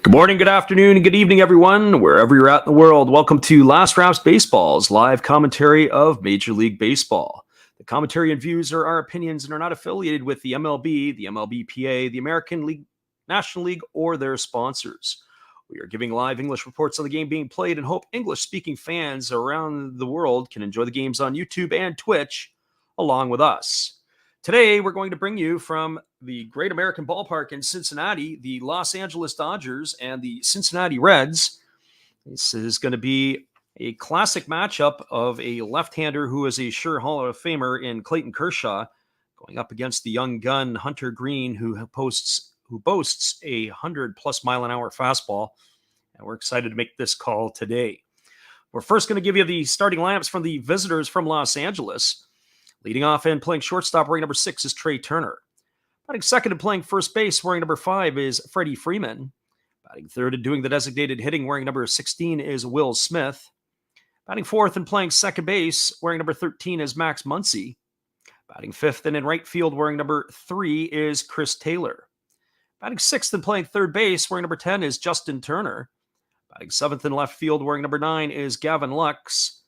Good morning, good afternoon, and good evening, everyone, wherever you're at in the world. Welcome to Last Raps Baseball's live commentary of Major League Baseball. The commentary and views are our opinions and are not affiliated with the MLB, the MLBPA, the American League, National League, or their sponsors. We are giving live English reports on the game being played and hope English-speaking fans around the world can enjoy the games on YouTube and Twitch along with us. Today, we're going to bring you from the Great American Ballpark in Cincinnati, the Los Angeles Dodgers and the Cincinnati Reds. This is going to be a classic matchup of a left-hander who is a sure Hall of Famer in Clayton Kershaw, going up against the young gun Hunter Greene, who boasts a 100-plus mile-an-hour fastball. And we're excited to make this call today. We're first going to give you the starting lineups from the visitors from Los Angeles. Leading off and playing shortstop, wearing number 6 is Trea Turner. Batting second and playing first base, wearing number 5 is Freddie Freeman. Batting third and doing the designated hitting, wearing number 16 is Will Smith. Batting fourth and playing second base, wearing number 13 is Max Muncy. Batting fifth and in right field, wearing number 3 is Chris Taylor. Batting sixth and playing third base, wearing number 10 is Justin Turner. Batting seventh in left field, wearing number 9 is Gavin Lux.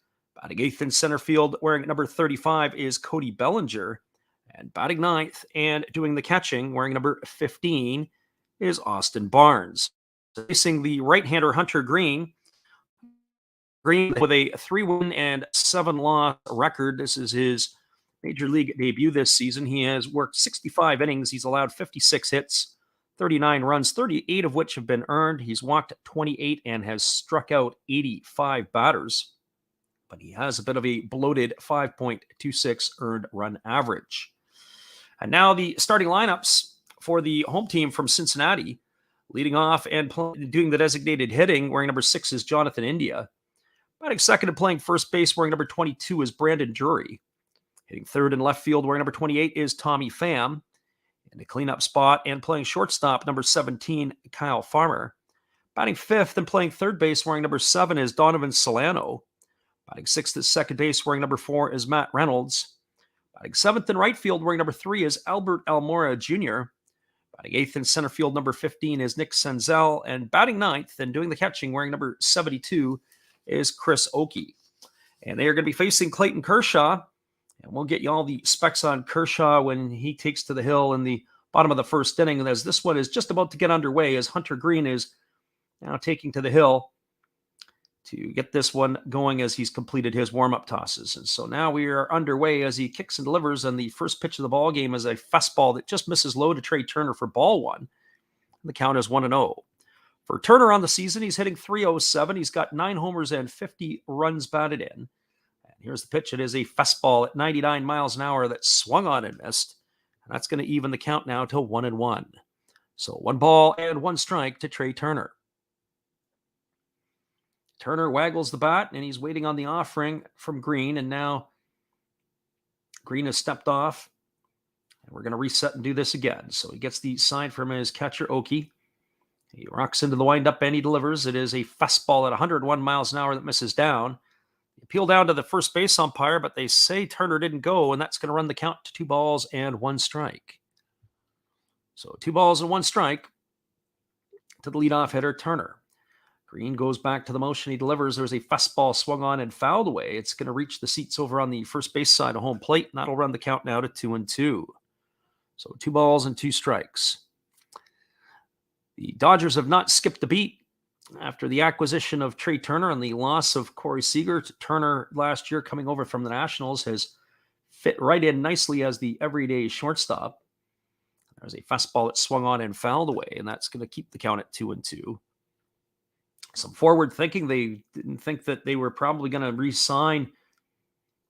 Batting eighth in center field, wearing number 35 is Cody Bellinger. And batting ninth and doing the catching, wearing number 15, is Austin Barnes. Facing the right-hander Hunter Greene. Greene with a 3-win and 7-loss record. This is his Major League debut this season. He has worked 65 innings. He's allowed 56 hits, 39 runs, 38 of which have been earned. He's walked 28 and has struck out 85 batters. But he has a bit of a bloated 5.26 earned run average. And now the starting lineups for the home team from Cincinnati. Leading off and doing the designated hitting, wearing number 6 is Jonathan India. Batting second and playing first base, wearing number 22 is Brandon Drury. Hitting third and left field, wearing number 28 is Tommy Pham. In the cleanup spot and playing shortstop, number 17, Kyle Farmer. Batting fifth and playing third base, wearing number 7 is Donovan Solano. Batting sixth at second base, wearing number 4 is Matt Reynolds. Batting seventh in right field, wearing number 3 is Albert Almora Jr. Batting eighth in center field, number 15 is Nick Senzel. And batting ninth and doing the catching, wearing number 72 is Chris Oakey. And they are going to be facing Clayton Kershaw. And we'll get you all the specs on Kershaw when he takes to the hill in the bottom of the first inning. And as this one is just about to get underway, as Hunter Greene is now taking to the hill to get this one going as he's completed his warm-up tosses. And so now we are underway as he kicks and delivers, and the first pitch of the ball game is a fastball that just misses low to Trea Turner for ball one. The count is 1-0. For Turner on the season, he's hitting .307. He's got 9 homers and 50 runs batted in. And here's the pitch. It is a fastball at 99 miles an hour that swung on and missed. And that's going to even the count now to 1-1. So 1 ball and 1 strike to Trea Turner. Turner waggles the bat, and he's waiting on the offering from Greene, and now Greene has stepped off, and we're going to reset and do this again. So he gets the sign from his catcher, Oakey. He rocks into the windup, and he delivers. It is a fastball at 101 miles an hour that misses down. They appeal down to the first base umpire, but they say Turner didn't go, and that's going to run the count to 2 balls and 1 strike. So 2 balls and 1 strike to the leadoff hitter, Turner. Greene goes back to the motion. He delivers. There's a fastball swung on and fouled away. It's going to reach the seats over on the first base side of home plate, and that'll run the count now to 2-2. So 2 balls and 2 strikes. The Dodgers have not skipped a beat after the acquisition of Trea Turner and the loss of Corey Seager. Turner last year coming over from the Nationals has fit right in nicely as the everyday shortstop. There's a fastball that swung on and fouled away, and that's going to keep the count at 2-2. Some forward thinking. They didn't think that they were probably going to re-sign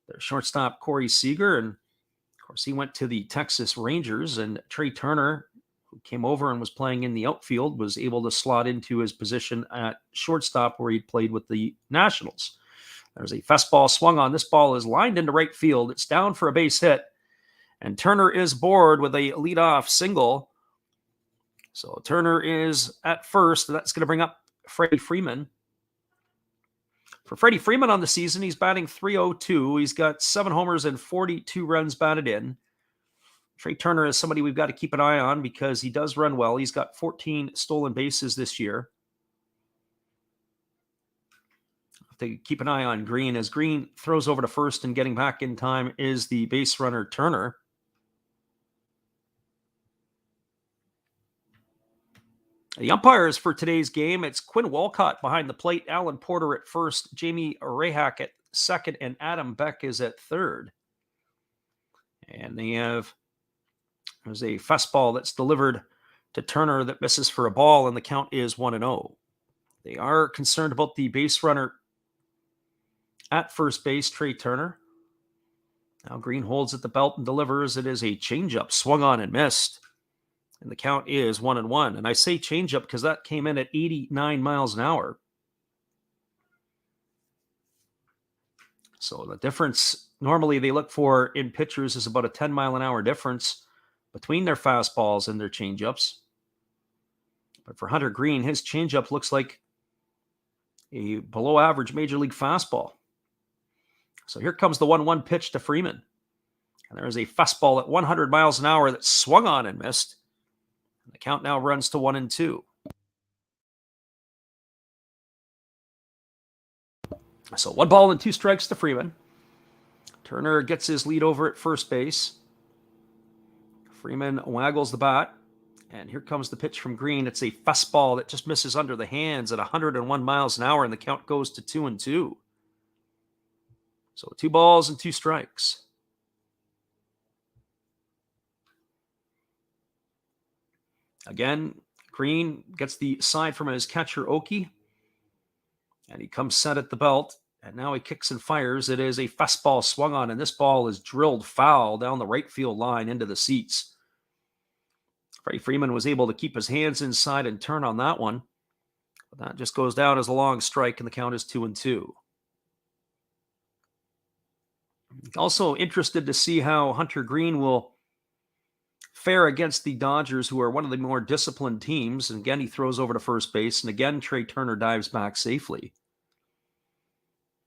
their shortstop, Corey Seager. And, of course, he went to the Texas Rangers. And Trea Turner, who came over and was playing in the outfield, was able to slot into his position at shortstop where he'd played with the Nationals. There's a fastball swung on. This ball is lined into right field. It's down for a base hit. And Turner is aboard with a leadoff single. So Turner is at first. That's going to bring up Freddie Freeman. For Freddie Freeman on the season, he's batting .302. He's got 7 homers and 42 runs batted in. Trea Turner is somebody we've got to keep an eye on because he does run well. He's got 14 stolen bases this year. to keep an eye on Green as Green throws over to first, and getting back in time is the base runner Turner. The umpires for today's game, it's Quinn Walcott behind the plate, Alan Porter at first, Jamie Rahak at second, and Adam Beck is at third. And there's a fastball that's delivered to Turner that misses for a ball, and the count is 1-0. They are concerned about the base runner at first base, Trey Turner. Now Green holds at the belt and delivers. It is a changeup, swung on and missed. And the count is 1-1. And I say changeup because that came in at 89 miles an hour. So the difference normally they look for in pitchers is about a 10 mile an hour difference between their fastballs and their changeups. But for Hunter Green, his changeup looks like a below average major league fastball. So here comes the 1-1 pitch to Freeman. And there's a fastball at 100 miles an hour that swung on and missed. And the count now runs to 1-2. So 1 ball and 2 strikes to Freeman. Turner gets his lead over at first base. Freeman waggles the bat. And here comes the pitch from Green. It's a fastball that just misses under the hands at 101 miles an hour, and the count goes to 2-2. So 2 balls and 2 strikes. Again, Green gets the side from his catcher, Oki. And he comes set at the belt. And now he kicks and fires. It is a fastball swung on, and this ball is drilled foul down the right field line into the seats. Freddie Freeman was able to keep his hands inside and turn on that one. But that just goes down as a long strike, and the count is 2-2. Also interested to see how Hunter Green will fare against the Dodgers, who are one of the more disciplined teams. And again, he throws over to first base. And again, Trey Turner dives back safely.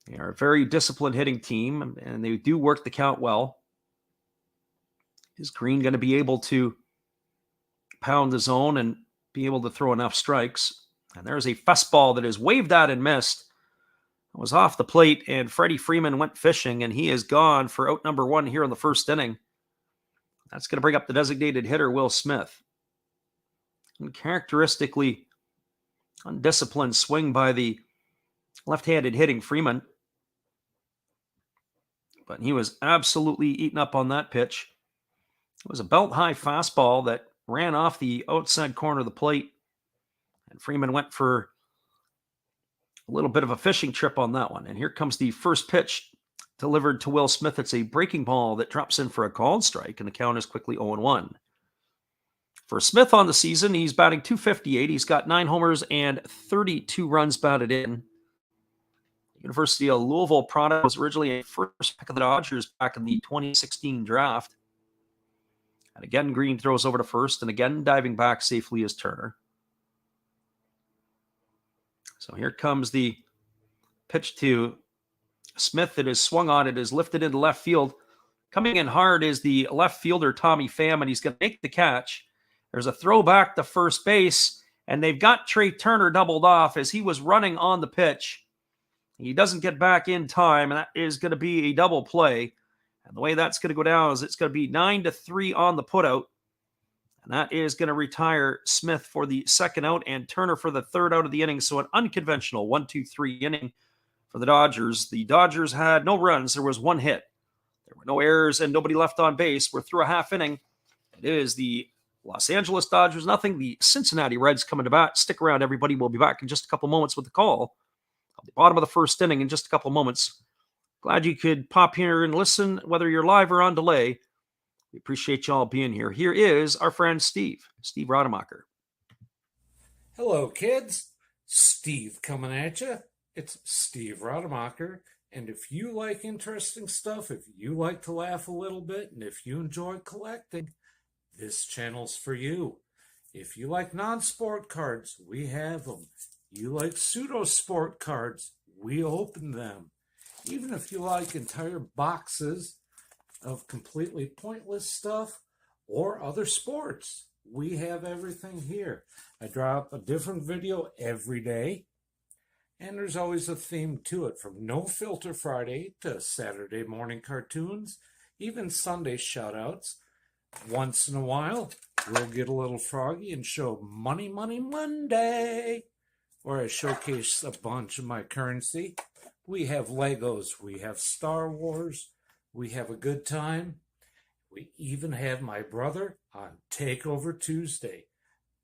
They are a very disciplined hitting team, and they do work the count well. Is Green going to be able to pound the zone and be able to throw enough strikes? And there's a fastball that is waved at and missed. It was off the plate, and Freddie Freeman went fishing, and he is gone for out number 1 here in the first inning. That's going to bring up the designated hitter, Will Smith. And characteristically undisciplined swing by the left-handed hitting Freeman. But he was absolutely eaten up on that pitch. It was a belt-high fastball that ran off the outside corner of the plate. And Freeman went for a little bit of a fishing trip on that one. And here comes the first pitch delivered to Will Smith. It's a breaking ball that drops in for a called strike, and the count is quickly 0-1. For Smith on the season, he's batting .258. He's got 9 homers and 32 runs batted in. University of Louisville product, was originally a first pick of the Dodgers back in the 2016 draft. And again, Green throws over to first, and again, diving back safely is Turner. So here comes the pitch to Smith. It is swung on. It is lifted into left field. Coming in hard is the left fielder, Tommy Pham, and he's going to make the catch. There's a throw back to first base, and they've got Trey Turner doubled off as he was running on the pitch. He doesn't get back in time, and that is going to be a double play. And the way that's going to go down is it's going to be 9-3 on the putout. And that is going to retire Smith for the second out and Turner for the third out of the inning. So an unconventional 1-2-3 inning for the Dodgers. The Dodgers had no runs. There was 1 hit. There were no errors and nobody left on base. We're through a half inning. It is the Los Angeles Dodgers, nothing. The Cincinnati Reds coming to bat. Stick around, everybody. We'll be back in just a couple moments with the call at the bottom of the first inning in just a couple moments. Glad you could pop here and listen, whether you're live or on delay. We appreciate y'all being here. Here is our friend Steve Rademacher. Hello, kids. Steve coming at you. It's Steve Rademacher. And if you like interesting stuff, if you like to laugh a little bit, and if you enjoy collecting, this channel's for you. If you like non-sport cards, we have them. You like pseudo-sport cards, we open them. Even if you like entire boxes of completely pointless stuff or other sports, we have everything here. I drop a different video every day, And there's always a theme to it, from No Filter Friday to Saturday morning cartoons, even Sunday shoutouts. Once in a while, we'll get a little froggy and show Money Money Monday, where I showcase a bunch of my currency. We have Legos, we have Star Wars, we have a good time. We even have my brother on Takeover Tuesday.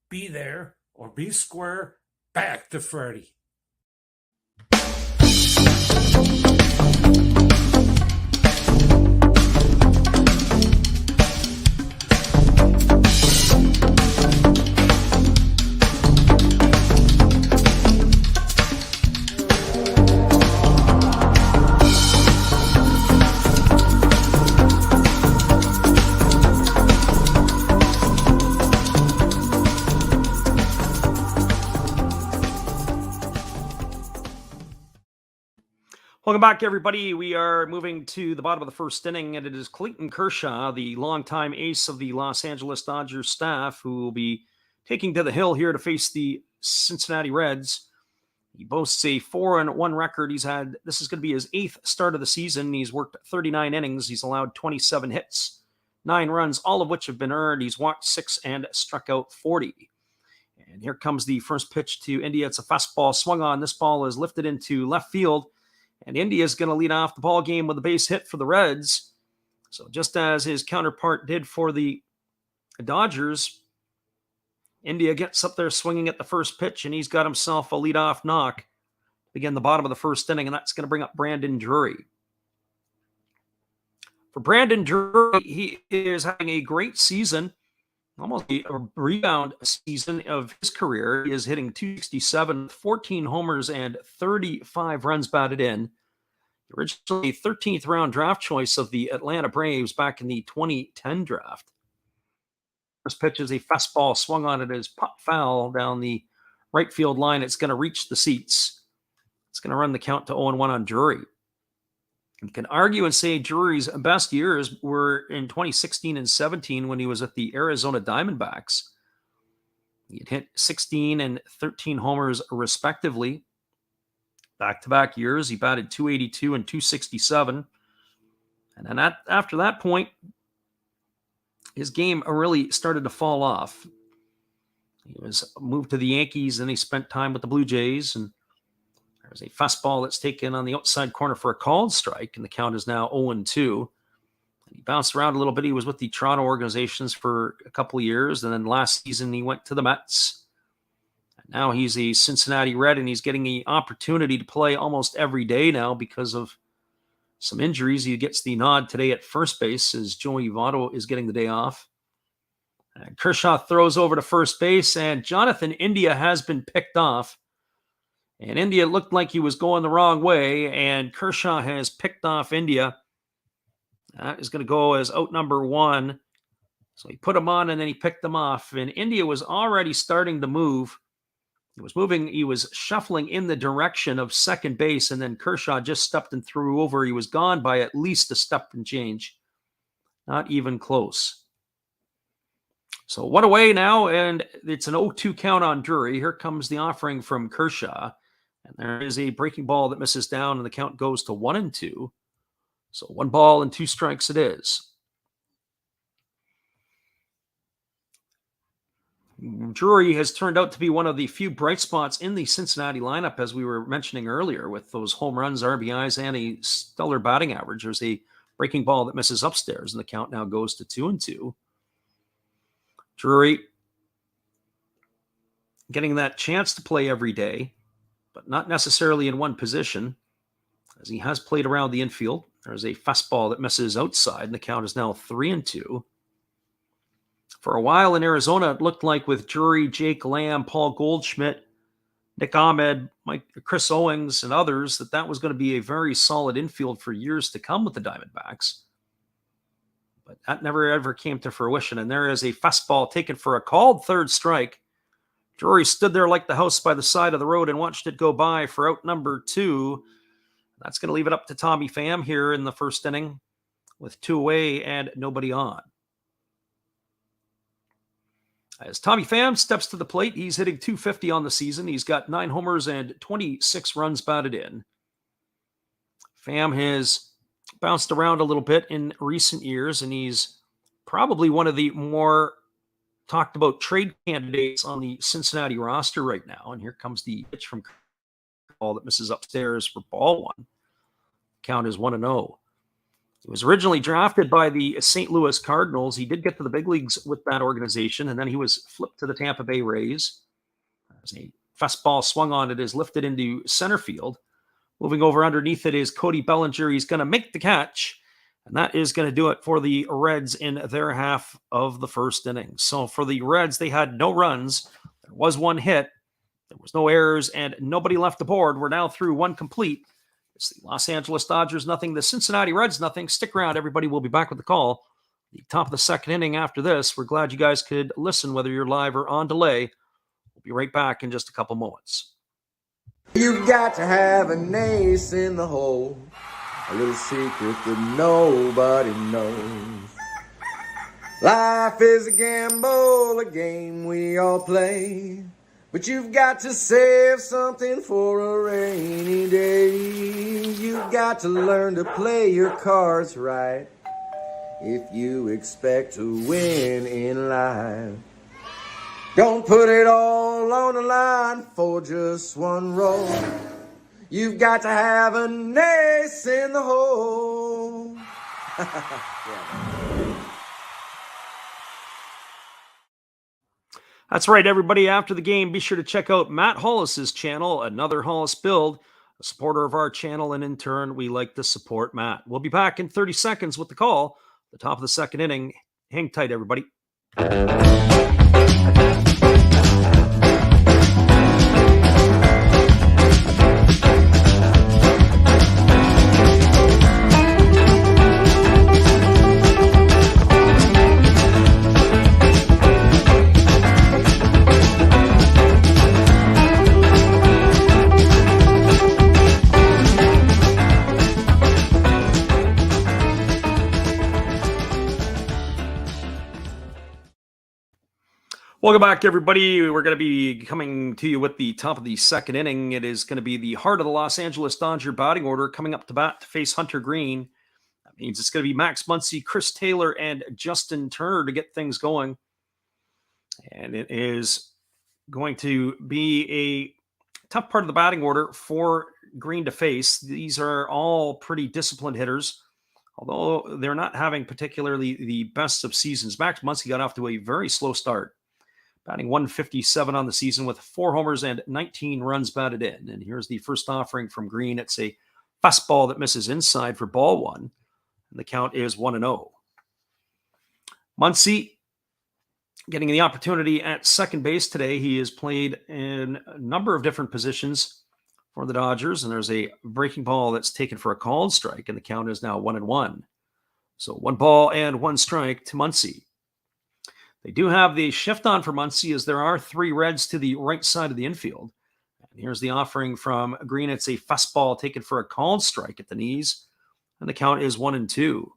Be there or be square. Back to Freddy. Welcome back, everybody. We are moving to the bottom of the first inning, and it is Clayton Kershaw, the longtime ace of the Los Angeles Dodgers staff, who will be taking to the hill here to face the Cincinnati Reds. He boasts a 4-1 record. This is going to be his 8th start of the season. He's worked 39 innings. He's allowed 27 hits, 9 runs, all of which have been earned. He's walked 6 and struck out 40. And here comes the first pitch to India. It's a fastball swung on. This ball is lifted into left field. And India is going to lead off the ball game with a base hit for the Reds. So just as his counterpart did for the Dodgers, India gets up there swinging at the first pitch, and he's got himself a leadoff knock to begin the bottom of the first inning, and that's going to bring up Brandon Drury. For Brandon Drury, he is having a great season, almost a rebound season of his career. He is hitting .267, 14 homers, and 35 runs batted in. Originally 13th round draft choice of the Atlanta Braves back in the 2010 draft. First pitch is a fastball swung on it as pop foul down the right field line. It's going to reach the seats. It's going to run the count to 0-1 on Drury. You can argue and say Drury's best years were in 2016 and 17 when he was at the Arizona Diamondbacks. He had hit 16 and 13 homers respectively. Back-to-back years, he batted .282 and .267. And then after that point, his game really started to fall off. He was moved to the Yankees, and he spent time with the Blue Jays. And there's a fastball that's taken on the outside corner for a called strike, and the count is now 0-2. He bounced around a little bit. He was with the Toronto organizations for a couple of years, and then last season he went to the Mets. Now he's a Cincinnati Red, and he's getting the opportunity to play almost every day now because of some injuries. He gets the nod today at first base as Joey Votto is getting the day off. And Kershaw throws over to first base, and Jonathan India has been picked off. And India looked like he was going the wrong way, and Kershaw has picked off India. That is going to go as out number 1. So he put him on, and then he picked him off. And India was already starting to move. He was shuffling in the direction of second base, and then Kershaw just stepped and threw over. He was gone by at least a step and change. Not even close. So 1 away now, and it's an 0-2 count on Drury. Here comes the offering from Kershaw. And there is a breaking ball that misses down, and the count goes to 1-2. So 1 ball and 2 strikes it is. Drury has turned out to be one of the few bright spots in the Cincinnati lineup, as we were mentioning earlier, with those home runs, RBIs, and a stellar batting average. There's a breaking ball that misses upstairs, and the count now goes to 2-2. Drury getting that chance to play every day, but not necessarily in one position, as he has played around the infield. There's a fastball that misses outside, and the count is now 3-2. For a while in Arizona, it looked like with Drury, Jake Lamb, Paul Goldschmidt, Nick Ahmed, Chris Owings, and others, that was going to be a very solid infield for years to come with the Diamondbacks. But that never ever came to fruition. And there is a fastball taken for a called third strike. Drury stood there like the house by the side of the road and watched it go by for out number 2. That's going to leave it up to Tommy Pham here in the first inning with 2 away and nobody on. As Tommy Pham steps to the plate, he's hitting .250 on the season. He's got 9 homers and 26 runs batted in. Pham has bounced around a little bit in recent years, and he's probably one of the more talked about trade candidates on the Cincinnati roster right now. And here comes the pitch from ball that misses upstairs for ball one. Count is 1-0. He was originally drafted by the St. Louis Cardinals. He did get to the big leagues with that organization, and then he was flipped to the Tampa Bay Rays. As a fastball swung on, it is lifted into center field. Moving over underneath it is Cody Bellinger. He's going to make the catch, and that is going to do it for the Reds in their half of the first inning. So for the Reds, they had no runs. There was one hit. There was no errors, and nobody left the board. We're now through one complete. It's the Los Angeles Dodgers nothing, the Cincinnati Reds nothing. Stick around, everybody. We'll be back with the call. The top of the second inning after this. We're glad you guys could listen, whether you're live or on delay. We'll be right back in just a couple moments. You've got to have an ace in the hole, a little secret that nobody knows. Life is a gamble, a game we all play. But you've got to save something for a rainy day. You've got to learn to play your cards right if you expect to win in life. Don't put it all on the line for just one roll. You've got to have an ace in the hole. That's right, everybody. After the game, be sure to check out Matt Hollis's channel, Another Hollis Build, a supporter of our channel, and in turn, we like to support Matt. We'll be back in 30 seconds with the call, the top of the second inning. Hang tight, everybody. Welcome back, everybody. We're going to be coming to you with the top of the second inning. It is going to be the heart of the Los Angeles Dodger batting order coming up to bat to face Hunter Green. That means it's going to be Max Muncy, Chris Taylor, and Justin Turner to get things going. And it is going to be a tough part of the batting order for Green to face. These are all pretty disciplined hitters, although they're not having particularly the best of seasons. Max Muncy got off to a very slow start, batting 157 on the season with 4 homers and 19 runs batted in. And here's the first offering from Green. It's a fastball that misses inside for ball one. And the count is 1-0. Muncy getting the opportunity at second base today. He has played in a number of different positions for the Dodgers. And there's a breaking ball that's taken for a called strike. And the count is now 1-1. So 1 ball and 1 strike to Muncy. They do have the shift on for Muncy as there are 3 Reds to the right side of the infield. And here's the offering from Green. It's a fastball taken for a called strike at the knees. And the count is 1-2. You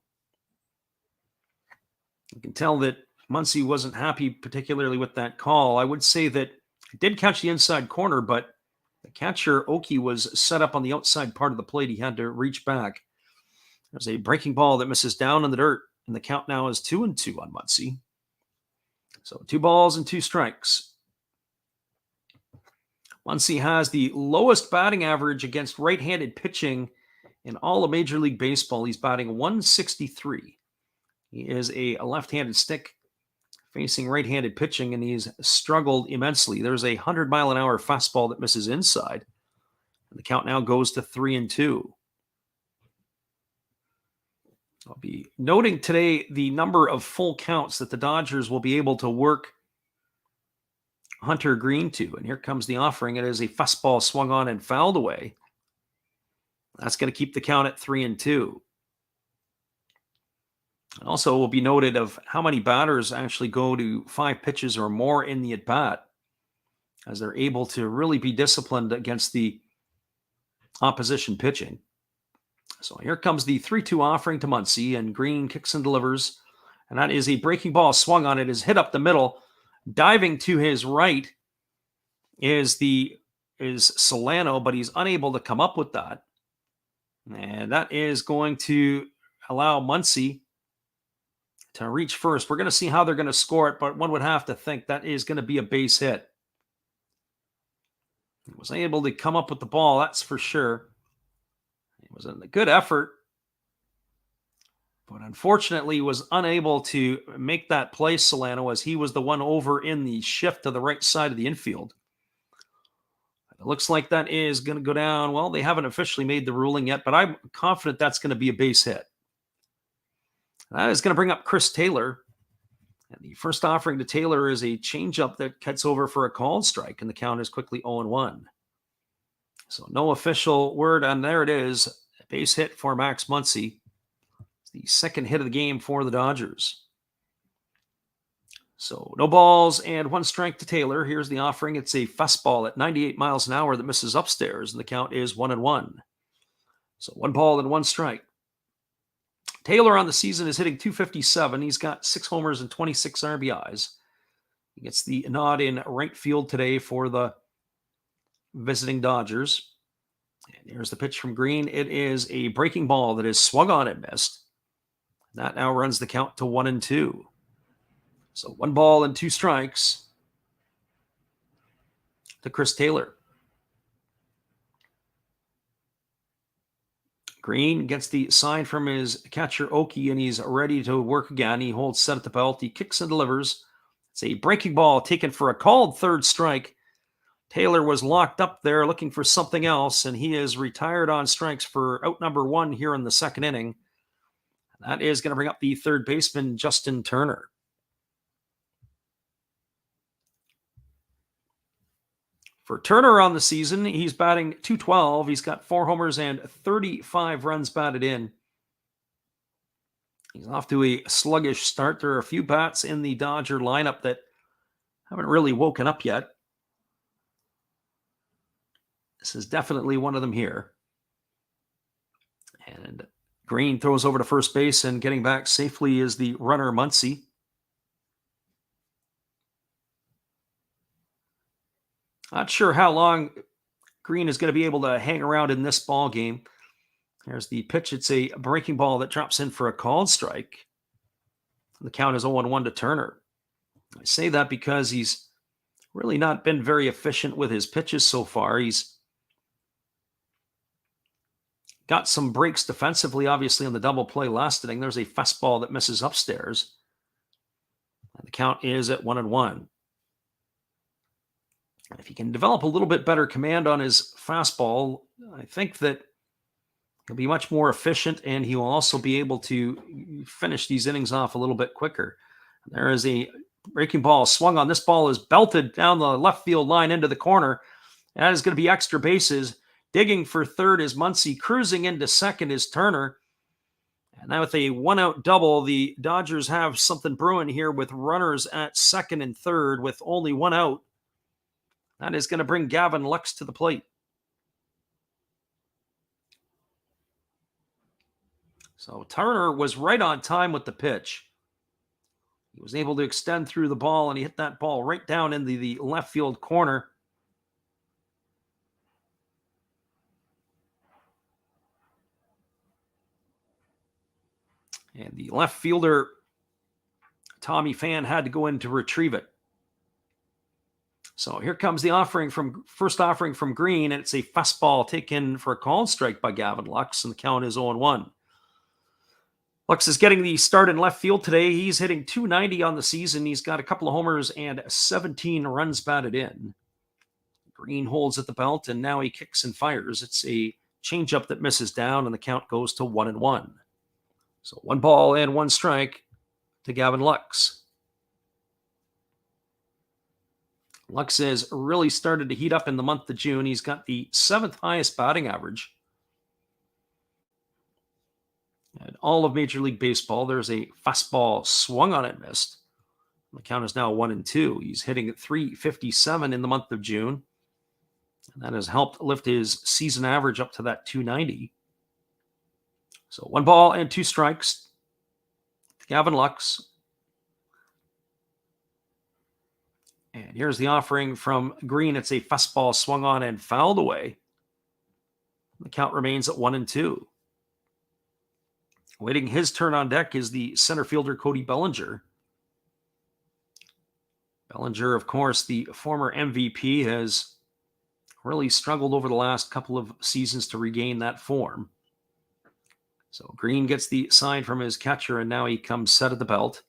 can tell that Muncy wasn't happy particularly with that call. I would say that it did catch the inside corner, but the catcher, Oki, was set up on the outside part of the plate. He had to reach back. There's a breaking ball that misses down in the dirt. And the count now is 2-2 on Muncy. So 2 balls and 2 strikes. Muncy has the lowest batting average against right-handed pitching in all of Major League Baseball. He's batting 163. He is a left-handed stick facing right-handed pitching, and he's struggled immensely. There's a 100-mile-an-hour fastball that misses inside. And the count now goes to 3-2. I'll be noting today the number of full counts that the Dodgers will be able to work Hunter Green to. And here comes the offering. It is a fastball swung on and fouled away. That's going to keep the count at 3-2. And also will be noted of how many batters actually go to 5 pitches or more in the at-bat, as they're able to really be disciplined against the opposition pitching. So here comes the 3-2 offering to Muncy, and Green kicks and delivers. And that is a breaking ball swung on. It is hit up the middle. Diving to his right is Solano, but he's unable to come up with that. And that is going to allow Muncy to reach first. We're going to see how they're going to score it, but one would have to think that is going to be a base hit. He was able to come up with the ball, that's for sure. It was a good effort, but unfortunately was unable to make that play, Solano, as he was the one over in the shift to the right side of the infield. It looks like that is going to go down. Well, they haven't officially made the ruling yet, but I'm confident that's going to be a base hit. That is going to bring up Chris Taylor. And the first offering to Taylor is a changeup that cuts over for a called strike, and the count is quickly 0-1. So no official word, and there it is. A base hit for Max Muncy. It's the second hit of the game for the Dodgers. So no balls and 1 strike to Taylor. Here's the offering. It's a fastball at 98 miles an hour that misses upstairs, and the count is 1-1. So 1 ball and 1 strike. Taylor on the season is hitting .257. He's got 6 homers and 26 RBIs. He gets the nod in right field today for the visiting Dodgers. And here's the pitch from Green. It is a breaking ball that is swung on and missed. That now runs the count to 1-2. So 1 ball and 2 strikes to Chris Taylor. Green gets the sign from his catcher, Oki, and he's ready to work again. He holds set at the belt. He kicks and delivers. It's a breaking ball taken for a called third strike. Taylor was locked up there looking for something else, and he is retired on strikes for out number 1 here in the second inning. That is going to bring up the third baseman, Justin Turner. For Turner on the season, he's batting .212. He's got 4 homers and 35 runs batted in. He's off to a sluggish start. There are a few bats in the Dodger lineup that haven't really woken up yet. This is definitely one of them here. And Green throws over to first base, and getting back safely is the runner, Muncy. Not sure how long Green is going to be able to hang around in this ball game. There's the pitch. It's a breaking ball that drops in for a called strike. The count is 0-1 to Turner. I say that because he's really not been very efficient with his pitches so far. He's got some breaks defensively, obviously, on the double play last inning. There's a fastball that misses upstairs. And the count is at 1-1. If he can develop a little bit better command on his fastball, I think that he'll be much more efficient, and he will also be able to finish these innings off a little bit quicker. There is a breaking ball swung on. This ball is belted down the left field line into the corner. That is going to be extra bases. Digging for third is Muncy. Cruising into second is Turner. And now with a 1-out double, the Dodgers have something brewing here with runners at second and third with only 1 out. That is going to bring Gavin Lux to the plate. So Turner was right on time with the pitch. He was able to extend through the ball, and he hit that ball right down into the left field corner. And the left fielder, Tommy Pham, had to go in to retrieve it. So here comes the first offering from Green, and it's a fastball taken for a called strike by Gavin Lux, and the count is 0-1. Lux is getting the start in left field today. He's hitting .290 on the season. He's got a couple of homers and 17 runs batted in. Green holds at the belt, and now he kicks and fires. It's a changeup that misses down, and the count goes to 1-1. So 1 ball and 1 strike to Gavin Lux. Lux has really started to heat up in the month of June. He's got the 7th highest batting average in all of Major League Baseball. There's a fastball swung on it, missed. The count is now 1-2. He's hitting at .357 in the month of June. And that has helped lift his season average up to that .290. So 1 ball and 2 strikes to Gavin Lux. And here's the offering from Green. It's a fastball swung on and fouled away. The count remains at 1-2. Waiting his turn on deck is the center fielder, Cody Bellinger. Bellinger, of course, the former MVP, has really struggled over the last couple of seasons to regain that form. So Green gets the sign from his catcher, and now he comes set at the belt.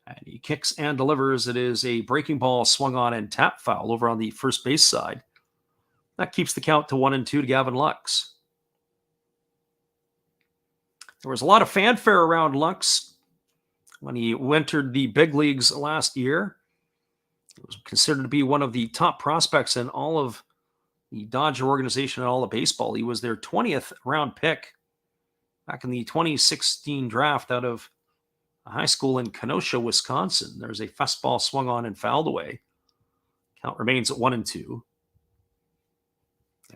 And he kicks and delivers. It is a breaking ball swung on and tap foul over on the first base side. That keeps the count to 1-2 to Gavin Lux. There was a lot of fanfare around Lux when he entered the big leagues last year. He was considered to be one of the top prospects in all of the Dodger organization and all of baseball. He was their 20th round pick back in the 2016 draft out of a high school in Kenosha, Wisconsin. There's a fastball swung on and fouled away. Count remains at 1-2.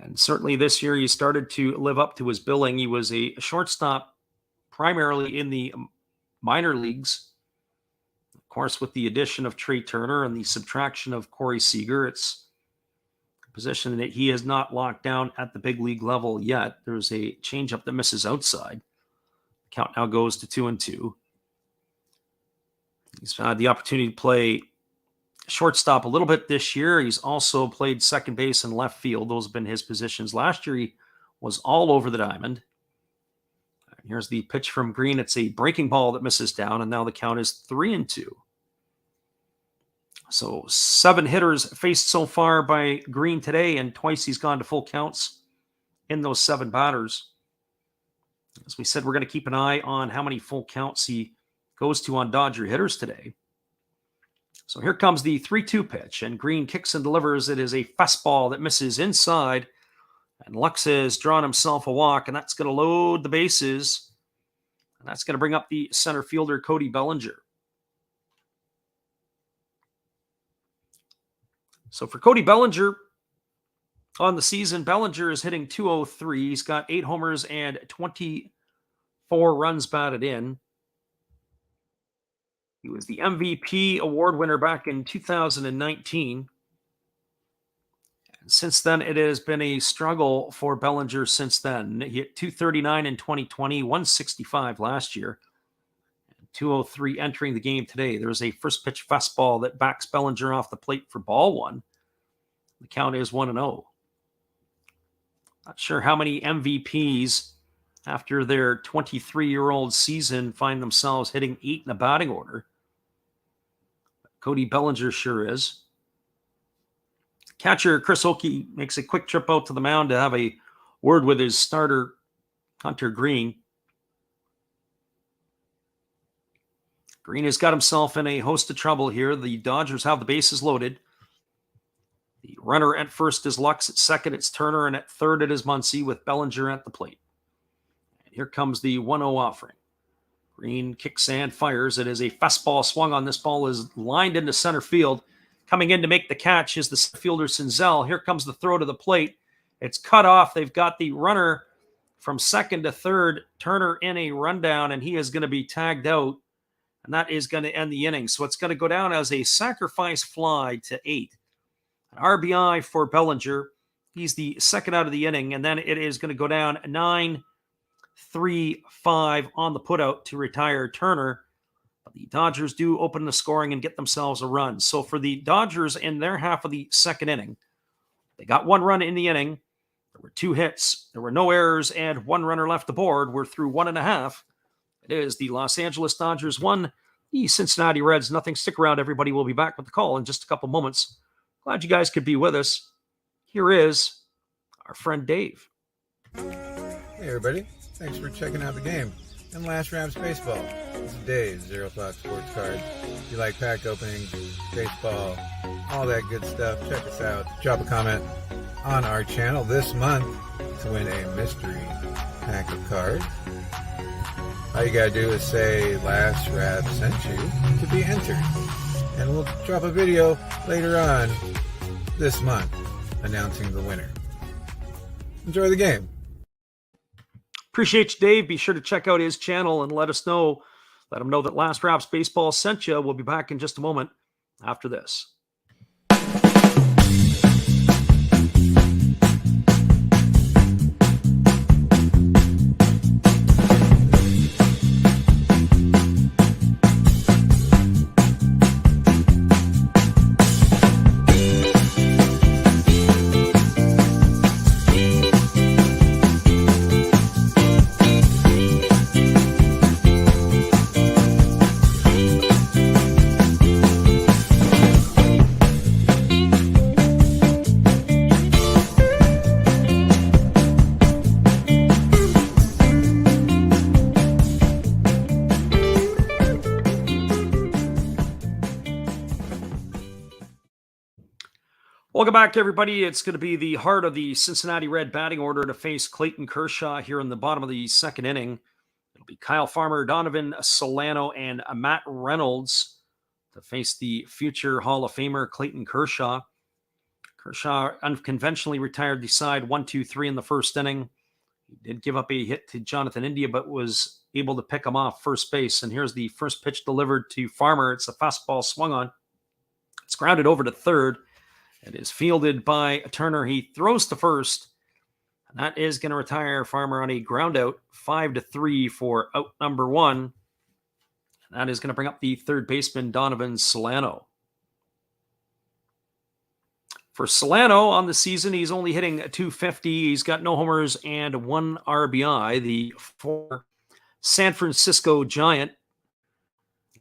And certainly this year he started to live up to his billing. He was a shortstop primarily in the minor leagues. Of course, with the addition of Trey Turner and the subtraction of Corey Seager, it's a position that he has not locked down at the big league level yet. There's a changeup that misses outside. Count now goes to 2-2. He's had the opportunity to play shortstop a little bit this year. He's also played second base and left field. Those have been his positions. Last year, he was all over the diamond. Here's the pitch from Green. It's a breaking ball that misses down, and now the count is 3-2. So 7 hitters faced so far by Green today, and twice he's gone to full counts in those 7 batters. As we said, we're going to keep an eye on how many full counts he goes to on Dodger hitters today. So here comes the 3-2 pitch, and Green kicks and delivers. It is a fastball that misses inside, and Lux has drawn himself a walk, and that's going to load the bases, and that's going to bring up the center fielder, Cody Bellinger. So for Cody Bellinger, on the season, Bellinger is hitting .203. He's got 8 homers and 24 runs batted in. He was the MVP award winner back in 2019. And since then, it has been a struggle for Bellinger since then. He hit .239 in 2020, 165 last year, and .203 entering the game today. There's a first pitch fastball that backs Bellinger off the plate for ball 1. The count is 1-0. Not sure how many MVPs after their 23-year-old season find themselves hitting 8 in the batting order. Cody Bellinger sure is. Catcher Chris Oakey makes a quick trip out to the mound to have a word with his starter, Hunter Green. Green has got himself in a host of trouble here. The Dodgers have the bases loaded. The runner at first is Lux. At second, it's Turner. And at third, it is Muncy with Bellinger at the plate. And here comes the 1-0 offering. Green kicks and fires. It is a fastball swung on. This ball is lined into center field. Coming in to make the catch is the center fielder, Senzel. Here comes the throw to the plate. It's cut off. They've got the runner from second to third, Turner in a rundown, and he is going to be tagged out. And that is going to end the inning. So it's going to go down as a sacrifice fly to 8. An RBI for Bellinger. He's the second out of the inning. And then it is going to go down 9-3-5 on the putout to retire Turner. But the Dodgers do open the scoring and get themselves a run. So for the Dodgers in their half of the second inning, they got 1 run in the inning. There were 2 hits. There were no errors and 1 runner left aboard. We're through 1.5. It is the Los Angeles Dodgers 1, the Cincinnati Reds nothing. Stick around, everybody. We'll be back with the call in just a couple moments. Glad you guys could be with us. Here is our friend Dave. Hey, everybody. Thanks for checking out the game and Last Raps Baseball. This is Dave, Zero Thought Sports Card. If you like pack openings, baseball, all that good stuff, check us out. Drop a comment on our channel this month to win a mystery pack of cards. All you gotta do is say Last Rap sent you to be entered. And we'll drop a video later on this month announcing the winner. Enjoy the game. Appreciate you, Dave. Be sure to check out his channel and let us know. Let him know that Last Raps Baseball sent you. We'll be back in just a moment after this. Welcome back, everybody. It's going to be the heart of the Cincinnati Red batting order to face Clayton Kershaw here in the bottom of the second inning. It'll be Kyle Farmer, Donovan Solano, and Matt Reynolds to face the future Hall of Famer Clayton Kershaw. Kershaw unconventionally retired the side 1-2-3 in the first inning. He did give up a hit to Jonathan India, but was able to pick him off first base. And here's the first pitch delivered to Farmer. It's a fastball swung on. It's grounded over to third. It is fielded by Turner. He throws to first. And that is going to retire Farmer on a ground out, 5-3 for out number one. And that is going to bring up the third baseman, Donovan Solano. For Solano on the season, he's only hitting .250. He's got no homers and 1 RBI. The former San Francisco Giant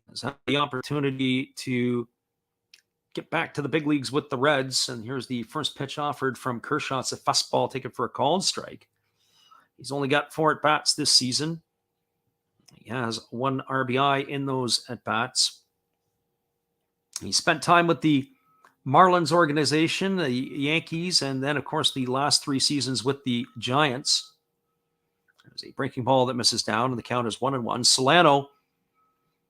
has had the opportunity to get back to the big leagues with the Reds. And here's the first pitch offered from Kershaw. It's a fastball taken for a called strike. He's only got 4 at-bats this season. He has 1 RBI in those at-bats. He spent time with the Marlins organization, the Yankees, and then, of course, the last 3 seasons with the Giants. There's a breaking ball that misses down, and the count is 1-1. Solano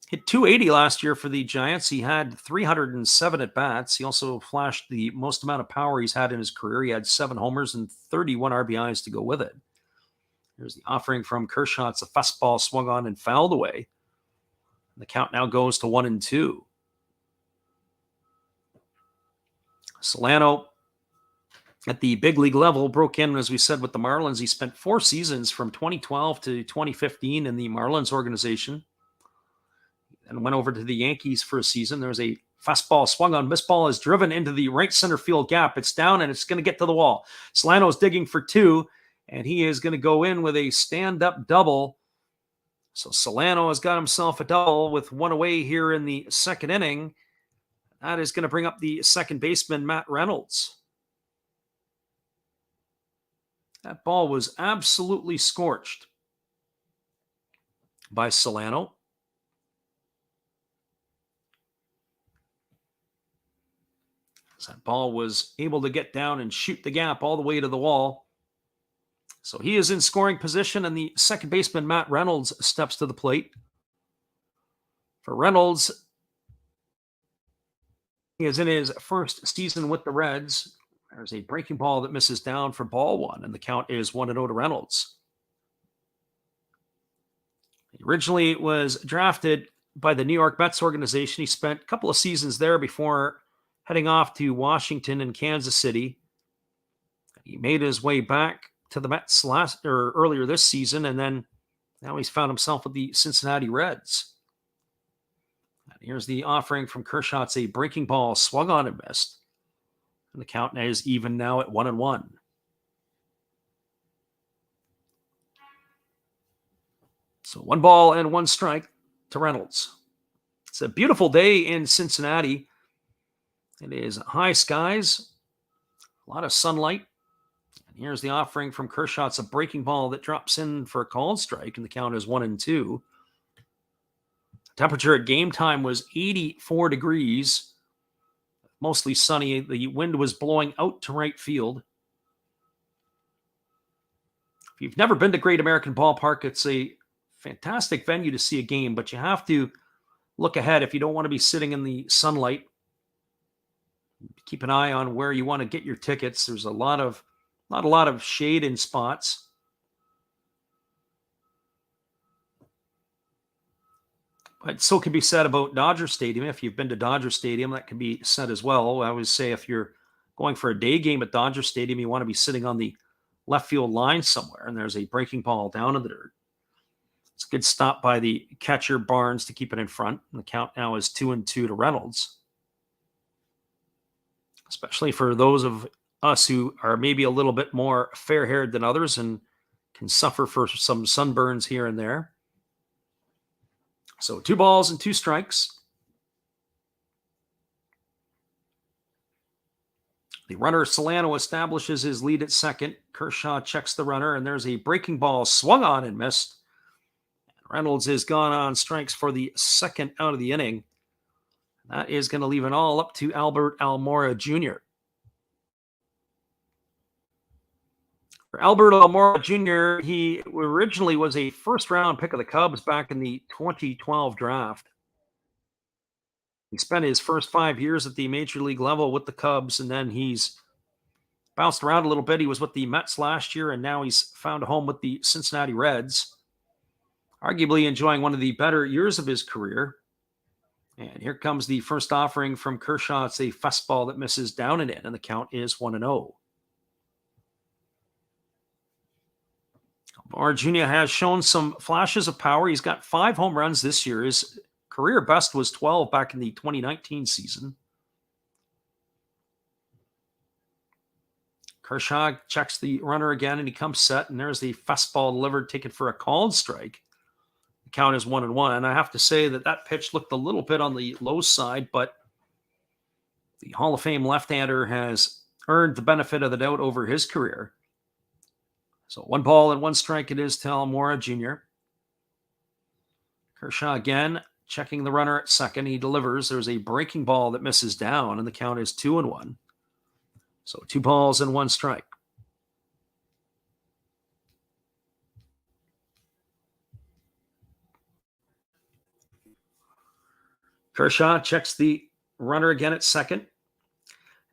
hit .280 last year for the Giants. He had 307 at-bats. He also flashed the most amount of power he's had in his career. He had 7 homers and 31 RBIs to go with it. Here's the offering from Kershaw. It's a fastball swung on and fouled away. And the count now goes to 1-2. Solano at the big league level broke in, as we said, with the Marlins. He spent 4 seasons from 2012 to 2015 in the Marlins organization and went over to the Yankees for a season. There's a fastball swung on. This ball is driven into the right center field gap. It's down and it's going to get to the wall. Solano's digging for 2, and he is going to go in with a stand-up double. So Solano has got himself a double with 1 away here in the second inning. That is going to bring up the second baseman, Matt Reynolds. That ball was absolutely scorched by Solano. That ball was able to get down and shoot the gap all the way to the wall. So he is in scoring position, and the second baseman, Matt Reynolds, steps to the plate. For Reynolds, he is in his first season with the Reds. There's a breaking ball that misses down for ball 1, and the count is 1-0 to Reynolds. He originally was drafted by the New York Mets organization. He spent a couple of seasons there before heading off to Washington and Kansas City. He made his way back to the Mets earlier this season, and then now he's found himself with the Cincinnati Reds. And here's the offering from Kershaw. It's a breaking ball swung on and missed. And the count is even now at 1-1. So 1 ball and 1 strike to Reynolds. It's a beautiful day in Cincinnati. It is high skies, a lot of sunlight. And here's the offering from Kershaw. It's a breaking ball that drops in for a called strike, and the count is 1-2. Temperature at game time was 84 degrees, mostly sunny. The wind was blowing out to right field. If you've never been to Great American Ballpark, it's a fantastic venue to see a game, but you have to look ahead if you don't want to be sitting in the sunlight. Keep an eye on where you want to get your tickets. There's not a lot of shade in spots. But so can be said about Dodger Stadium. If you've been to Dodger Stadium, that can be said as well. I always say if you're going for a day game at Dodger Stadium, you want to be sitting on the left field line somewhere, and there's a breaking ball down in the dirt. It's a good stop by the catcher Barnes to keep it in front. And the count now is 2-2 to Reynolds. Especially for those of us who are maybe a little bit more fair-haired than others and can suffer for some sunburns here and there. So 2 balls and 2 strikes. The runner Solano establishes his lead at second. Kershaw checks the runner, and there's a breaking ball swung on and missed. Reynolds has gone on strikes for the second out of the inning. That is going to leave it all up to Albert Almora Jr. Alberto Almora Jr., he originally was a first-round pick of the Cubs back in the 2012 draft. He spent his first 5 years at the major league level with the Cubs, and then he's bounced around a little bit. He was with the Mets last year, and now he's found a home with the Cincinnati Reds, arguably enjoying one of the better years of his career. And here comes the first offering from Kershaw. It's a fastball that misses down and in, and the count is 1-0. Almora Jr. has shown some flashes of power. He's got 5 home runs this year. His career best was 12 back in the 2019 season. Kershaw checks the runner again, and he comes set, and there's the fastball delivered, taken for a called strike. The count is 1-1, and I have to say that pitch looked a little bit on the low side, but the Hall of Fame left-hander has earned the benefit of the doubt over his career. So 1 ball and 1 strike it is to Almora Jr. Kershaw again checking the runner at second. He delivers. There's a breaking ball that misses down, and the count is 2-1. So 2 balls and 1 strike. Kershaw checks the runner again at second.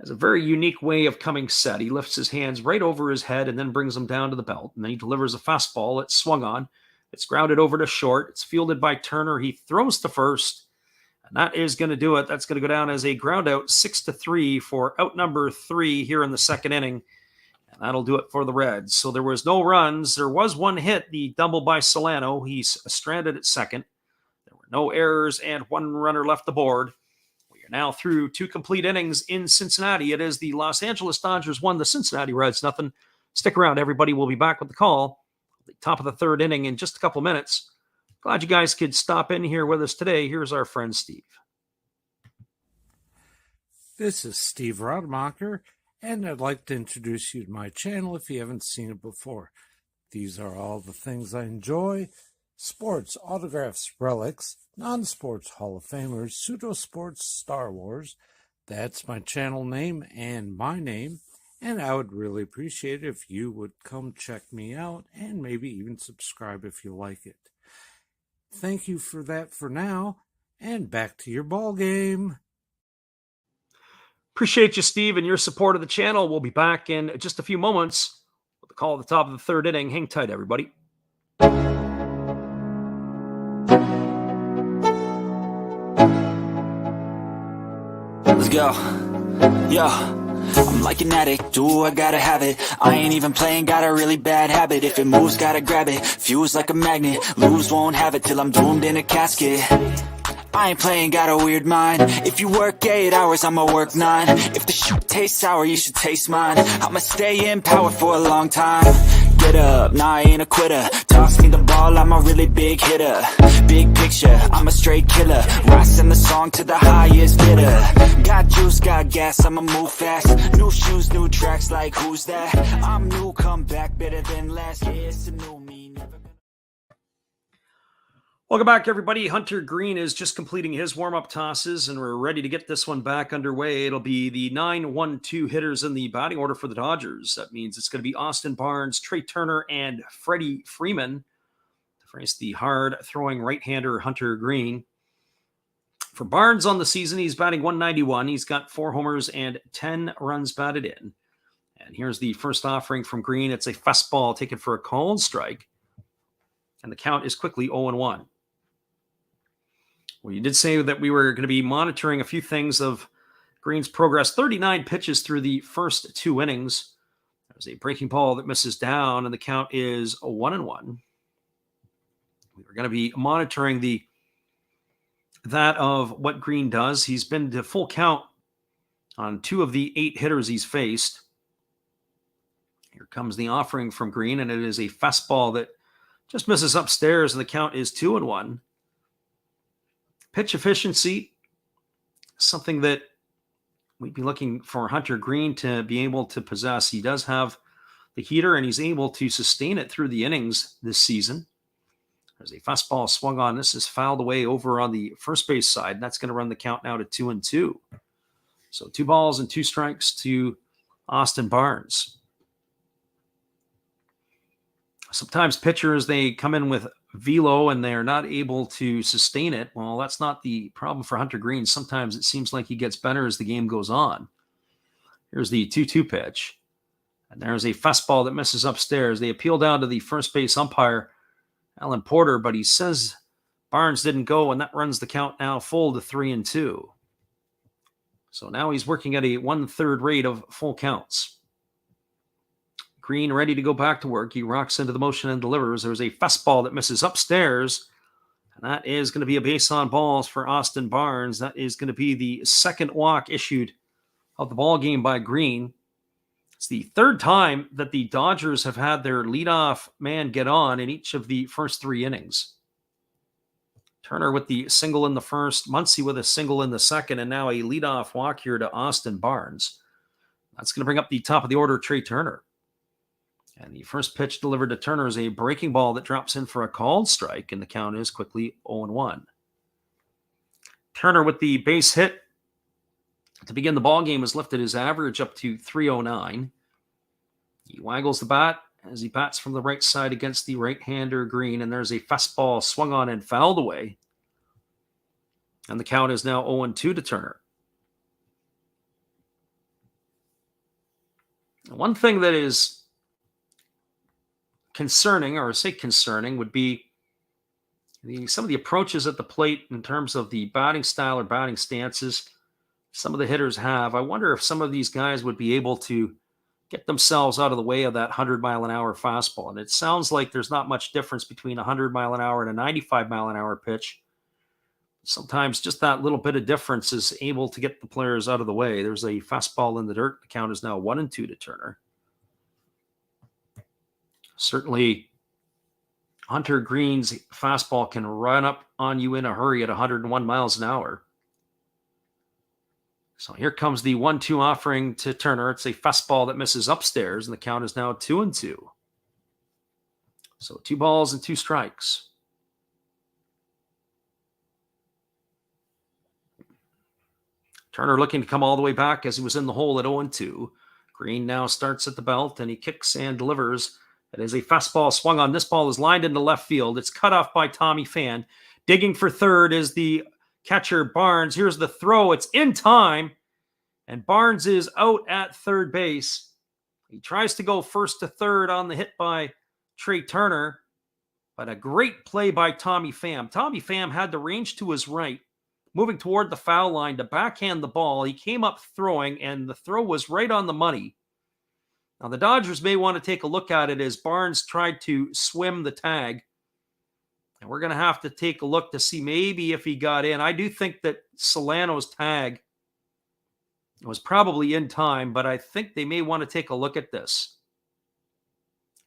Has a very unique way of coming set. He lifts his hands right over his head and then brings them down to the belt. And then he delivers a fastball. It's swung on. It's grounded over to short. It's fielded by Turner. He throws to first. And that is going to do it. That's going to go down as a ground out, 6-3 for out number 3 here in the second inning. And that'll do it for the Reds. So there was no runs. There was 1 hit, the double by Solano. He's stranded at second. There were no errors and 1 runner left the board. We are now through 2 complete innings in Cincinnati. It is the Los Angeles Dodgers 1, the Cincinnati Reds nothing. Stick around, everybody. We'll be back with the call at the top of the 3rd inning in just a couple minutes. Glad you guys could stop in here with us today. Here's our friend Steve. This is Steve Rademacher, and I'd like to introduce you to my channel if you haven't seen it before. These are all the things I enjoy: sports, autographs, relics, non-sports Hall of Famers, pseudo-sports, Star Wars. That's my channel name and my name, and I would really appreciate it if you would come check me out and maybe even subscribe if you like it. Thank you for that for now, and back to your ball game. Appreciate you, Steve, and your support of the channel. We'll be back in just a few moments with the call at the top of the 3rd inning. Hang tight, everybody. Let's go. Yo. I'm like an addict, do I gotta have it. I ain't even playing, got a really bad habit. If it moves, gotta grab it, fuse like a magnet. Lose, won't have it till I'm doomed in a casket. I ain't playing, got a weird mind. If you work 8 hours, I'ma work 9. If the shoot tastes sour, you should taste mine. I'ma stay in power for a long time. Get up, nah, I ain't a quitter. Toss me the ball, I'm a really big hitter. Big picture, I'm a straight killer. Rising the song to the highest bidder. Got juice, got gas, I'ma move fast. New shoes, new tracks, like who's that? I'm new, come back, better than last. Yeah, it's a new me, never gonna... Welcome back, everybody. Hunter Green is just completing his warm-up tosses, and we're ready to get this one back underway. It'll be the 9-1-2 hitters in the batting order for the Dodgers. That means it's going to be Austin Barnes, Trey Turner, and Freddie Freeman to face the hard-throwing right-hander Hunter Green. For Barnes on the season, he's batting .191. He's got 4 homers and 10 runs batted in. And here's the first offering from Green. It's a fastball taken for a called strike. And the count is quickly 0-1. Well, you did say that we were going to be monitoring a few things of Green's progress. 39 pitches through the first 2 innings. There's a breaking ball that misses down, and the count is 1-1. We're going to be monitoring that of what Green does. He's been to full count on 2 of the 8 hitters he's faced. Here comes the offering from Green, and it is a fastball that just misses upstairs, and the count is 2-1. Pitch efficiency, something that we'd be looking for Hunter Green to be able to possess. He does have the heater, and he's able to sustain it through the innings this season. There's a fastball swung on. This is fouled away over on the first base side. That's going to run the count now to 2-2. So 2 balls and 2 strikes to Austin Barnes. Sometimes pitchers, they come in with velo and they're not able to sustain it. Well, that's not the problem for Hunter Green. Sometimes it seems like he gets better as the game goes on. Here's the 2-2 pitch. And there's a fastball that misses upstairs. They appeal down to the first base umpire, Alan Porter, but he says Barnes didn't go, and that runs the count now full to 3-2. So now he's working at a 1/3 rate of full counts. Green ready to go back to work. He rocks into the motion and delivers. There's a fastball that misses upstairs, and that is going to be a base on balls for Austin Barnes. That is going to be the second walk issued of the ball game by Green. It's the third time that the Dodgers have had their leadoff man get on in each of the first 3 innings. Turner with the single in the first, Muncy with a single in the second, and now a leadoff walk here to Austin Barnes. That's going to bring up the top of the order, Trey Turner. And the first pitch delivered to Turner is a breaking ball that drops in for a called strike, and the count is quickly 0-1. Turner with the base hit to begin the ball game has lifted his average up to 309. He waggles the bat as he bats from the right side against the right-hander Green, and there's a fastball swung on and fouled away. And the count is now 0-2 to Turner. One thing that is concerning, or say concerning, would be some of the approaches at the plate in terms of the batting style or batting stances some of the hitters have. I wonder if some of these guys would be able to get themselves out of the way of that 100-mile-an-hour fastball. And it sounds like there's not much difference between a 100-mile-an-hour and a 95-mile-an-hour pitch. Sometimes just that little bit of difference is able to get the players out of the way. There's a fastball in the dirt. The count is now 1-2 to Turner. Certainly, Hunter Green's fastball can run up on you in a hurry at 101 miles an hour. So here comes the 1-2 offering to Turner. It's a fastball that misses upstairs, and the count is now 2-2. So 2 balls and 2 strikes. Turner looking to come all the way back as he was in the hole at 0-2. Green now starts at the belt, and he kicks and delivers. It is a fastball swung on. This ball is lined into left field. It's cut off by Tommy Pham. Digging for third is the catcher Barnes. Here's the throw. It's in time, and Barnes is out at third base. He tries to go first to third on the hit by Trey Turner, but a great play by Tommy Pham. Tommy Pham had the range to his right, moving toward the foul line to backhand the ball. He came up throwing, and the throw was right on the money. Now, the Dodgers may want to take a look at it as Barnes tried to swim the tag. And we're going to have to take a look to see maybe if he got in. I do think that Solano's tag was probably in time, but I think they may want to take a look at this.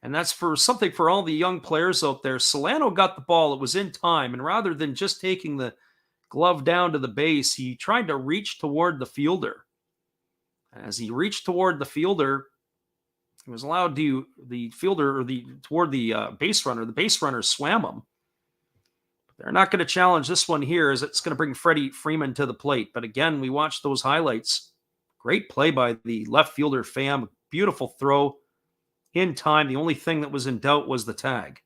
And that's for something for all the young players out there. Solano got the ball. It was in time. And rather than just taking the glove down to the base, he tried to reach toward the fielder. As he reached toward the fielder, he was allowed to, the fielder, or toward the base runner swam him. They're not going to challenge this one here, as it's going to bring Freddie Freeman to the plate. But again, we watched those highlights. Great play by the left fielder, Pham. Beautiful throw in time. The only thing that was in doubt was the tag.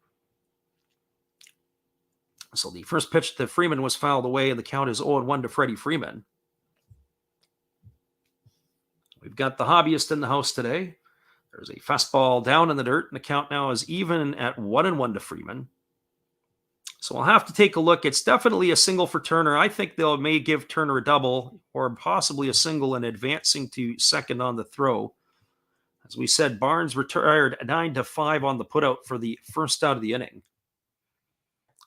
So the first pitch to Freeman was fouled away, and the count is 0-1 to Freddie Freeman. We've got the hobbyist in the house today. There's a fastball down in the dirt, and the count now is even at 1-1 to Freeman. So I'll have to take a look. It's definitely a single for Turner. I think they may give Turner a double or possibly a single and advancing to second on the throw. As we said, Barnes retired 9-5 on the putout for the first out of the inning.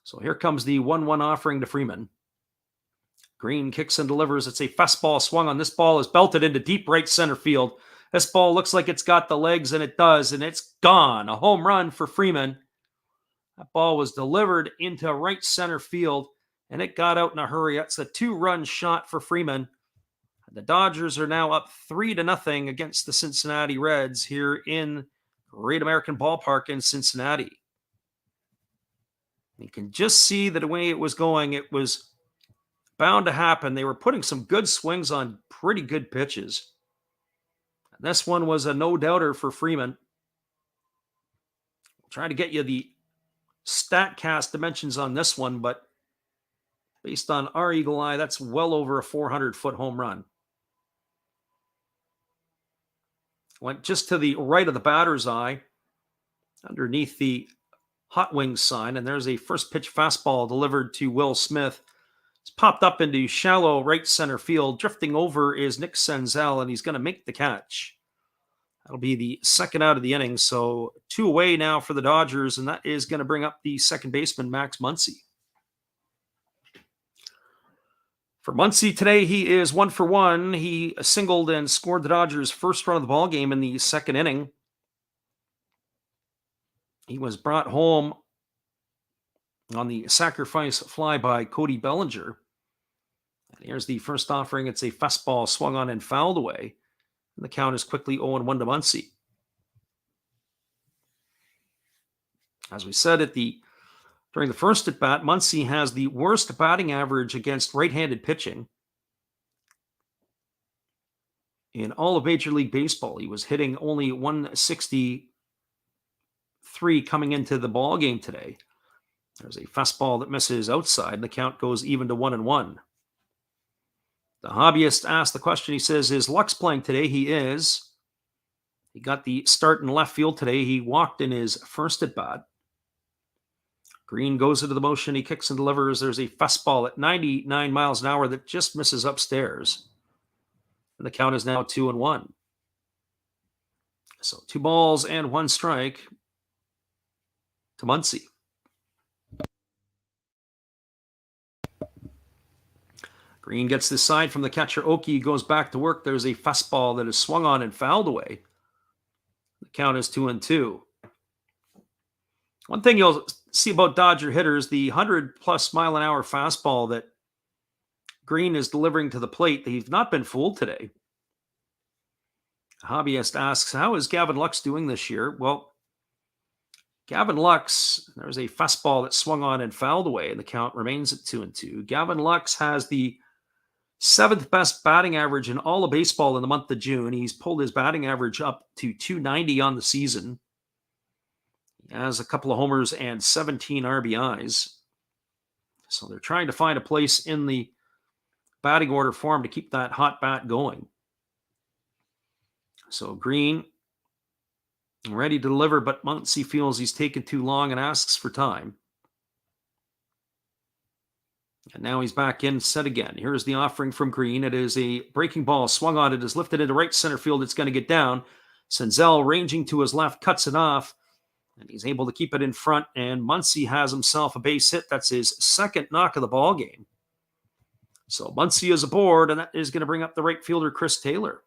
So here comes the 1-1 offering to Freeman. Green kicks and delivers. It's a fastball swung on. This ball is belted into deep right center field. This ball looks like it's got the legs, and it does, and it's gone. A home run for Freeman. That ball was delivered into right center field, and it got out in a hurry. That's a 2-run shot for Freeman. The Dodgers are now up 3-0 against the Cincinnati Reds here in Great American Ballpark in Cincinnati. You can just see that the way it was going, it was bound to happen. They were putting some good swings on pretty good pitches. And this one was a no-doubter for Freeman. try to get you the StatCast dimensions on this one, but based on our eagle eye, that's well over a 400-foot home run. Went just to the right of the batter's eye, underneath the hot wings sign, and there's a first pitch fastball delivered to Will Smith. It's popped up into shallow right center field. Drifting over is Nick Senzel, and he's going to make the catch. That'll be the second out of the inning, so 2 away now for the Dodgers, and that is going to bring up the second baseman, Max Muncy. For Muncy today, he is 1 for 1. He singled and scored the Dodgers' first run of the ball game in the second inning. He was brought home on the sacrifice fly by Cody Bellinger. And here's the first offering. It's a fastball swung on and fouled away. And the count is quickly 0-1 to Muncy. As we said during the first at bat, Muncy has the worst batting average against right-handed pitching in all of Major League Baseball. He was hitting only 163 coming into the ball game today. There's a fastball that misses outside, and the count goes even to 1-1. The hobbyist asked the question. He says, is Lux playing today? He is. He got the start in left field today. He walked in his first at bat. Green goes into the motion. He kicks and delivers. There's a fastball at 99 miles an hour that just misses upstairs. And the count is now 2-1. So 2 balls and 1 strike to Muncy. Green gets this side from the catcher. Oki goes back to work. There's a fastball that is swung on and fouled away. The count is 2-2. One thing you'll see about Dodger hitters, the 100+ mile an hour fastball that Green is delivering to the plate, they've not been fooled today. The hobbyist asks, how is Gavin Lux doing this year? Well, Gavin Lux, there's a fastball that swung on and fouled away, and the count remains at 2-2. Gavin Lux has the 7th best batting average in all of baseball in the month of June. He's pulled his batting average up to 290 on the season. He has a couple of homers and 17 RBIs. So they're trying to find a place in the batting order for him to keep that hot bat going. So Green ready to deliver, but Muncy feels he's taken too long and asks for time. And now he's back in set again. Here's the offering from Green. It is a breaking ball swung on. It is lifted into right center field. It's going to get down. Senzel ranging to his left, cuts it off, and he's able to keep it in front. And Muncy has himself a base hit. That's his second knock of the ball game. So Muncy is aboard, and that is going to bring up the right fielder, Chris Taylor.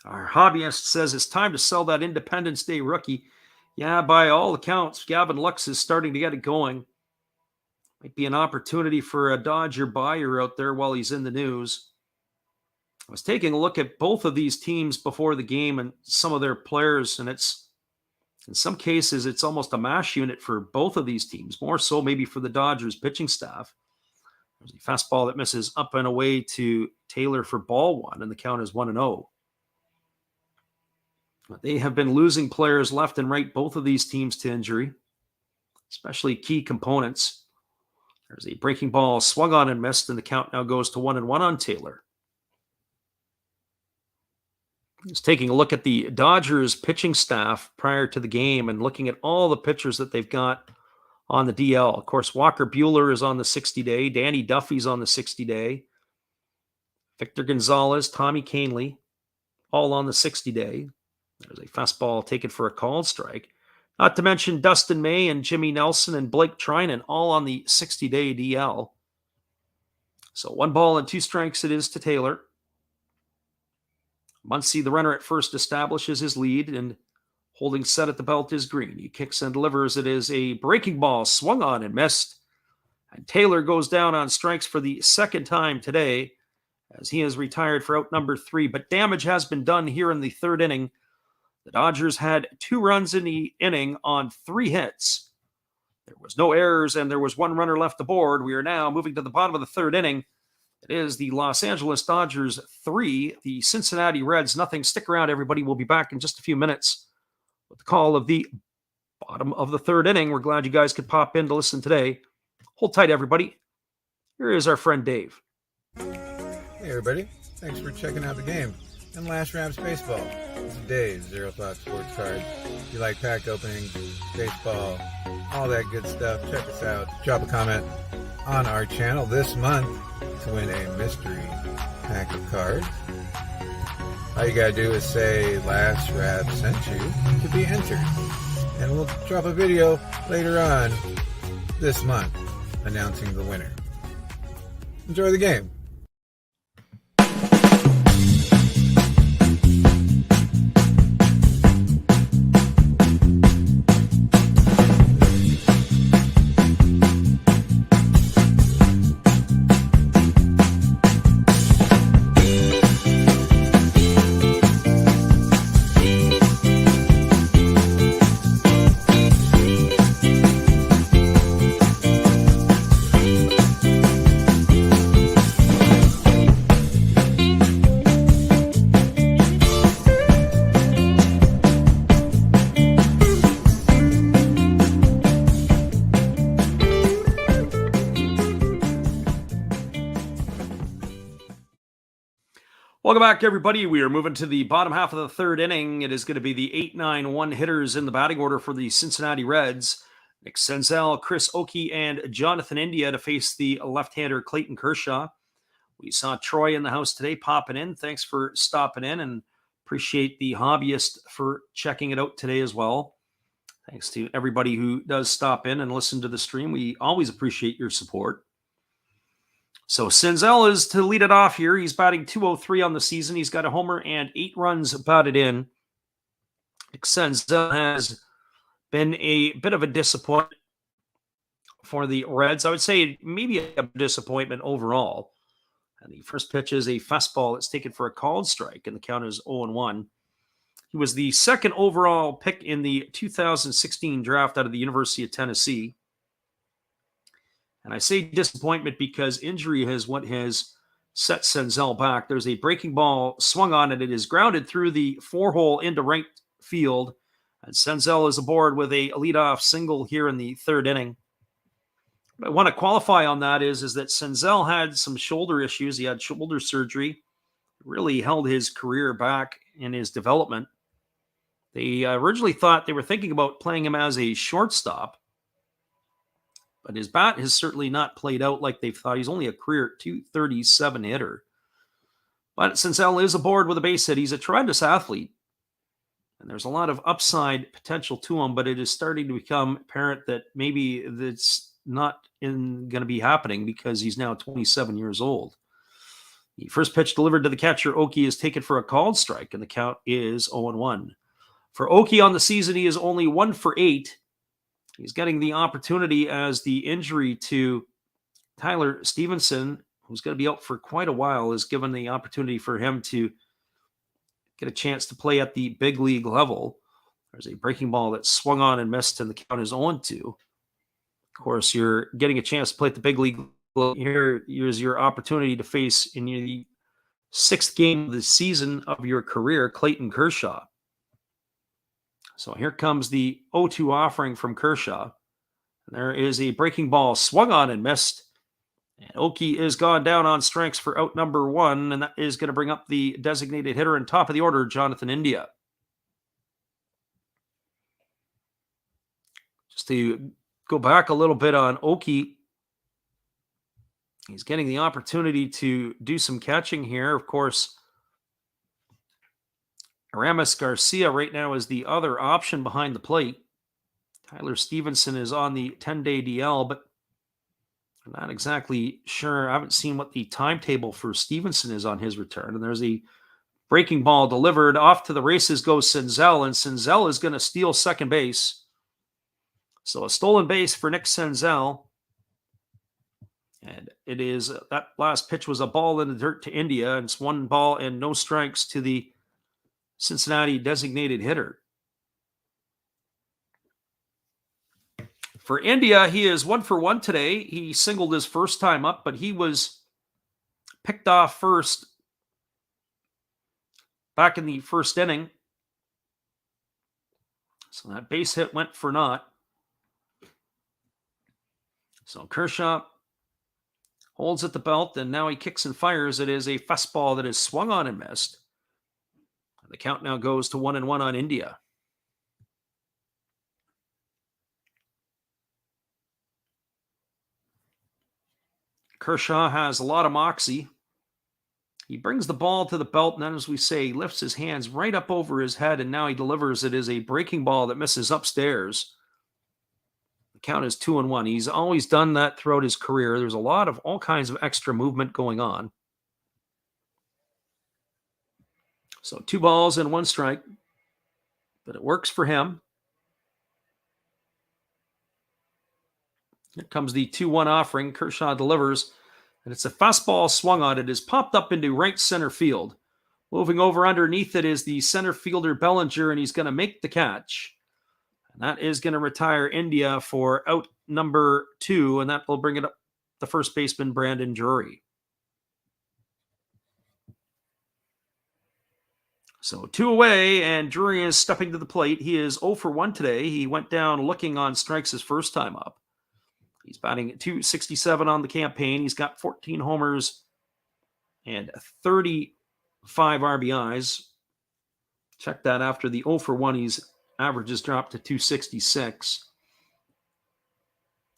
Our hobbyist says it's time to sell that Independence Day rookie. Yeah, by all accounts, Gavin Lux is starting to get it going. Might be an opportunity for a Dodger buyer out there while he's in the news. I was taking a look at both of these teams before the game and some of their players, and it's, in some cases, it's almost a mash unit for both of these teams, more so maybe for the Dodgers pitching staff. There's a fastball that misses up and away to Taylor for ball 1, and the count is 1-0. They have been losing players left and right, both of these teams, to injury, especially key components. There's a breaking ball swung on and missed, and the count now goes to 1-1 on Taylor. Just taking a look at the Dodgers pitching staff prior to the game and looking at all the pitchers that they've got on the DL. Of course, Walker Buehler is on the 60-day. Danny Duffy's on the 60-day. Victor Gonzalez, Tommy Kahnle, all on the 60-day. There's a fastball taken for a called strike. Not to mention Dustin May and Jimmy Nelson and Blake Trinan, all on the 60-day DL. So 1 ball and 2 strikes it is to Taylor. Muncy, the runner at first, establishes his lead, and holding set at the belt is Green. He kicks and delivers. It is a breaking ball swung on and missed. And Taylor goes down on strikes for the second time today, as he is retired for out number 3. But damage has been done here in the third inning. The Dodgers had 2 runs in the inning on 3 hits. There was no errors, and there was 1 runner left aboard. We are now moving to the bottom of the third inning. It is the Los Angeles Dodgers 3, the Cincinnati Reds nothing. Stick around, everybody. We'll be back in just a few minutes with the call of the bottom of the third inning. We're glad you guys could pop in to listen today. Hold tight, everybody. Here is our friend Dave. Hey, everybody. Thanks for checking out the game and Last Raps Baseball. This is Dave's Zero Thought Sports Card. If you like pack openings, baseball, all that good stuff, check us out. Drop a comment on our channel this month to win a mystery pack of cards. All you gotta do is say Last Rap sent you to be entered. And we'll drop a video later on this month announcing the winner. Enjoy the game. Welcome back, everybody. We are moving to the bottom half of the third inning. It is going to be the 8-9-1 hitters in the batting order for the Cincinnati Reds. Nick Senzel, Chris Oakey, and Jonathan India to face the left-hander Clayton Kershaw. We saw Troy in the house today popping in. Thanks for stopping in, and appreciate the hobbyist for checking it out today as well. Thanks to everybody who does stop in and listen to the stream. We always appreciate your support. So Senzel is to lead it off here. He's batting .203 on the season. He's got a homer and 8 runs batted in. Senzel has been a bit of a disappointment for the Reds. I would say maybe a disappointment overall. And the first pitch is a fastball that's taken for a called strike, and the count is 0-1. He was the second overall pick in the 2016 draft out of the University of Tennessee. And I say disappointment because injury has what has set Senzel back. There's a breaking ball swung on it. It is grounded through the 4-hole into right field. And Senzel is aboard with a leadoff single here in the third inning. What I want to qualify on that is that Senzel had some shoulder issues. He had shoulder surgery. It really held his career back in his development. They originally thought they were thinking about playing him as a shortstop. But his bat has certainly not played out like they thought. He's only a career .237 hitter. But Senzel is aboard with a base hit. He's a tremendous athlete. And there's a lot of upside potential to him, but it is starting to become apparent that maybe that's not going to be happening because he's now 27 years old. The first pitch delivered to the catcher, Oakey, is taken for a called strike, and the count is 0-1. For Oakey on the season, he is only 1 for 8. He's getting the opportunity as the injury to Tyler Stevenson, who's going to be out for quite a while, is given the opportunity for him to get a chance to play at the big league level. There's a breaking ball that swung on and missed, and the count is 0-2. Of course, you're getting a chance to play at the big league. Here's your opportunity to face in the 6th game of the season of your career, Clayton Kershaw. So here comes the 0-2 offering from Kershaw. There is a breaking ball swung on and missed. And Oakey is gone down on strikes for out number 1, and that is going to bring up the designated hitter in top of the order, Jonathan India. Just to go back a little bit on Oakey, he's getting the opportunity to do some catching here. Of course, Aramis Garcia right now is the other option behind the plate. Tyler Stevenson is on the 10-day DL, but I'm not exactly sure. I haven't seen what the timetable for Stevenson is on his return. And there's a breaking ball delivered. Off to the races goes Senzel, and Senzel is going to steal second base. So a stolen base for Nick Senzel. And it is, that last pitch was a ball in the dirt to India, and it's 1 ball and no strikes to the Cincinnati designated hitter. For India, he is 1 for 1 today. He singled his first time up, but he was picked off first back in the first inning. So that base hit went for naught. So Kershaw holds at the belt, and now he kicks and fires. It is a fastball that is swung on and missed. And the count now goes to 1-1 on India. Kershaw has a lot of moxie. He brings the ball to the belt, and then, as we say, he lifts his hands right up over his head, and now he delivers. It is a breaking ball that misses upstairs. The count is 2-1. He's always done that throughout his career. There's a lot of all kinds of extra movement going on. So 2 balls and 1 strike, but it works for him. Here comes the 2-1 offering. Kershaw delivers, and it's a fastball swung on. It is popped up into right center field. Moving over underneath it is the center fielder Bellinger, and he's going to make the catch. And that is going to retire India for out number 2, and that will bring it up the first baseman, Brandon Drury. So 2 away, and Drury is stepping to the plate. He is 0 for 1 today. He went down looking on strikes his first time up. He's batting at .267 on the campaign. He's got 14 homers and 35 RBIs. Check that after the 0 for 1. His average has dropped to .266.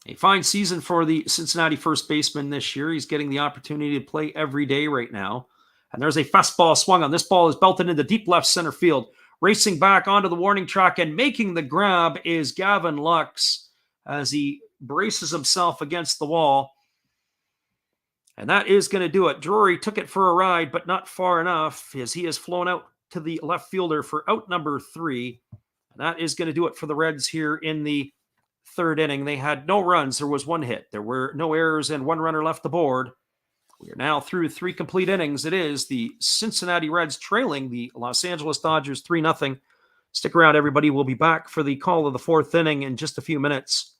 A fine season for the Cincinnati first baseman this year. He's getting the opportunity to play every day right now. And there's a fastball swung on. This ball is belted into deep left center field. Racing back onto the warning track and making the grab is Gavin Lux as he braces himself against the wall. And that is going to do it. Drury took it for a ride, but not far enough, as he has flown out to the left fielder for out number 3. And that is going to do it for the Reds here in the 3rd inning. They had no runs. There was 1 hit. There were no errors and 1 runner left the board. We are now through 3 complete innings. It is the Cincinnati Reds trailing the Los Angeles Dodgers 3-0. Stick around, everybody. We'll be back for the call of the 4th inning in just a few minutes.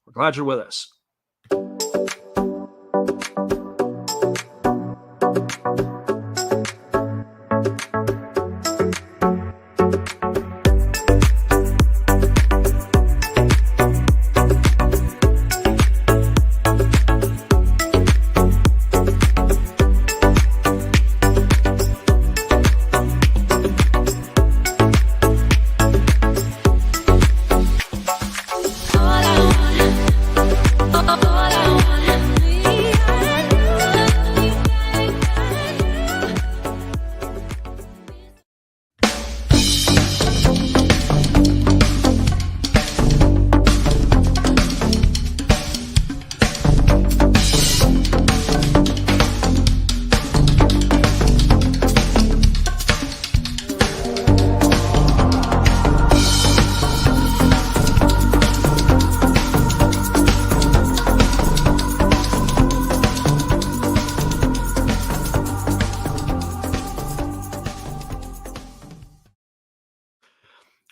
We're glad you're with us.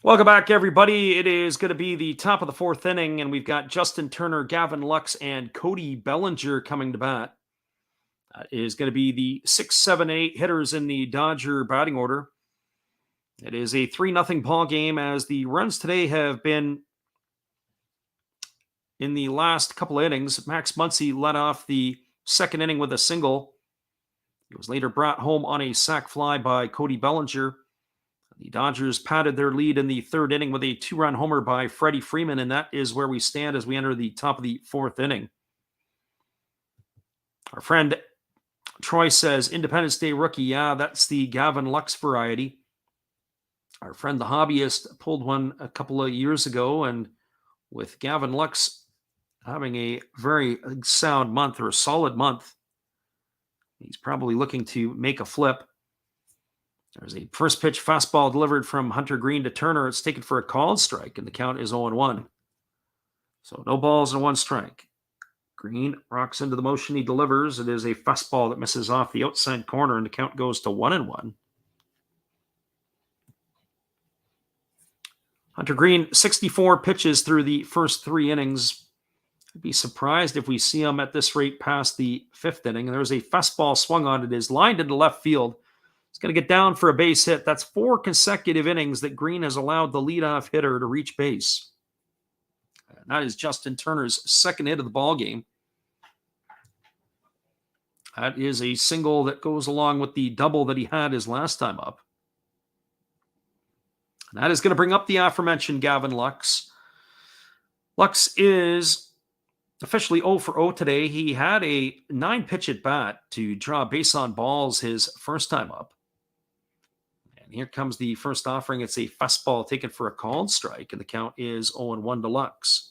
Welcome back, everybody. It is going to be the top of the 4th inning, and we've got Justin Turner, Gavin Lux, and Cody Bellinger coming to bat. That is going to be the 6, 7, 8 hitters in the Dodger batting order. It is a 3-0 ball game, as the runs today have been in the last couple of innings. Max Muncy led off the 2nd inning with a single. He was later brought home on a sac fly by Cody Bellinger. The Dodgers padded their lead in the 3rd inning with a 2-run homer by Freddie Freeman, and that is where we stand as we enter the top of the 4th inning. Our friend Troy says, Independence Day rookie. Yeah, that's the Gavin Lux variety. Our friend the hobbyist pulled one a couple of years ago, and with Gavin Lux having a very sound month, or a solid month, he's probably looking to make a flip. There's a first pitch fastball delivered from Hunter Green to Turner. It's taken for a called strike, and the count is 0-1. So no balls and 1 strike. Green rocks into the motion. He delivers. It is a fastball that misses off the outside corner, and the count goes to 1-1. Hunter Green, 64 pitches through the first 3 innings. I'd be surprised if we see him at this rate past the 5th inning. And there's a fastball swung on it, is lined into left field. It's going to get down for a base hit. That's 4 consecutive innings that Green has allowed the leadoff hitter to reach base. And that is Justin Turner's second hit of the ball game. That is a single that goes along with the double that he had his last time up. And that is going to bring up the aforementioned Gavin Lux. Lux is officially 0 for 0 today. He had a 9-pitch at bat to draw base on balls his first time up. And here comes the first offering. It's a fastball taken for a called strike, and the count is 0-1 to Lux.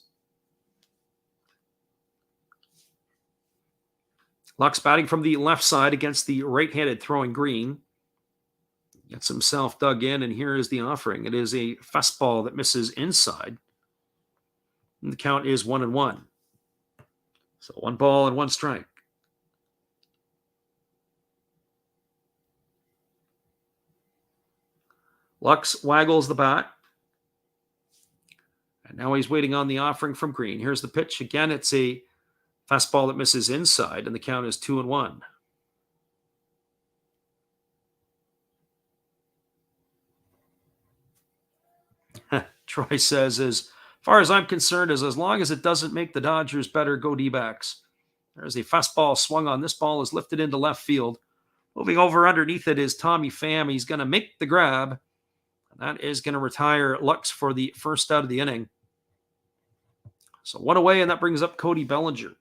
Lux batting from the left side against the right-handed throwing Green. Gets himself dug in, and here is the offering. It is a fastball that misses inside. And the count is 1-1. So 1 ball and 1 strike. Lux waggles the bat. And now he's waiting on the offering from Green. Here's the pitch. Again, it's a fastball that misses inside, and the count is 2-1. Troy says, as far as I'm concerned, as long as it doesn't make the Dodgers better, go D-backs. There's a fastball swung on. This ball is lifted into left field. Moving over underneath it is Tommy Pham. He's going to make the grab. And that is going to retire Lux for the first out of the inning. So 1 away, and that brings up Cody Bellinger.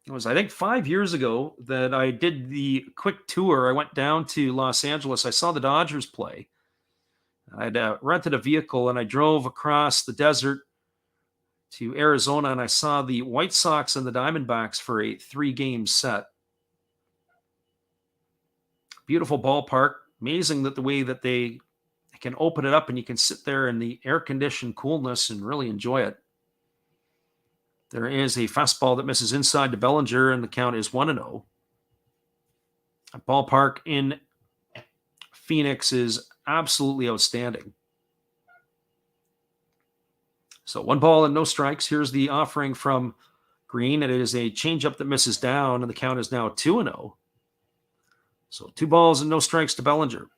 It was, I think, 5 years ago that I did the quick tour. I went down to Los Angeles. I saw the Dodgers play. I'd rented a vehicle, and I drove across the desert to Arizona, and I saw the White Sox and the Diamondbacks for a 3-game set. Beautiful ballpark. Amazing that the way that they can open it up and you can sit there in the air-conditioned coolness and really enjoy it. There is a fastball that misses inside to Bellinger, and the count is 1-0. A ballpark in Phoenix is absolutely outstanding. So 1 ball and no strikes. Here's the offering from Green. It is a changeup that misses down, and the count is now 2-0. So 2 balls and no strikes to Bellinger.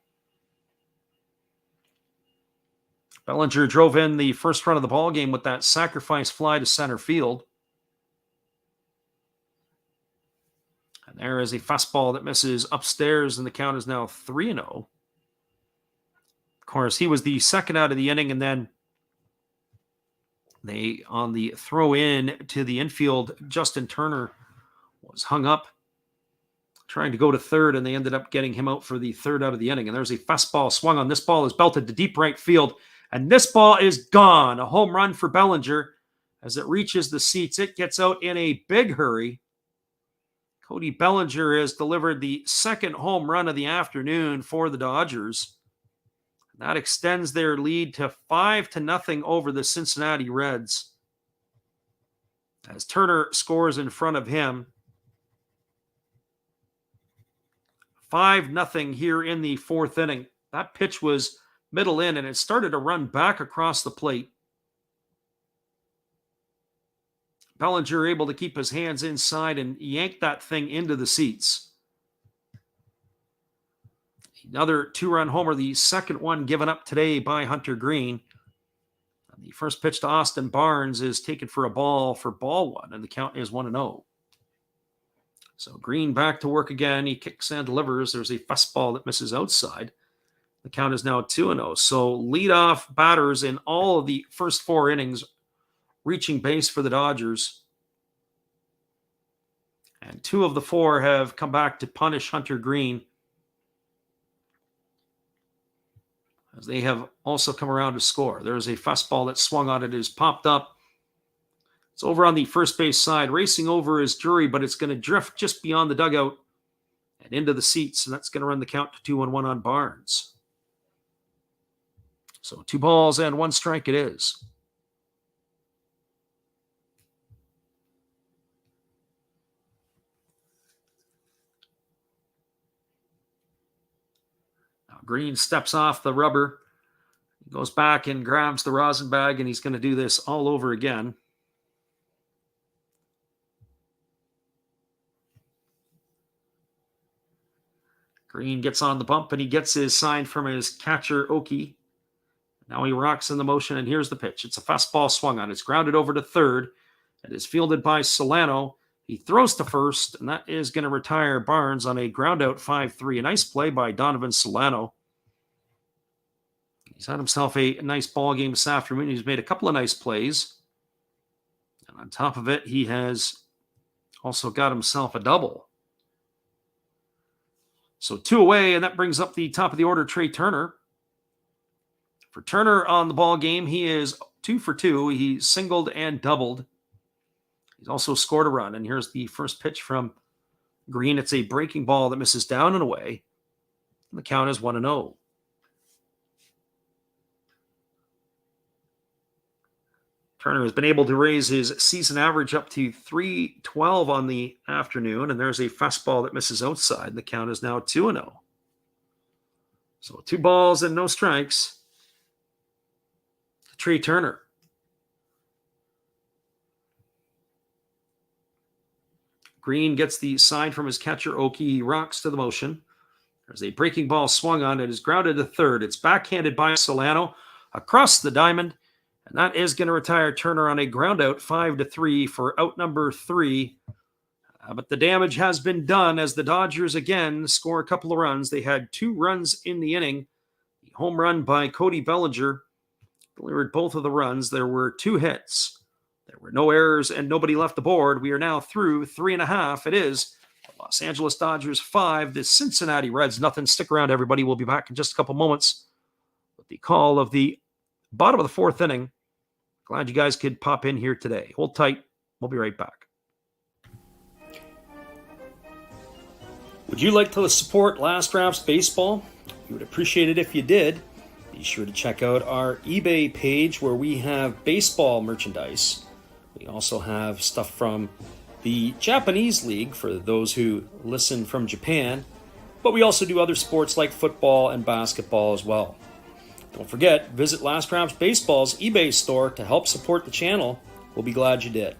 Bellinger drove in the first run of the ball game with that sacrifice fly to center field. And there is a fastball that misses upstairs, and the count is now 3-0. Of course, he was the second out of the inning, and then they, on the throw in to the infield, Justin Turner was hung up trying to go to third, and they ended up getting him out for the third out of the inning. And there's a fastball swung on. This ball is belted to deep right field, and this ball is gone. A home run for Bellinger. As it reaches the seats, it gets out in a big hurry. Cody Bellinger has delivered the second home run of the afternoon for the Dodgers. That extends their lead to 5-0 over the Cincinnati Reds. As Turner scores in front of him. 5-0 here in the 4th inning. That pitch was middle in, and it started to run back across the plate. Bellinger able to keep his hands inside and yank that thing into the seats. Another 2-run homer, the second one given up today by Hunter Green. The first pitch to Austin Barnes is taken for a ball for ball 1, and the count is 1-0. So Green back to work again. He kicks and delivers. There's a fastball that misses outside. The count is now 2-0. So leadoff batters in all of the first 4 innings reaching base for the Dodgers. And 2 of the 4 have come back to punish Hunter Green, as they have also come around to score. There's a fastball that swung on it, is popped up. It's over on the first base side. Racing over is Drury, but it's going to drift just beyond the dugout and into the seats, and that's going to run the count to 2-1 on Barnes. So 2 balls and 1 strike it is. Now Green steps off the rubber, Goes back and grabs the rosin bag, and he's going to do this all over again. Green gets on the bump, and he gets his sign from his catcher, Oki. Now he rocks in the motion, and here's the pitch. It's a fastball swung on. It's grounded over to third. It is fielded by Solano. He throws to first, and that is going to retire Barnes on a ground out 5-3. A nice play by Donovan Solano. He's had himself a nice ball game this afternoon. He's made a couple of nice plays. And on top of it, he has also got himself a double. So 2 away, and that brings up the top of the order, Trey Turner. For Turner on the ball game, he is 2 for 2. He singled and doubled. He's also scored a run, and here's the first pitch from Green. It's a breaking ball that misses down and away. And the count is 1-0. Turner has been able to raise his season average up to 312 on the afternoon, and there's a fastball that misses outside. The count is now 2-0. So 2 balls and no strikes to Trey Turner. Green gets the sign from his catcher, Oki. He rocks to the motion. There's a breaking ball swung on. It is grounded to third. It's backhanded by Solano across the diamond. And that is going to retire Turner on a ground out 5-3 for out number 3. But the damage has been done as the Dodgers again score a couple of runs. They had 2 runs in the inning. The home run by Cody Bellinger delivered both of the runs. There were 2 hits. There were no errors and nobody left the board. We are now through 3.5. It is the Los Angeles Dodgers 5, the Cincinnati Reds nothing. Stick around, everybody. We'll be back in just a couple moments with the call of the bottom of the 4th inning. Glad you guys could pop in here today. Hold tight. We'll be right back. Would you like to support Last Drafts Baseball? We would appreciate it if you did. Be sure to check out our eBay page where we have baseball merchandise. We also have stuff from the Japanese League for those who listen from Japan. But we also do other sports like football and basketball as well. Don't forget, visit Last Drafts Baseball's eBay store to help support the channel. We'll be glad you did.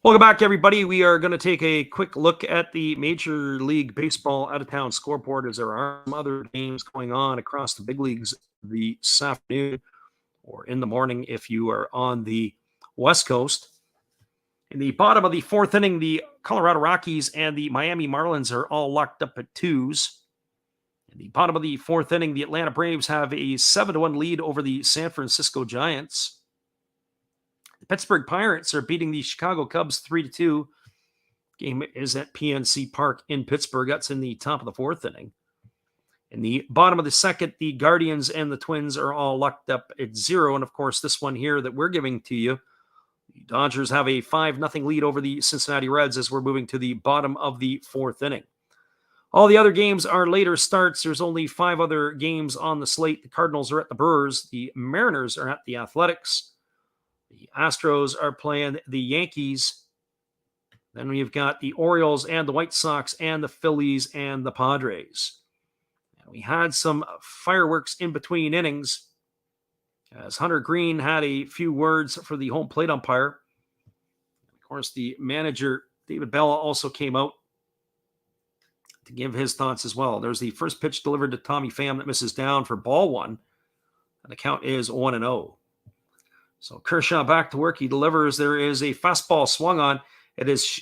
Welcome back, everybody. We are going to take a quick look at the Major League Baseball out-of-town scoreboard as there are some other games going on across the big leagues this afternoon or in the morning if you are on the West Coast. In the bottom of the 4th inning, the Colorado Rockies and the Miami Marlins are all locked up at 2s. In the bottom of the 4th inning, the Atlanta Braves have a 7-1 lead over the San Francisco Giants. The Pittsburgh Pirates are beating the Chicago Cubs 3-2. Game is at PNC Park in Pittsburgh. That's in the top of the 4th inning. In the bottom of the 2nd, the Guardians and the Twins are all locked up at 0. And of course, this one here that we're giving to you, the Dodgers have a 5-0 lead over the Cincinnati Reds as we're moving to the bottom of the 4th inning. All the other games are later starts. There's only 5 other games on the slate. The Cardinals are at the Brewers. The Mariners are at the Athletics. The Astros are playing the Yankees. Then we've got the Orioles and the White Sox and the Phillies and the Padres. And we had some fireworks in between innings as Hunter Green had a few words for the home plate umpire. Of course, the manager, David Bella, also came out to give his thoughts as well. There's the first pitch delivered to Tommy Pham that misses down for ball 1. And the count is 1-0. So Kershaw back to work. He delivers. There is a fastball swung on. It is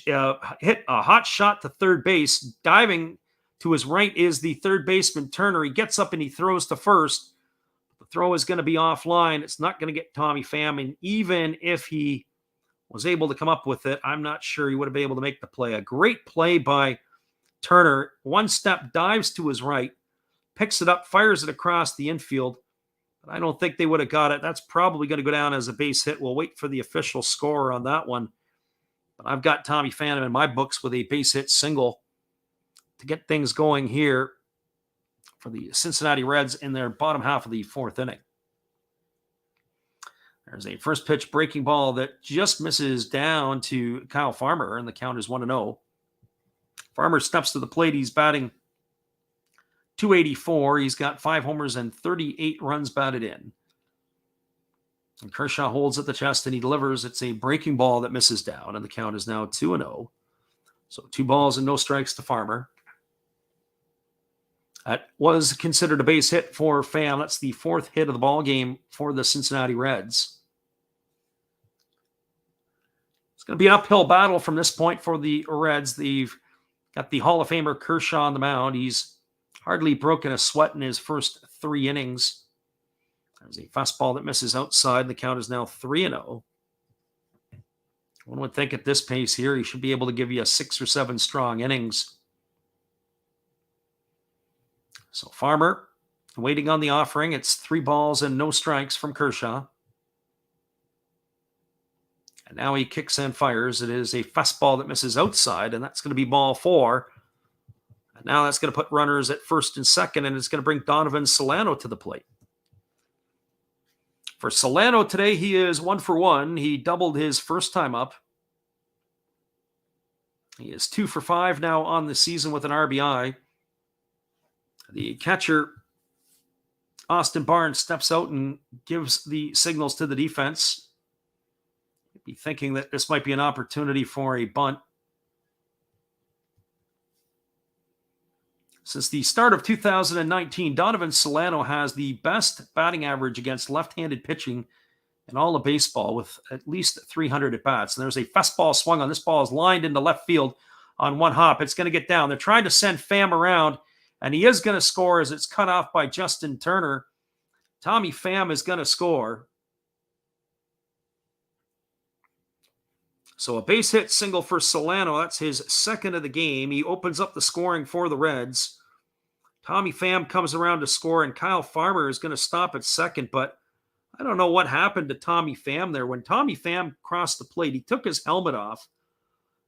hit a hot shot to third base. Diving to his right is the third baseman, Turner. He gets up and he throws to first. The throw is going to be offline. It's not going to get Tommy Pham. And even if he was able to come up with it, I'm not sure he would have been able to make the play. A great play by Turner. One step, dives to his right, picks it up, fires it across the infield. But I don't think they would have got it. That's probably going to go down as a base hit. We'll wait for the official score on that one. But I've got Tommy Pham in my books with a base hit single to get things going here for the Cincinnati Reds in their bottom half of the 4th inning. There's a first pitch breaking ball that just misses down to Kyle Farmer, and the count is 1-0. Farmer steps to the plate. He's batting .284. He's got 5 homers and 38 runs batted in. And Kershaw holds at the chest and he delivers. It's a breaking ball that misses down, and the count is now 2-0. So 2 balls and no strikes to Farmer. That was considered a base hit for Pham. That's the 4th hit of the ball game for the Cincinnati Reds. It's going to be an uphill battle from this point for the Reds. They've got the Hall of Famer Kershaw on the mound. He's hardly broken a sweat in his first 3 innings. There's a fastball that misses outside. The count is now 3-0. One would think at this pace here, he should be able to give you a 6 or 7 strong innings. So Farmer waiting on the offering. It's 3 balls and no strikes from Kershaw. And now he kicks and fires. It is a fastball that misses outside, and that's going to be ball 4. And now that's going to put runners at first and second, and it's going to bring Donovan Solano to the plate. For Solano today, he is 1 for 1. He doubled his first time up. He is 2 for 5 now on the season with an RBI. The catcher, Austin Barnes, steps out and gives the signals to the defense. Be thinking that this might be an opportunity for a bunt. Since the start of 2019, Donovan Solano has the best batting average against left-handed pitching in all of baseball with at least 300 at-bats. And there's a fastball swung on. This ball is lined into left field on one hop. It's going to get down. They're trying to send Pham around, and he is going to score as it's cut off by Justin Turner. Tommy Pham is going to score. So a base hit single for Solano. That's his 2nd of the game. He opens up the scoring for the Reds. Tommy Pham comes around to score, and Kyle Farmer is going to stop at second. But I don't know what happened to Tommy Pham there. When Tommy Pham crossed the plate, he took his helmet off,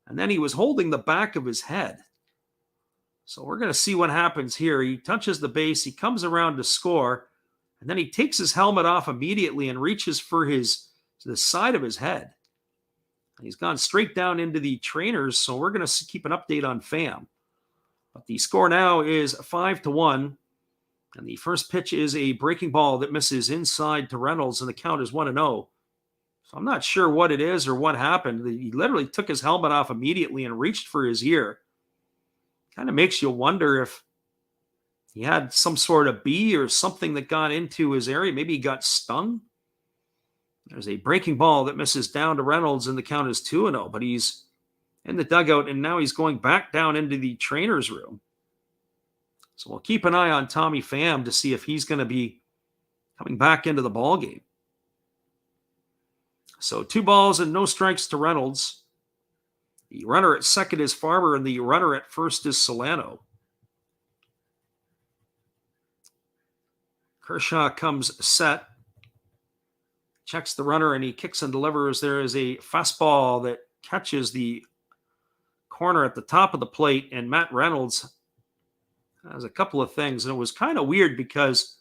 and then he was holding the back of his head. So we're going to see what happens here. He touches the base. He comes around to score, and then he takes his helmet off immediately and reaches for the side of his head. He's gone straight down into the trainers, so we're going to keep an update on Pham. But the score now is 5-1, and the first pitch is a breaking ball that misses inside to Reynolds, and the count is 1-0. So I'm not sure what it is or what happened. He literally took his helmet off immediately and reached for his ear. Kind of makes you wonder if he had some sort of bee or something that got into his area. Maybe he got stung. There's a breaking ball that misses down to Reynolds, and the count is 2-0. But he's in the dugout, and now he's going back down into the trainer's room. So we'll keep an eye on Tommy Pham to see if he's going to be coming back into the ball game. So 2 balls and no strikes to Reynolds. The runner at second is Farmer, and the runner at first is Solano. Kershaw comes set. Checks the runner, and he kicks and delivers. There is a fastball that catches the corner at the top of the plate, and Matt Reynolds has a couple of things. And it was kind of weird because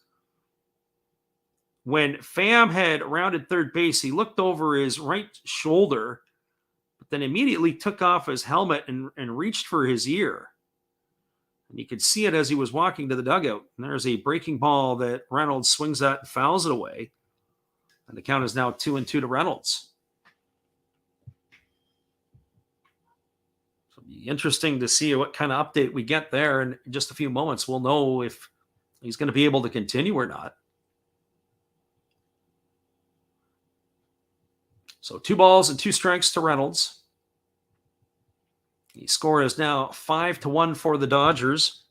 when Pham had rounded third base, he looked over his right shoulder, but then immediately took off his helmet and reached for his ear. And you could see it as he was walking to the dugout. And there's a breaking ball that Reynolds swings at and fouls it away. And the count is now 2-2 to Reynolds. So it'll be interesting to see what kind of update we get there. In just a few moments, we'll know if he's going to be able to continue or not. So 2 balls and 2 strikes to Reynolds. The score is now 5-1 for the Dodgers.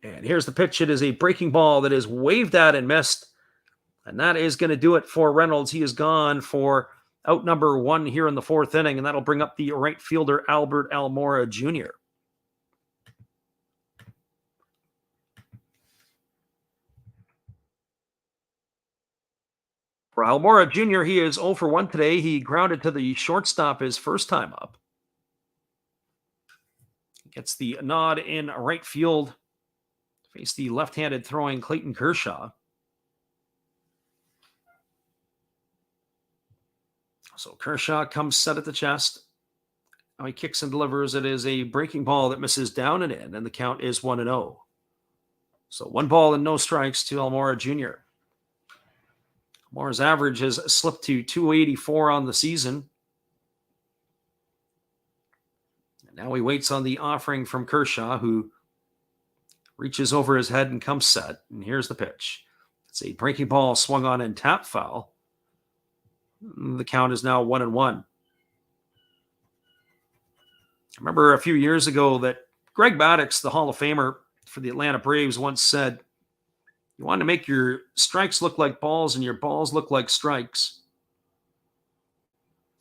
And here's the pitch. It is a breaking ball that is waved at and missed. And that is going to do it for Reynolds. He is gone for out number 1 here in the 4th inning. And that'll bring up the right fielder, Albert Almora Jr. For Almora Jr., he is 0 for 1 today. He grounded to the shortstop his first time up. Gets the nod in right field. Face the left-handed throwing Clayton Kershaw. So Kershaw comes set at the chest. Now he kicks and delivers. It is a breaking ball that misses down and in, and the count is 1-0. So 1 ball and no strikes to Almora Jr. Almora's average has slipped to 284 on the season. And now he waits on the offering from Kershaw, who reaches over his head and comes set. And here's the pitch. It's a breaking ball swung on and tap foul. The count is now 1-1. I remember a few years ago that Greg Maddux, the Hall of Famer for the Atlanta Braves, once said, you want to make your strikes look like balls and your balls look like strikes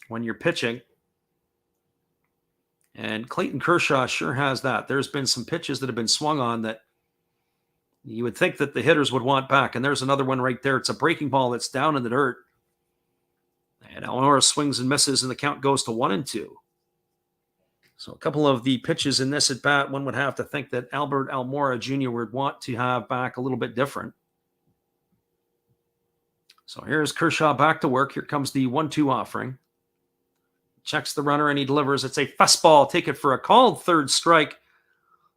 when you're pitching. And Clayton Kershaw sure has that. There's been some pitches that have been swung on that you would think that the hitters would want back. And there's another one right there. It's a breaking ball that's down in the dirt. And Almora swings and misses, and the count goes to 1-2. So a couple of the pitches in this at bat, one would have to think that Albert Almora Jr. would want to have back a little bit different. So here's Kershaw back to work. Here comes the 1-2 offering. Checks the runner and he delivers. It's a fastball. Take it for a called third strike.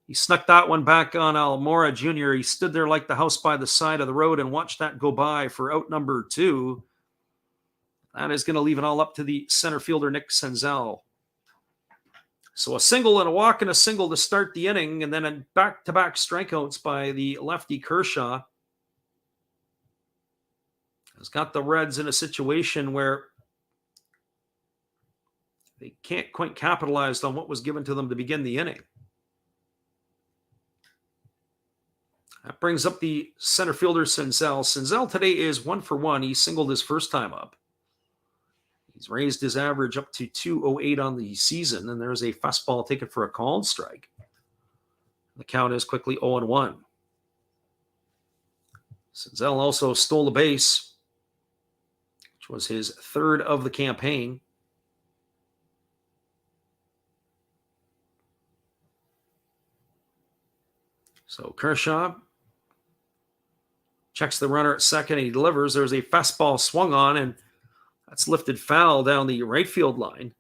He snuck that one back on Almora Jr. He stood there like the house by the side of the road and watched that go by for out number 2. That is going to leave it all up to the center fielder, Nick Senzel. So a single and a walk and a single to start the inning, and then a back-to-back strikeouts by the lefty Kershaw has got the Reds in a situation where they can't quite capitalize on what was given to them to begin the inning. That brings up the center fielder, Senzel. Senzel today is 1 for 1. He singled his first time up. He's raised his average up to 208 on the season, and there's a fastball taken for a called strike. The count is quickly 0-1. Senzel also stole a base, which was his third of the campaign. So Kershaw checks the runner at second, and he delivers. There's a fastball swung on, and that's lifted foul down the right field line.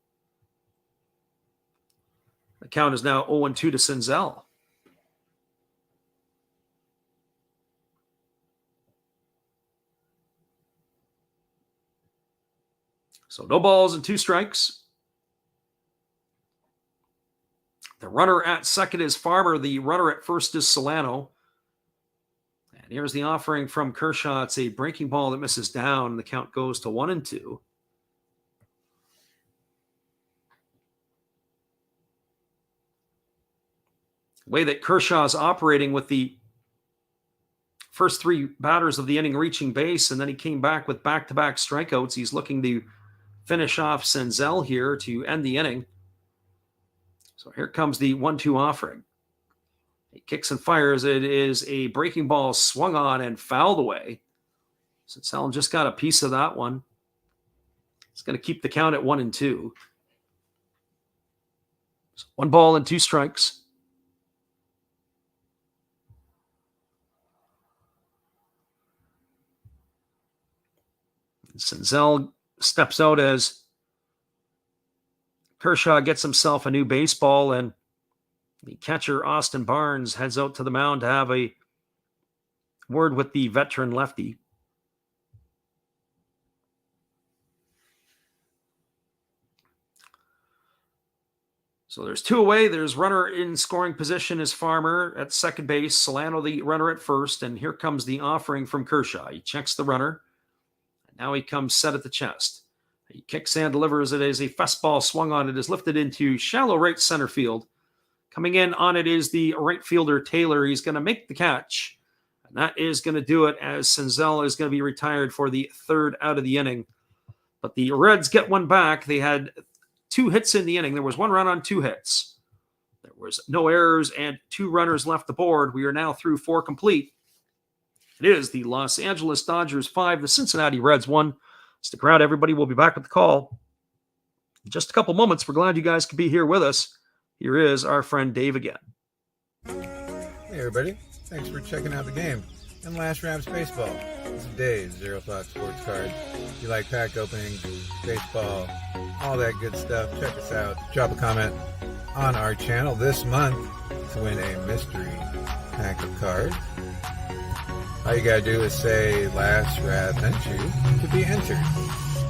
The count is now 0-2 to Senzel. So no balls and 2 strikes. The runner at second is Farmer. The runner at first is Solano. And here's the offering from Kershaw. It's a breaking ball that misses down. The count goes to 1-2. The way that Kershaw's operating with the first 3 batters of the inning reaching base, and then he came back with back-to-back strikeouts. He's looking to finish off Senzel here to end the inning. So here comes the 1-2 offering. He kicks and fires. It is a breaking ball swung on and fouled away. Senzel just got a piece of that one. It's going to keep the count at 1-2. So 1 ball and 2 strikes. Senzel steps out as Kershaw gets himself a new baseball, and the catcher, Austin Barnes, heads out to the mound to have a word with the veteran lefty. So there's 2 away. There's runner in scoring position is Farmer at second base, Solano the runner at first, and here comes the offering from Kershaw. He checks the runner. Now he comes set at the chest. He kicks and delivers. It is a fastball swung on. It is lifted into shallow right center field. Coming in on it is the right fielder, Taylor. He's going to make the catch. And that is going to do it as Senzel is going to be retired for the 3rd out of the inning. But the Reds get one back. They had 2 hits in the inning. There was 1 run on 2 hits. There was no errors and 2 runners left aboard. We are now through 4 complete. It is the Los Angeles Dodgers 5, the Cincinnati Reds 1. Stick around, everybody. We'll be back with the call in just a couple moments. We're glad you guys could be here with us. Here is our friend Dave again. Hey, everybody. Thanks for checking out the game. and Last Raps Baseball. This is Dave's Zero Thought Sports Card. If you like pack openings, baseball, all that good stuff, check us out. Drop a comment on our channel this month to win a mystery pack of cards. All you gotta do is say Last Rap sent you to be entered.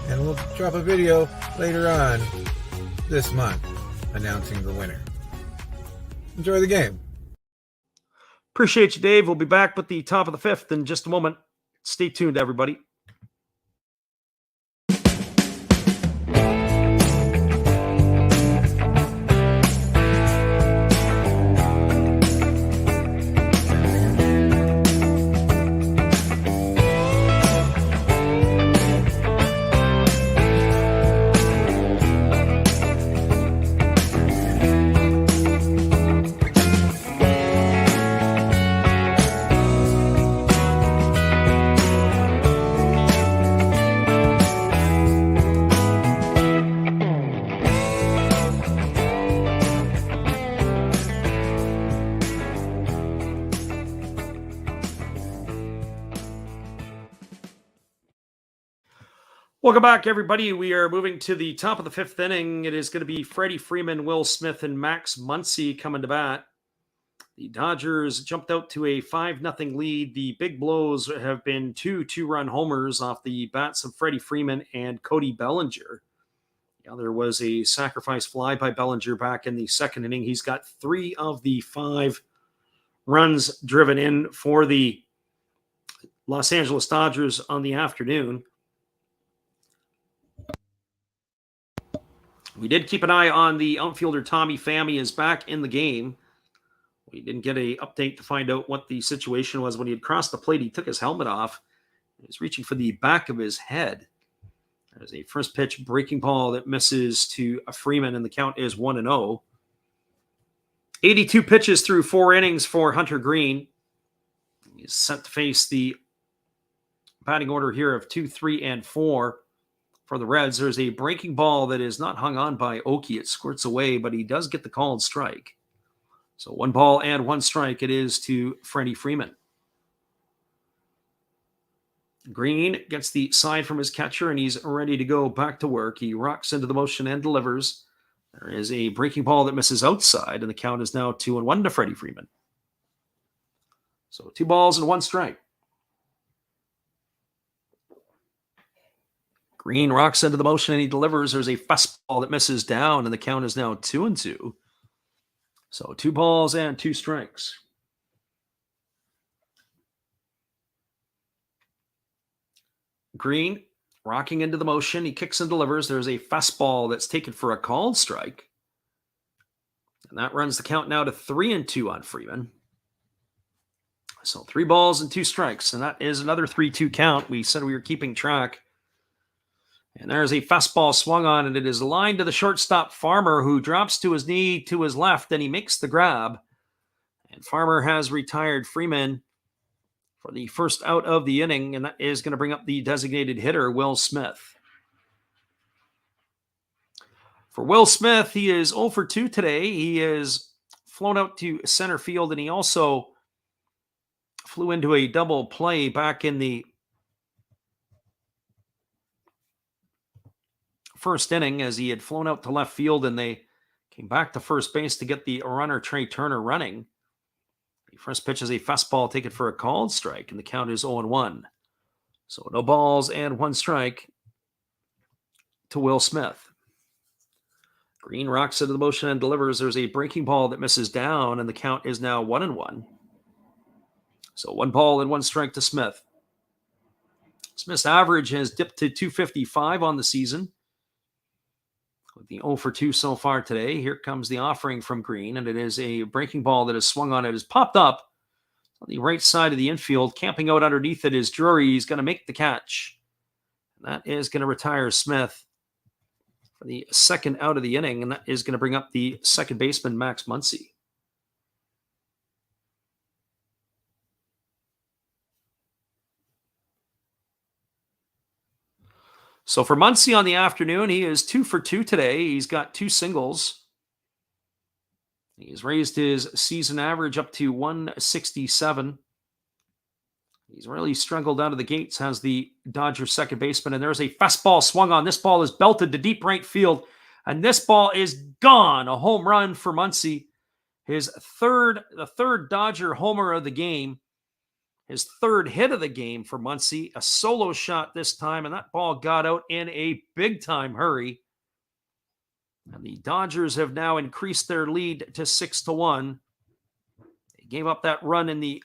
And we'll drop a video later on this month announcing the winner. Enjoy the game. Appreciate you, Dave. We'll be back with the top of the fifth in just a moment. Stay tuned, everybody. Welcome back, everybody. We are moving to the top of the fifth inning. It is going to be Freddie Freeman, Will Smith, and Max Muncy coming to bat. The Dodgers jumped out to a 5-0 lead. The big blows have been two-run homers off the bats of Freddie Freeman and Cody Bellinger. There was a sacrifice fly by Bellinger back in the second inning. He's got 3 of the 5 runs driven in for the Los Angeles Dodgers on the afternoon. We did keep an eye on the outfielder. Tommy Pham is back in the game. We didn't get an update to find out what the situation was. When he had crossed the plate, he took his helmet off. He was reaching for the back of his head. There's a first pitch breaking ball that misses to Freeman, and the count is 1-0. 82 pitches through 4 innings for Hunter Green. He's set to face the batting order here of 2, 3, and 4. For the Reds, there's a breaking ball that is not hung on by Oki. It squirts away, but he does get the called strike. So 1 ball and 1 strike it is to Freddie Freeman. Green gets the side from his catcher, and he's ready to go back to work. He rocks into the motion and delivers. There is a breaking ball that misses outside, and the count is now 2-1 to Freddie Freeman. So 2 balls and 1 strike. Green rocks into the motion and he delivers. There's a fastball that misses down, and the count is now 2-2. So 2 balls and 2 strikes. Green rocking into the motion. He kicks and delivers. There's a fastball that's taken for a called strike. And that runs the count now to 3-2 on Freeman. So 3 balls and 2 strikes. And that is another 3-2 count. We said we were keeping track. And there's a fastball swung on, and it is lined to the shortstop Farmer, who drops to his knee to his left, and he makes the grab. And Farmer has retired Freeman for the first out of the inning, and that is going to bring up the designated hitter, Will Smith. For Will Smith, he is 0 for 2 today. He is flown out to center field, and he also flew into a double play back in the first inning as he had flown out to left field, and they came back to first base to get the runner Trey Turner running. The first pitch is a fastball taken for a called strike, and the count is 0-1. So no balls and 1 strike to Will Smith. Green rocks into the motion and delivers. There's a breaking ball that misses down, and the count is now 1-1. So 1 ball and 1 strike to Smith. Smith's average has dipped to 255 on the season. With the 0 for 2 so far today, here comes the offering from Green, and it is a breaking ball that is swung on. It is popped up on the right side of the infield. Camping out underneath it is Drury. He's going to make the catch. And that is going to retire Smith for the second out of the inning, and that is going to bring up the second baseman, Max Muncy. So for Muncy on the afternoon, he is 2 for 2 today. He's got 2 singles. He's raised his season average up to 167. He's really struggled out of the gates, has the Dodgers second baseman, and there's a fastball swung on. This ball is belted to deep right field, and this ball is gone. A home run for Muncy. The third Dodger homer of the game. His third hit of the game for Muncy. A solo shot this time, and that ball got out in a big-time hurry. And the Dodgers have now increased their lead to 6-1. They gave up that run in the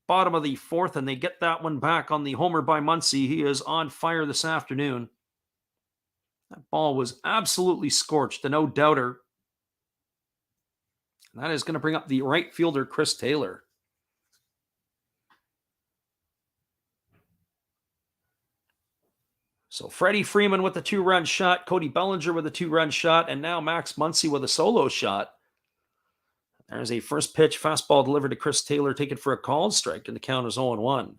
bottom of the fourth, and they get that one back on the homer by Muncy. He is on fire this afternoon. That ball was absolutely scorched, a no-doubter. And that is going to bring up the right fielder, Chris Taylor. So Freddie Freeman with a 2-run shot, Cody Bellinger with a 2-run shot, and now Max Muncy with a solo shot. There's a first pitch fastball delivered to Chris Taylor, taken for a called strike, and the count is 0-1.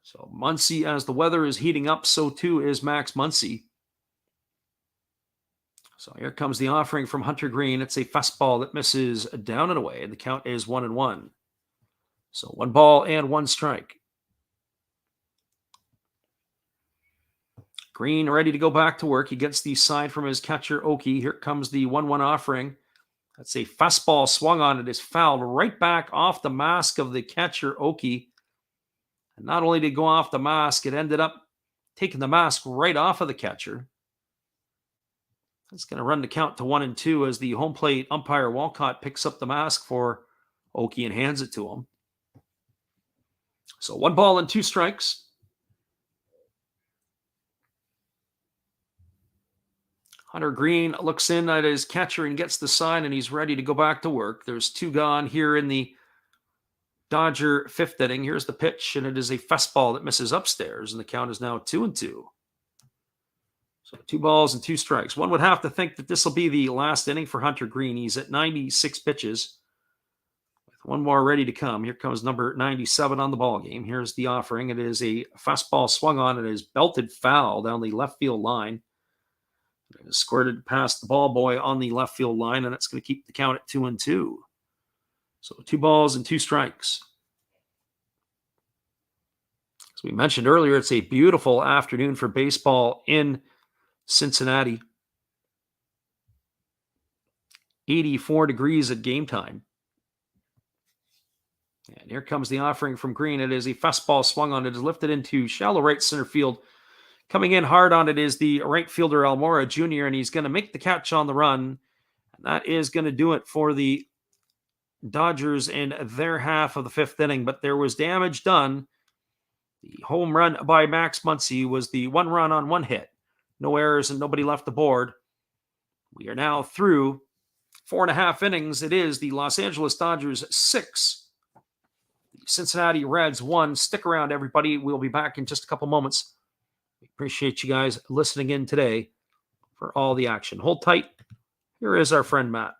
So Muncy, as the weather is heating up, so too is Max Muncy. So here comes the offering from Hunter Green. It's a fastball that misses down and away, and the count is 1-1. So 1 ball and 1 strike. Green ready to go back to work. He gets the sign from his catcher, Oki. Here comes the 1-1 offering. That's a fastball swung on. It is fouled right back off the mask of the catcher, Oki. And not only did it go off the mask, it ended up taking the mask right off of the catcher. That's going to run the count to 1-2 as the home plate umpire, Walcott, picks up the mask for Oki and hands it to him. So 1 ball and 2 strikes. Hunter Green looks in at his catcher and gets the sign, and he's ready to go back to work. There's 2 gone here in the Dodger 5th inning. Here's the pitch, and it is a fastball that misses upstairs, and the count is now 2-2. So 2 balls and 2 strikes. One would have to think that this will be the last inning for Hunter Green. He's at 96 pitches with 1 more ready to come. Here comes number 97 on the ball game. Here's the offering. It is a fastball swung on. It is belted foul down the left field line. It is squirted past the ball boy on the left field line, and it's going to keep the count at 2-2. So 2 balls and 2 strikes. As we mentioned earlier, it's a beautiful afternoon for baseball in Cincinnati. 84 degrees at game time. And here comes the offering from Green. It is a fastball swung on. It is lifted into shallow right center field. Coming in hard on it is the right fielder, Almora Jr., and he's going to make the catch on the run. And that is going to do it for the Dodgers in their half of the 5th inning. But there was damage done. The home run by Max Muncy was the 1 run on 1 hit. No errors and nobody left the board. We are now through 4.5 innings. It is the Los Angeles Dodgers 6, the Cincinnati Reds 1. Stick around, everybody. We'll be back in just a couple moments. We appreciate you guys listening in today for all the action. Hold tight. Here is our friend Matt.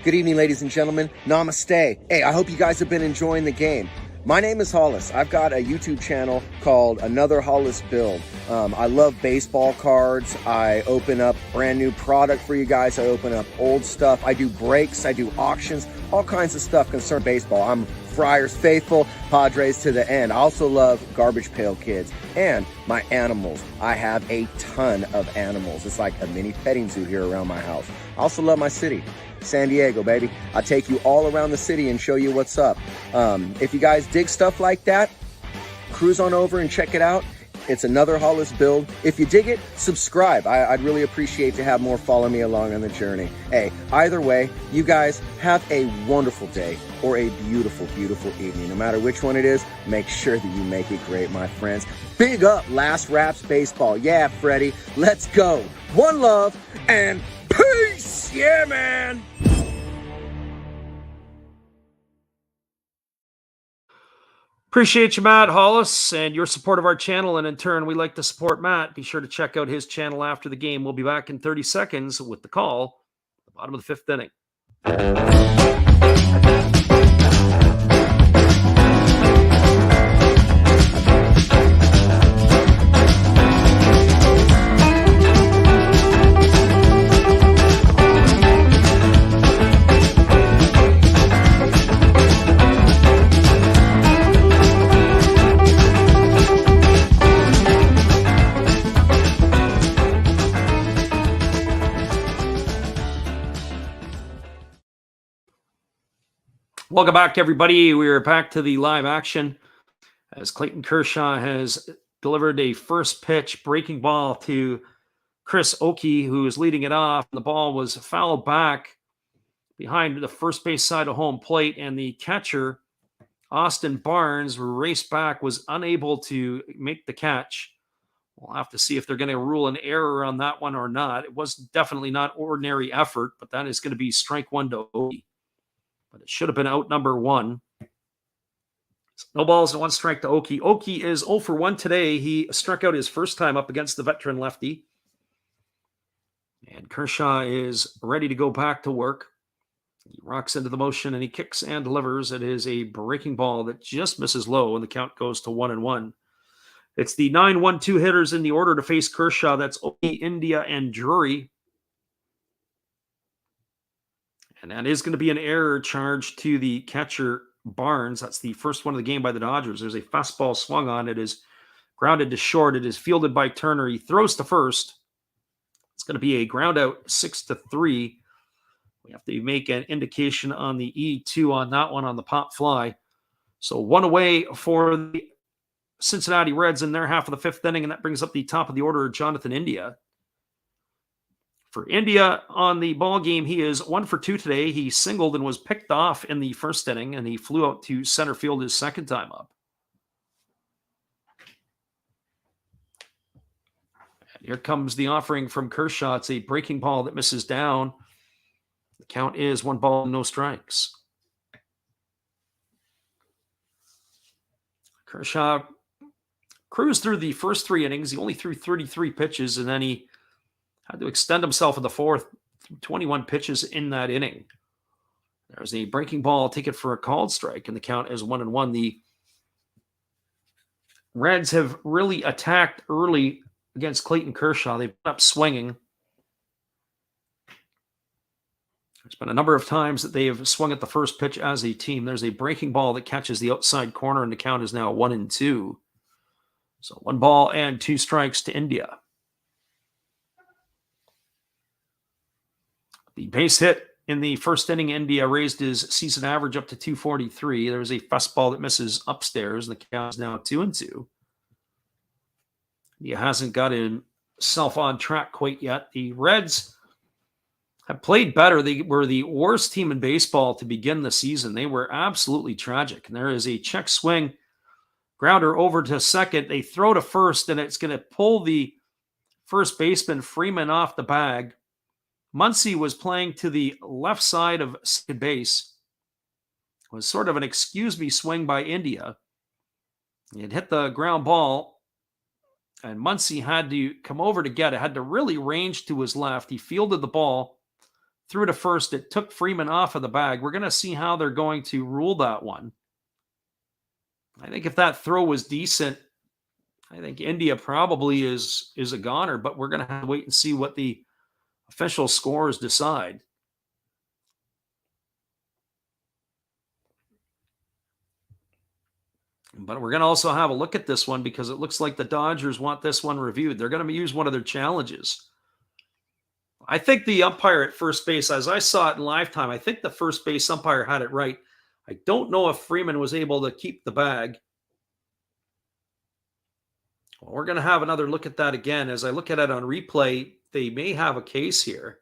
Good evening, ladies and gentlemen. Namaste. Hey, I hope you guys have been enjoying the game. My name is Hollis. I've got a YouTube channel called Another Hollis Build. I love baseball cards. I open up brand new product for you guys. I open up old stuff. I do breaks. I do auctions. All kinds of stuff concerning baseball. I'm Friars faithful, Padres to the end. I also love Garbage Pail Kids and my animals. I have a ton of animals. It's like a mini petting zoo here around my house. I also love my city. San Diego, baby. I'll take you all around the city and show you what's up. If you guys dig stuff like that, cruise on over and check it out. It's Another Hollis Build. If you dig it, subscribe. I'd really appreciate to have more follow me along on the journey. Hey, either way, you guys have a wonderful day or a beautiful, beautiful evening. No matter which one it is, make sure that you make it great, my friends. Big up Last Raps Baseball. Yeah, Freddie, let's go. One love and peace. Yeah, man. Appreciate you, Matt Hollis, and your support of our channel. And in turn, we like to support Matt. Be sure to check out his channel after the game. We'll be back in 30 seconds with the call at the bottom of the 5th inning. Welcome back, everybody. We're back to the live action as Clayton Kershaw has delivered a first pitch breaking ball to Chris Oakey, who is leading it off. The ball was fouled back behind the first base side of home plate, and the catcher, Austin Barnes, raced back, was unable to make the catch. We'll have to see if they're going to rule an error on that one or not. It was definitely not ordinary effort, but that is going to be strike one to Oakey. But it should have been out number one. So no balls and one strike to Oakey. Oakey is 0 for 1 today. He struck out his first time up against the veteran lefty. And Kershaw is ready to go back to work. He rocks into the motion and he kicks and delivers. It is a breaking ball that just misses low, and the count goes to 1-1. It's the 9-1-2 hitters in the order to face Kershaw. That's Oakey, India, and Drury. And that is going to be an error charge to the catcher, Barnes. That's the first one of the game by the Dodgers. There's a fastball swung on. It is grounded to short. It is fielded by Turner. He throws to first. It's going to be a ground out 6-3. We have to make an indication on the E2 on that one on the pop fly. So one away for the Cincinnati Reds in their half of the fifth inning, and that brings up the top of the order, Jonathan India. For India on the ball game, he is 1 for 2 today. He singled and was picked off in the first inning, and he flew out to center field his second time up. And here comes the offering from Kershaw. It's a breaking ball that misses down. The count is 1 ball, no strikes. Kershaw cruised through the first 3 innings. He only threw 33 pitches, and then he had to extend himself in the fourth, 21 pitches in that inning. There's a breaking ball, take it for a called strike, and the count is 1-1. The Reds have really attacked early against Clayton Kershaw. They've been up swinging. There's been a number of times that they have swung at the first pitch as a team. There's a breaking ball that catches the outside corner, and the count is now 1-2. So 1 ball and 2 strikes to India. The base hit in the first inning, India raised his season average up to 243. There's a fastball that misses upstairs, and the count is now 2-2. He hasn't got himself on track quite yet. The Reds have played better. They were the worst team in baseball to begin the season. They were absolutely tragic. And there is a check swing, grounder over to second. They throw to first, and it's going to pull the first baseman, Freeman, off the bag. Muncy was playing to the left side of second base. It was sort of an excuse-me swing by India. It hit the ground ball, and Muncy had to come over to get it, had to really range to his left. He fielded the ball, threw to first. It took Freeman off of the bag. We're going to see how they're going to rule that one. I think if that throw was decent, I think India probably is a goner, but we're going to have to wait and see what the official scores decide. But we're going to also have a look at this one because it looks like the Dodgers want this one reviewed. They're going to use one of their challenges. I think the umpire at first base, as I saw it in lifetime, I think the first base umpire had it right. I don't know if Freeman was able to keep the bag. Well, we're going to have another look at that again. As I look at it on replay, they may have a case here.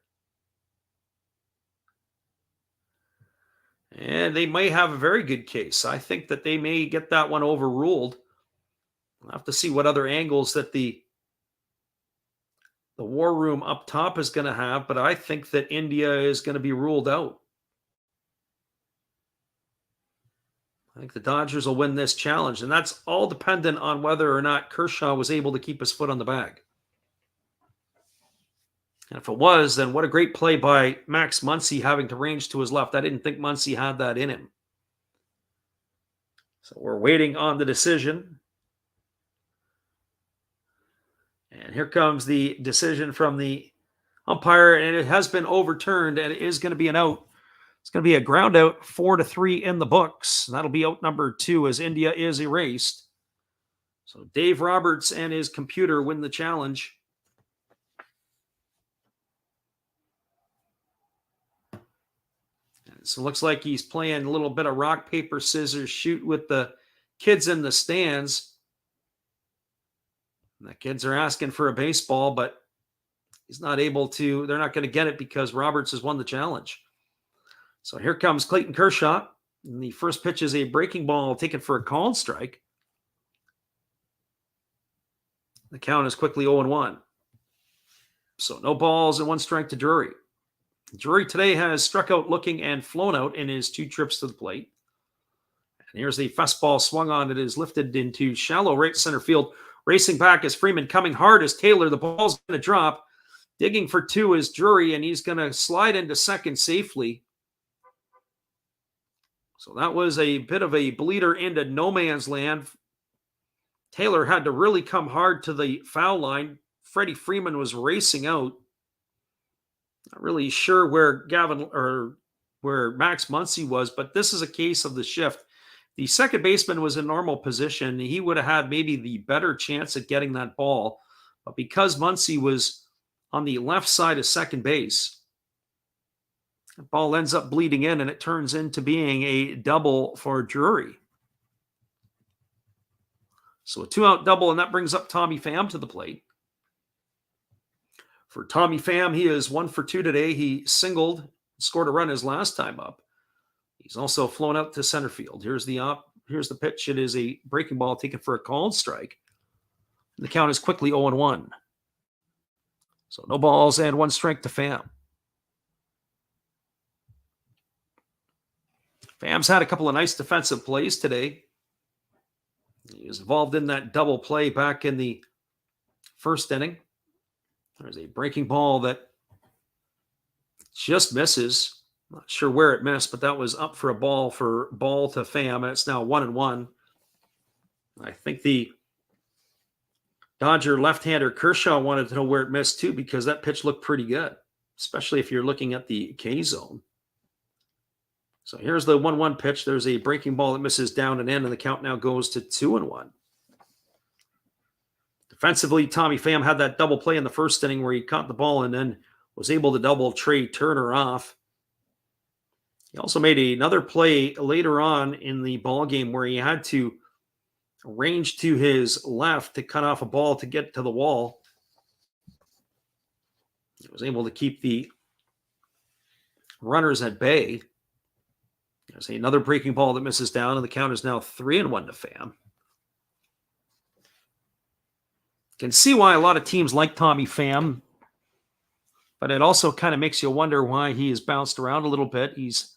And they may have a very good case. I think that they may get that one overruled. We'll have to see what other angles that the war room up top is going to have, but I think that India is going to be ruled out. I think the Dodgers will win this challenge, and that's all dependent on whether or not Kershaw was able to keep his foot on the bag. And if it was, then what a great play by Max Muncy having to range to his left. I didn't think Muncy had that in him. So we're waiting on the decision. And here comes the decision from the umpire, and it has been overturned, and it is going to be an out. It's going to be a ground out, 4-3 in the books. That'll be out number 2 as India is erased. So Dave Roberts and his computer win the challenge. So it looks like he's playing a little bit of rock, paper, scissors, shoot with the kids in the stands. And the kids are asking for a baseball, but he's not able to. They're not going to get it because Roberts has won the challenge. So here comes Clayton Kershaw. And the first pitch is a breaking ball taken for a called strike. The count is quickly 0-1. So no balls and 1 strike to Drury. Drury today has struck out looking and flown out in his 2 trips to the plate. And here's the fastball swung on. It is lifted into shallow right center field. Racing back is Freeman, coming hard as Taylor. The ball's going to drop. Digging for 2 is Drury, and he's going to slide into second safely. So that was a bit of a bleeder into no man's land. Taylor had to really come hard to the foul line. Freddie Freeman was racing out. Not really sure where Max Muncy was, but this is a case of the shift. The second baseman was in normal position. He would have had maybe the better chance at getting that ball. But because Muncy was on the left side of second base, the ball ends up bleeding in, and it turns into being a double for Drury. So a 2-out double, and that brings up Tommy Pham to the plate. For Tommy Pham, he is 1 for 2 today. He singled, scored a run his last time up. He's also flown out to center field. Here's the pitch. It is a breaking ball taken for a called strike. And the count is quickly 0-1. So no balls and 1 strike to Pham. Pham's had a couple of nice defensive plays today. He was involved in that double play back in the first inning. There's a breaking ball that just misses. Not sure where it missed, but that was up for a ball to Pham, and it's now 1-1. I think the Dodger left-hander Kershaw wanted to know where it missed too, because that pitch looked pretty good, especially if you're looking at the K zone. So here's the 1-1 pitch. There's a breaking ball that misses down and in, and the count now goes to 2-1. Defensively, Tommy Pham had that double play in the first inning where he caught the ball and then was able to double Trey Turner off. He also made another play later on in the ball game where he had to range to his left to cut off a ball to get to the wall. He was able to keep the runners at bay. There's another breaking ball that misses down, and the count is now 3-1 to Pham. Can see why a lot of teams like Tommy Pham, but it also kind of makes you wonder why he has bounced around a little bit. He's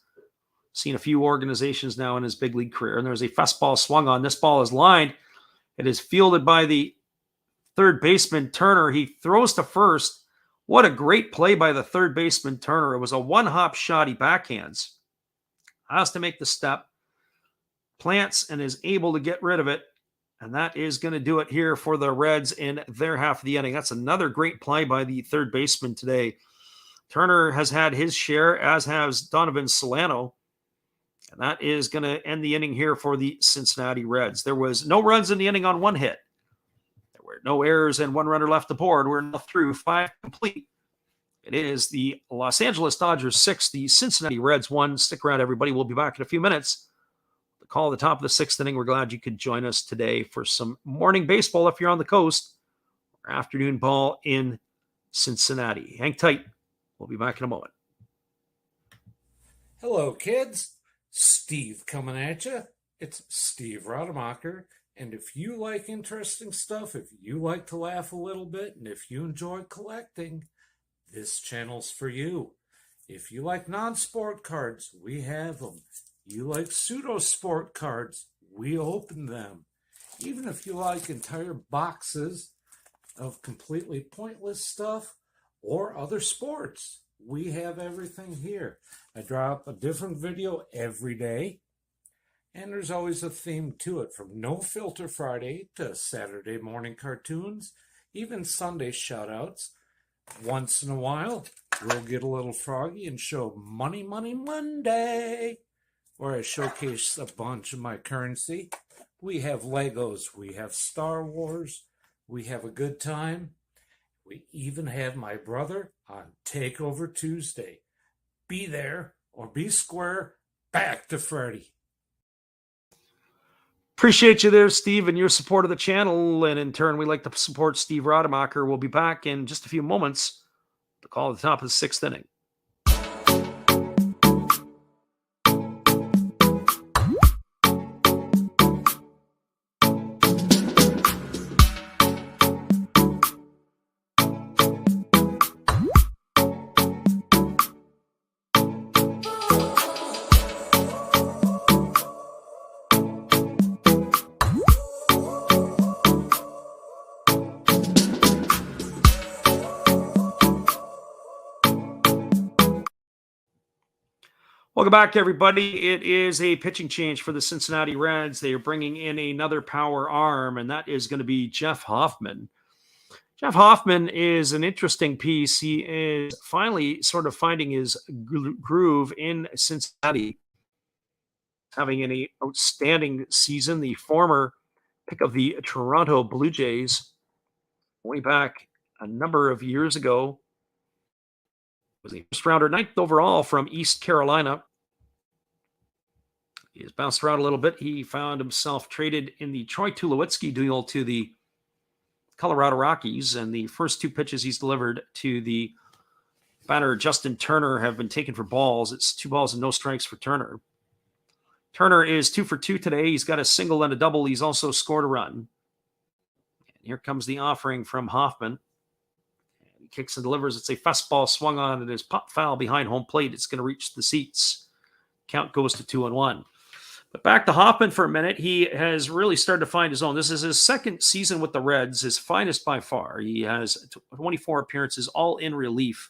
seen a few organizations now in his big league career, and there's a fastball swung on. This ball is lined. It is fielded by the third baseman, Turner. He throws to first. What a great play by the third baseman, Turner. It was a one-hop shot. He backhands. Has to make the step. Plants and is able to get rid of it. And that is going to do it here for the Reds in their half of the inning. That's another great play by the third baseman today. Turner has had his share, as has Donovan Solano. And that is going to end the inning here for the Cincinnati Reds. There was no runs in the inning on 1 hit. There were no errors and 1 runner left aboard. We're now through 5 complete. It is the Los Angeles Dodgers 6, the Cincinnati Reds 1. Stick around, everybody. We'll be back in a few minutes. The call at the top of the 6th inning. We're glad you could join us today for some morning baseball if you're on the coast, or afternoon ball in Cincinnati. Hang tight. We'll be back in a moment. Hello, kids. Steve coming at you. It's Steve Rademacher. And if you like interesting stuff, if you like to laugh a little bit, and if you enjoy collecting, this channel's for you. If you like non-sport cards, we have them. You like pseudo-sport cards, we open them. Even if you like entire boxes of completely pointless stuff or other sports, we have everything here. I drop a different video every day, and there's always a theme to it, from No Filter Friday to Saturday morning cartoons, even Sunday shoutouts. Once in a while, we'll get a little froggy and show Money Money Monday, where I showcase a bunch of my currency. We have Legos, we have Star Wars, we have a good time. We even have my brother on Takeover Tuesday. Be there or be square. Back to Freddie. Appreciate you there, Steve, and your support of the channel. And in turn, we like to support Steve Rademacher. We'll be back in just a few moments to call at the top of the 6th inning. Welcome back, everybody. It is a pitching change for the Cincinnati Reds. They are bringing in another power arm, and that is going to be Jeff Hoffman. Jeff Hoffman is an interesting piece. He is finally sort of finding his groove in Cincinnati, having an outstanding season. The former pick of the Toronto Blue Jays way back a number of years ago. Was a first rounder, 9th overall from East Carolina. He has bounced around a little bit. He found himself traded in the Troy Tulowitzki deal to the Colorado Rockies, and the first 2 pitches he's delivered to the batter Justin Turner have been taken for balls. It's 2 balls and no strikes for Turner. Turner is 2 for 2 today. He's got a single and a double. He's also scored a run. And here comes the offering from Hoffman. Kicks and delivers. It's a fastball swung on. It is pop foul behind home plate. It's going to reach the seats. Count goes to 2-1. But back to Hoffman for a minute. He has really started to find his own. This is his second season with the Reds, his finest by far. He has 24 appearances, all in relief.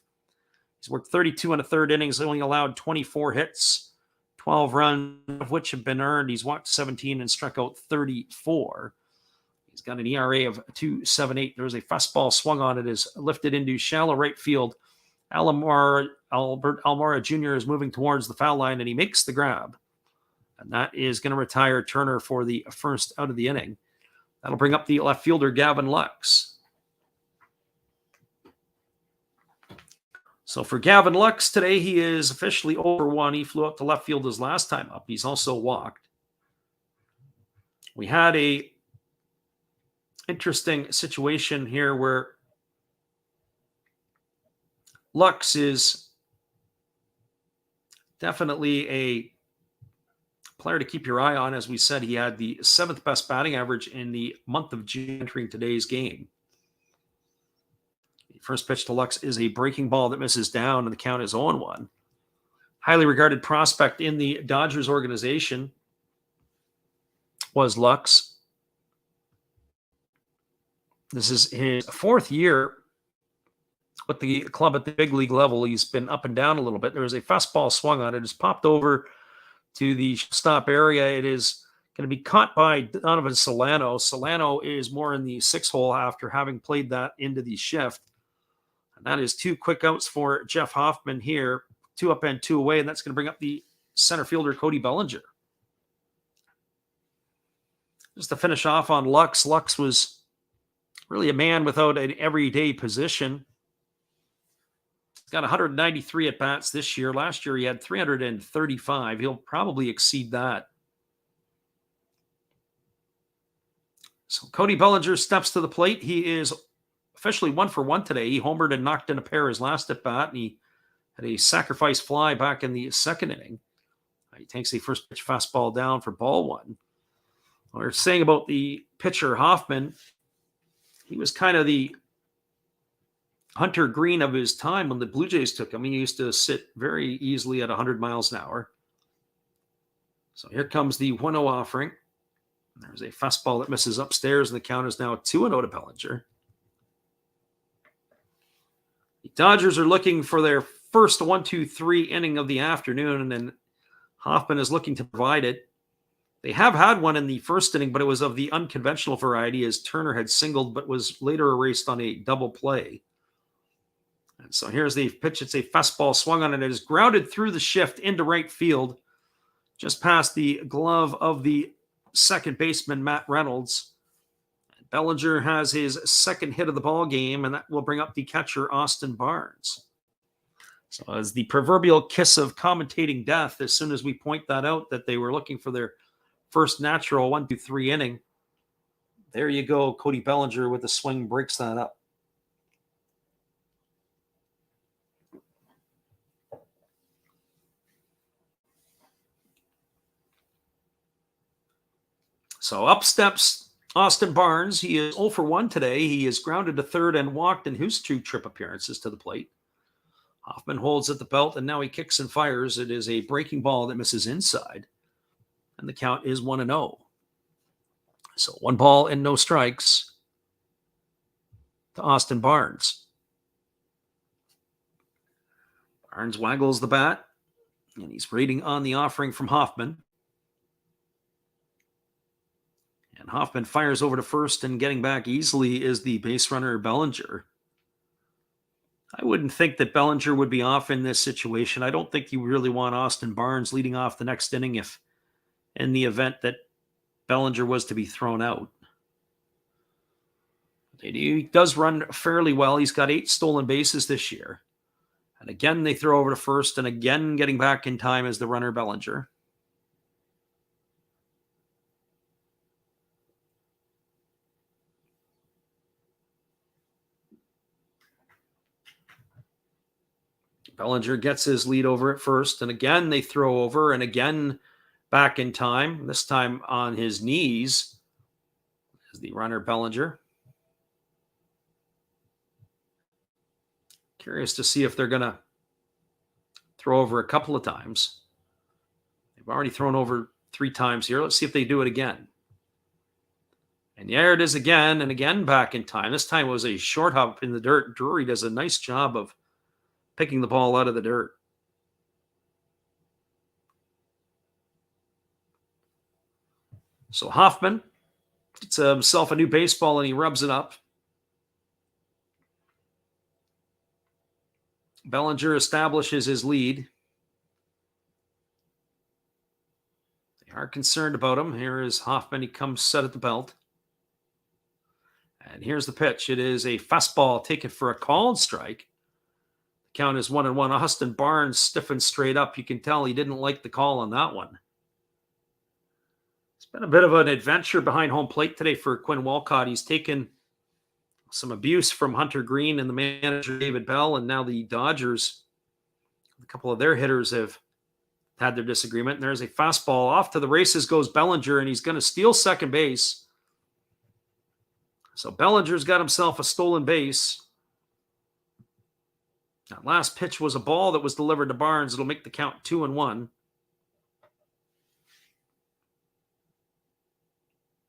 He's worked 32 and a third innings, only allowed 24 hits, 12 runs, of which have been earned. He's walked 17 and struck out 34. He's got an ERA of 2.78. There's a fastball swung on. It is lifted into shallow right field. Albert Almora Jr. is moving towards the foul line, and he makes the grab. And that is going to retire Turner for the first out of the inning. That'll bring up the left fielder, Gavin Lux. So for Gavin Lux today, he is officially over 1. He flew out to left field his last time up. He's also walked. We had a interesting situation here where Lux is definitely a player to keep your eye on. As we said, he had the 7th best batting average in the month of June entering today's game. The first pitch to Lux is a breaking ball that misses down, and the count is 0-1. Highly regarded prospect in the Dodgers organization was Lux. This is his 4th year with the club at the big league level. He's been up and down a little bit. There was a fastball swung on it. It has popped over to the stop area. It is going to be caught by Donovan Solano. Solano is more in the 6th hole after having played that into the shift. And that is 2 quick outs for Jeff Hoffman here. 2 up and 2 away, and that's going to bring up the center fielder, Cody Bellinger. Just to finish off on Lux, Lux was really a man without an everyday position. He's got 193 at-bats this year. Last year he had 335. He'll probably exceed that. So Cody Bellinger steps to the plate. He is officially 1 for 1 today. He homered and knocked in a pair his last at-bat, and he had a sacrifice fly back in the 2nd inning. He takes a first pitch fastball down for ball 1. We're saying about the pitcher Hoffman, he was kind of the Hunter Green of his time when the Blue Jays took him. He used to sit very easily at 100 miles an hour. So here comes the 1-0 offering. There's a fastball that misses upstairs, and the count is now 2-0 to Bellinger. The Dodgers are looking for their first 1-2-3 inning of the afternoon, and then Hoffman is looking to provide it. They have had one in the 1st inning, but it was of the unconventional variety, as Turner had singled but was later erased on a double play. And so here's the pitch. It's a fastball swung on, and it is grounded through the shift into right field, just past the glove of the second baseman, Matt Reynolds. Bellinger has his 2nd hit of the ball game, and that will bring up the catcher, Austin Barnes. So as the proverbial kiss of commentating death, as soon as we point that out, that they were looking for their first natural 1-2-3 inning, there you go. Cody Bellinger with the swing breaks that up. So up steps Austin Barnes. He is 0 for 1 today. He is grounded to third and walked in his 2 trip appearances to the plate. Hoffman holds at the belt, and now he kicks and fires. It is a breaking ball that misses inside, and the count is 1-0. So 1 ball and no strikes to Austin Barnes. Barnes waggles the bat, and he's waiting on the offering from Hoffman. And Hoffman fires over to first, and getting back easily is the base runner Bellinger. I wouldn't think that Bellinger would be off in this situation. I don't think you really want Austin Barnes leading off the next inning if in the event that Bellinger was to be thrown out. He does run fairly well. He's got 8 stolen bases this year. And again, they throw over to first, and again, getting back in time is the runner Bellinger. Bellinger gets his lead over at first, and again they throw over, and again back in time, this time on his knees is the runner Bellinger. Curious to see if they're going to throw over a couple of times. They've already thrown over 3 times here. Let's see if they do it again. And there it is again, and again back in time. This time it was a short hop in the dirt. Drury does a nice job of picking the ball out of the dirt. So Hoffman gets himself a new baseball, and he rubs it up. Bellinger establishes his lead. They are concerned about him. Here is Hoffman. He comes set at the belt. And here's the pitch. It is a fastball taken for a called strike. Count is 1-1. Austin Barnes stiffened straight up. You can tell he didn't like the call on that one. It's been a bit of an adventure behind home plate today for Quinn Walcott. He's taken some abuse from Hunter Green and the manager David Bell, and now the Dodgers, a couple of their hitters have had their disagreement. And there's a fastball. Off to the races goes Bellinger, and he's going to steal second base. So Bellinger's got himself a stolen base. That last pitch was a ball that was delivered to Barnes. It'll make the count 2-1.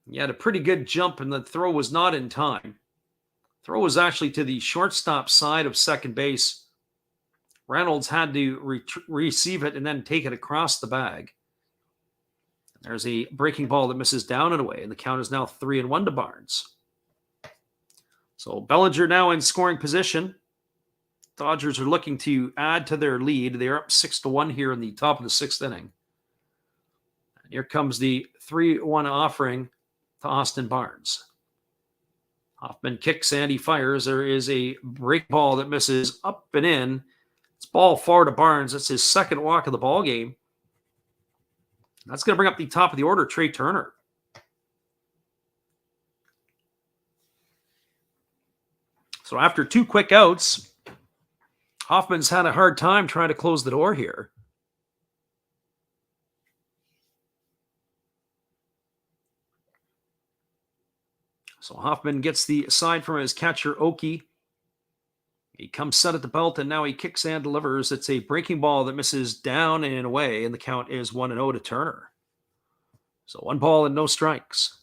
He had a pretty good jump, and the throw was not in time. Throw was actually to the shortstop side of second base. Reynolds had to receive it and then take it across the bag. There's a breaking ball that misses down and away, and the count is now 3-1 to Barnes. So Bellinger now in scoring position. Dodgers are looking to add to their lead. They're up 6-1 here in the top of the 6th inning. And here comes the 3-1 offering to Austin Barnes. Hoffman kicks and he fires. There is a break ball that misses up and in. It's ball far to Barnes. That's his second walk of the ball game. That's going to bring up the top of the order, Trey Turner. So after 2 quick outs, Hoffman's had a hard time trying to close the door here. So Hoffman gets the side from his catcher, Oki. He comes set at the belt, and now he kicks and delivers. It's a breaking ball that misses down and away, and the count is 1-0 to Turner. So 1 ball and no strikes.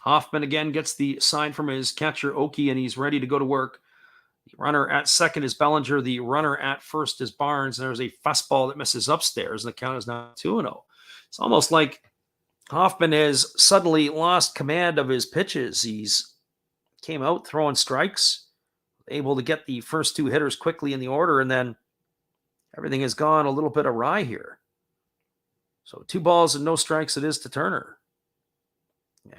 Hoffman again gets the sign from his catcher, Oki, and he's ready to go to work. The runner at second is Bellinger. The runner at first is Barnes. There's a fastball that misses upstairs, and the count is now 2-0. It's almost like Hoffman has suddenly lost command of his pitches. He's came out throwing strikes, able to get the first 2 hitters quickly in the order, and then everything has gone a little bit awry here. So 2 balls and no strikes it is to Turner.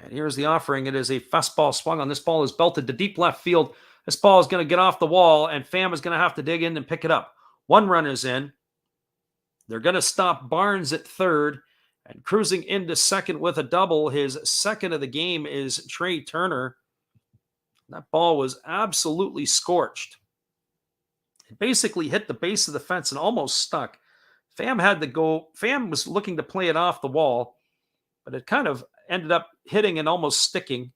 And here's the offering. It is a fastball swung on. This ball is belted to deep left field. This ball is going to get off the wall, and Pham is going to have to dig in and pick it up. 1 run is in. They're going to stop Barnes at third, and cruising into second with a double. His second of the game is Trey Turner. That ball was absolutely scorched. It basically hit the base of the fence and almost stuck. Pham had to go. Pham was looking to play it off the wall, but it kind of ended up hitting and almost sticking.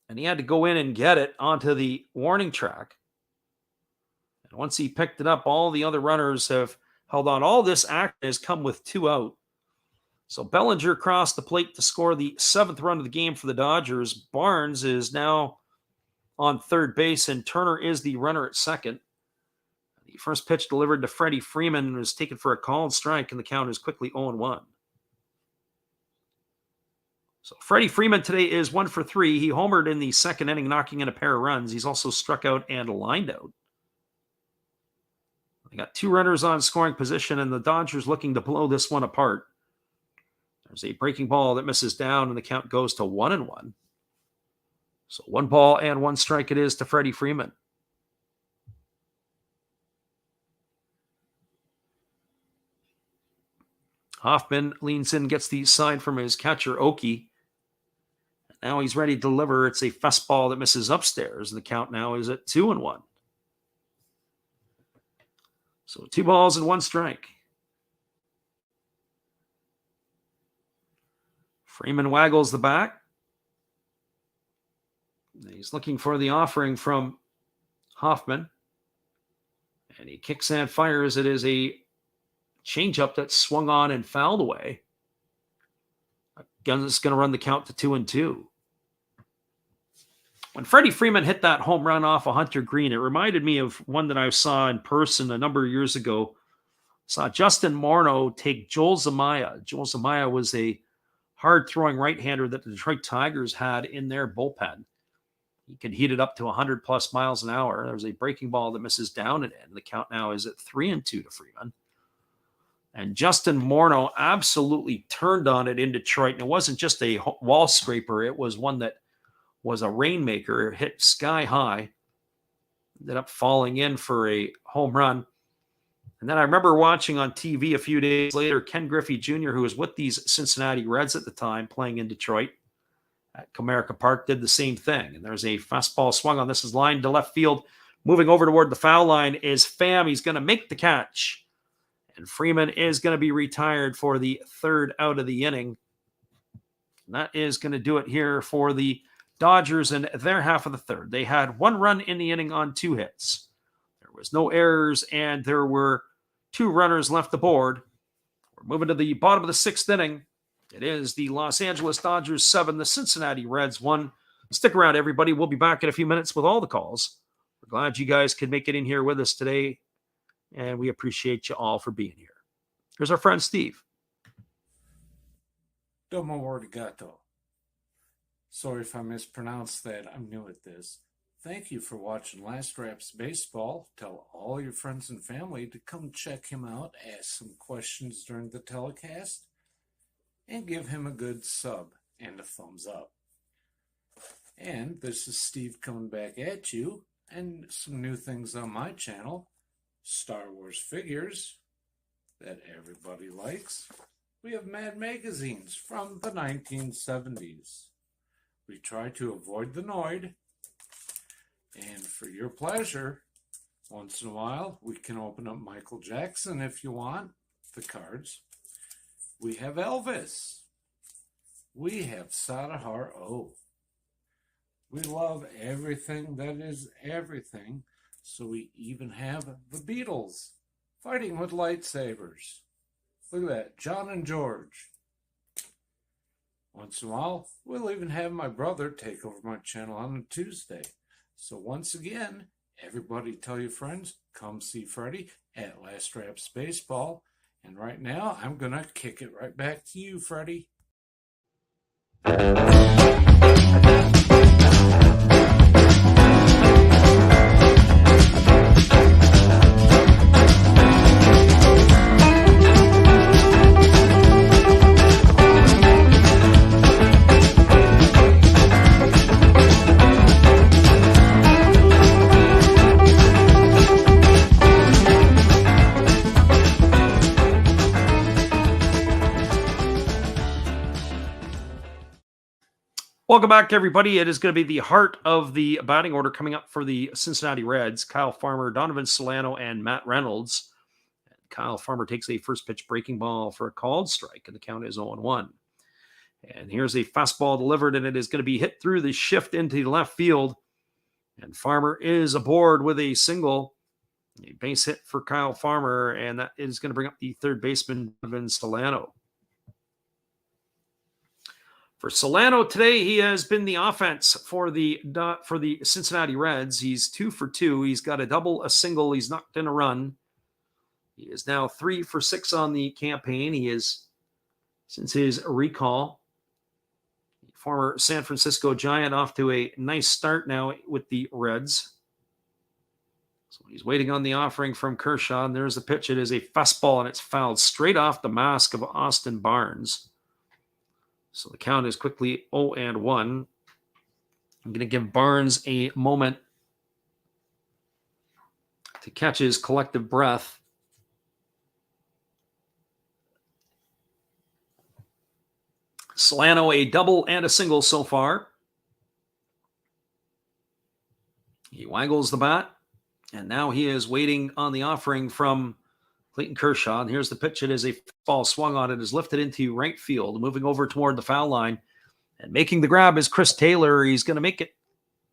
And he had to go in and get it onto the warning track. And once he picked it up, all the other runners have held on. All this action has come with 2 out. So Bellinger crossed the plate to score the 7th run of the game for the Dodgers. Barnes is now on third base, and Turner is the runner at second. The first pitch delivered to Freddie Freeman was taken for a called strike, and the count is quickly 0-1. So Freddie Freeman today is 1 for 3. He homered in the second inning, knocking in a pair of runs. He's also struck out and lined out. They got 2 runners on scoring position, and the Dodgers looking to blow this one apart. There's a breaking ball that misses down, and the count goes to 1-1. So 1 ball and 1 strike it is to Freddie Freeman. Hoffman leans in, gets the sign from his catcher, Oki. Now he's ready to deliver. It's a fastball that misses upstairs. The count now is at 2-1. So 2 balls and 1 strike. Freeman waggles the bat. He's looking for the offering from Hoffman. And he kicks and fires. It is a changeup that swung on and fouled away. Again, it's going to run the count to 2-2. When Freddie Freeman hit that home run off of Hunter Green, it reminded me of one that I saw in person a number of years ago. Saw Justin Morneau take Joel Zamaya. Joel Zamaya was a hard-throwing right-hander that the Detroit Tigers had in their bullpen. He could heat it up to 100-plus miles an hour. There's a breaking ball that misses down and in. The count now is at 3-2 to Freeman. And Justin Morneau absolutely turned on it in Detroit. And it wasn't just a wall scraper. It was one that was a rainmaker. It hit sky high. Ended up falling in for a home run. And then I remember watching on TV a few days later, Ken Griffey Jr., who was with these Cincinnati Reds at the time, playing in Detroit at Comerica Park, did the same thing. And there's a fastball swung on. This is lined to left field. Moving over toward the foul line is Pham. He's going to make the catch. And Freeman is going to be retired for the 3rd out of the inning. And that is going to do it here for the Dodgers in their half of the 3rd. They had 1 run in the inning on 2 hits. There was no errors, and there were 2 runners left aboard. We're moving to the bottom of the 6th inning. It is the Los Angeles Dodgers 7, the Cincinnati Reds 1. Stick around, everybody. We'll be back in a few minutes with all the calls. We're glad you guys could make it in here with us today, and we appreciate you all for being here. Here's our friend Steve. Domo arigato. Sorry if I mispronounced that. I'm new at this. Thank you for watching Last Raps Baseball. Tell all your friends and family to come check him out, ask some questions during the telecast, and give him a good sub and a thumbs up. And this is Steve coming back at you, and some new things on my channel. Star Wars figures that everybody likes. We have Mad magazines from the 1970s. We try to avoid the Noid. And for your pleasure, once in a while, we can open up Michael Jackson if you want, the cards. We have Elvis. We have Sadahar O. We love everything that is everything, so we even have the Beatles fighting with lightsabers. Look at that, John and George. Once in a while, we'll even have my brother take over my channel on a Tuesday. So once again, everybody tell your friends, come see Freddie at Last Raps Baseball. And right now, I'm going to kick it right back to you, Freddie. Welcome back, everybody. It is going to be the heart of the batting order coming up for the Cincinnati Reds. Kyle Farmer, Donovan Solano, and Matt Reynolds. Kyle Farmer takes a first pitch breaking ball for a called strike, and the count is 0-1. And here's a fastball delivered, and it is going to be hit through the shift into the left field. And Farmer is aboard with a single. A base hit for Kyle Farmer, and that is going to bring up the third baseman, Donovan Solano. For Solano today, he has been the offense for the Cincinnati Reds. He's 2 for 2. He's got a double, a single. He's knocked in a run. He is now 3 for 6 on the campaign. He is, since his recall, former San Francisco Giant, off to a nice start now with the Reds. So he's waiting on the offering from Kershaw, and there's the pitch. It is a fastball, and it's fouled straight off the mask of Austin Barnes. So the count is quickly 0-1. I'm going to give Barnes a moment to catch his collective breath. Solano, a double and a single so far. He waggles the bat, and now he is waiting on the offering from Clayton Kershaw. And here's the pitch. It is a ball swung on. It is lifted into right field, moving over toward the foul line. And making the grab is Chris Taylor. He's going to make it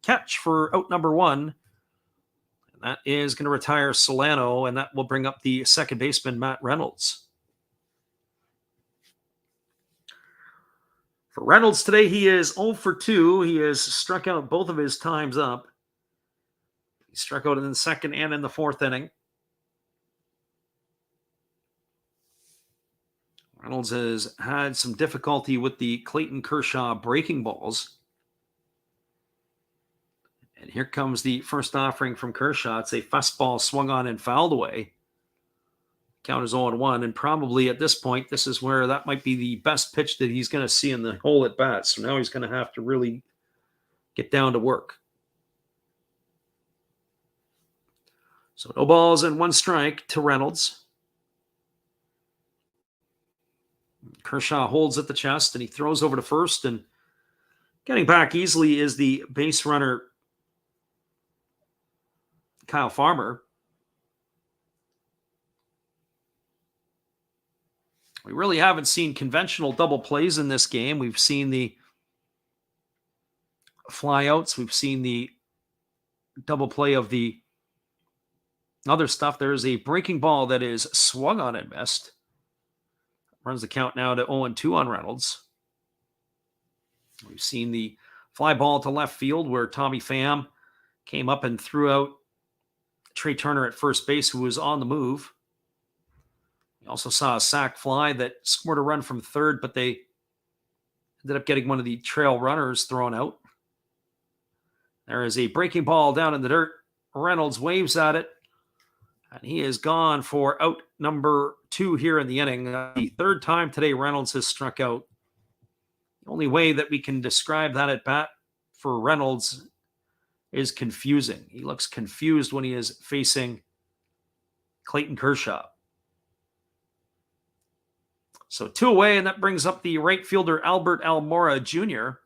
catch for out number 1. And that is going to retire Solano, and that will bring up the second baseman, Matt Reynolds. For Reynolds today, he is 0 for 2. He has struck out both of his times up. He struck out in the second and in the fourth inning. Reynolds has had some difficulty with the Clayton Kershaw breaking balls. And here comes the first offering from Kershaw. It's a fastball swung on and fouled away. Count is 0-1, and probably at this point, this is where that might be the best pitch that he's going to see in the whole at bat. So now he's going to have to really get down to work. So no balls and 1 strike to Reynolds. Kershaw holds at the chest, and he throws over to first, and getting back easily is the base runner, Kyle Farmer. We really haven't seen conventional double plays in this game. We've seen the flyouts. We've seen the double play of the other stuff. There's a breaking ball that is swung on and missed. Runs the count now to 0-2 on Reynolds. We've seen the fly ball to left field where Tommy Pham came up and threw out Trey Turner at first base, who was on the move. We also saw a sac fly that scored a run from third, but they ended up getting one of the trail runners thrown out. There is a breaking ball down in the dirt. Reynolds waves at it, and he is gone for out number 2 here in the inning. The third time today Reynolds has struck out. The only way that we can describe that at bat for Reynolds is confusing. He looks confused when he is facing Clayton Kershaw. So 2 away, and that brings up the right fielder, Albert Almora Jr.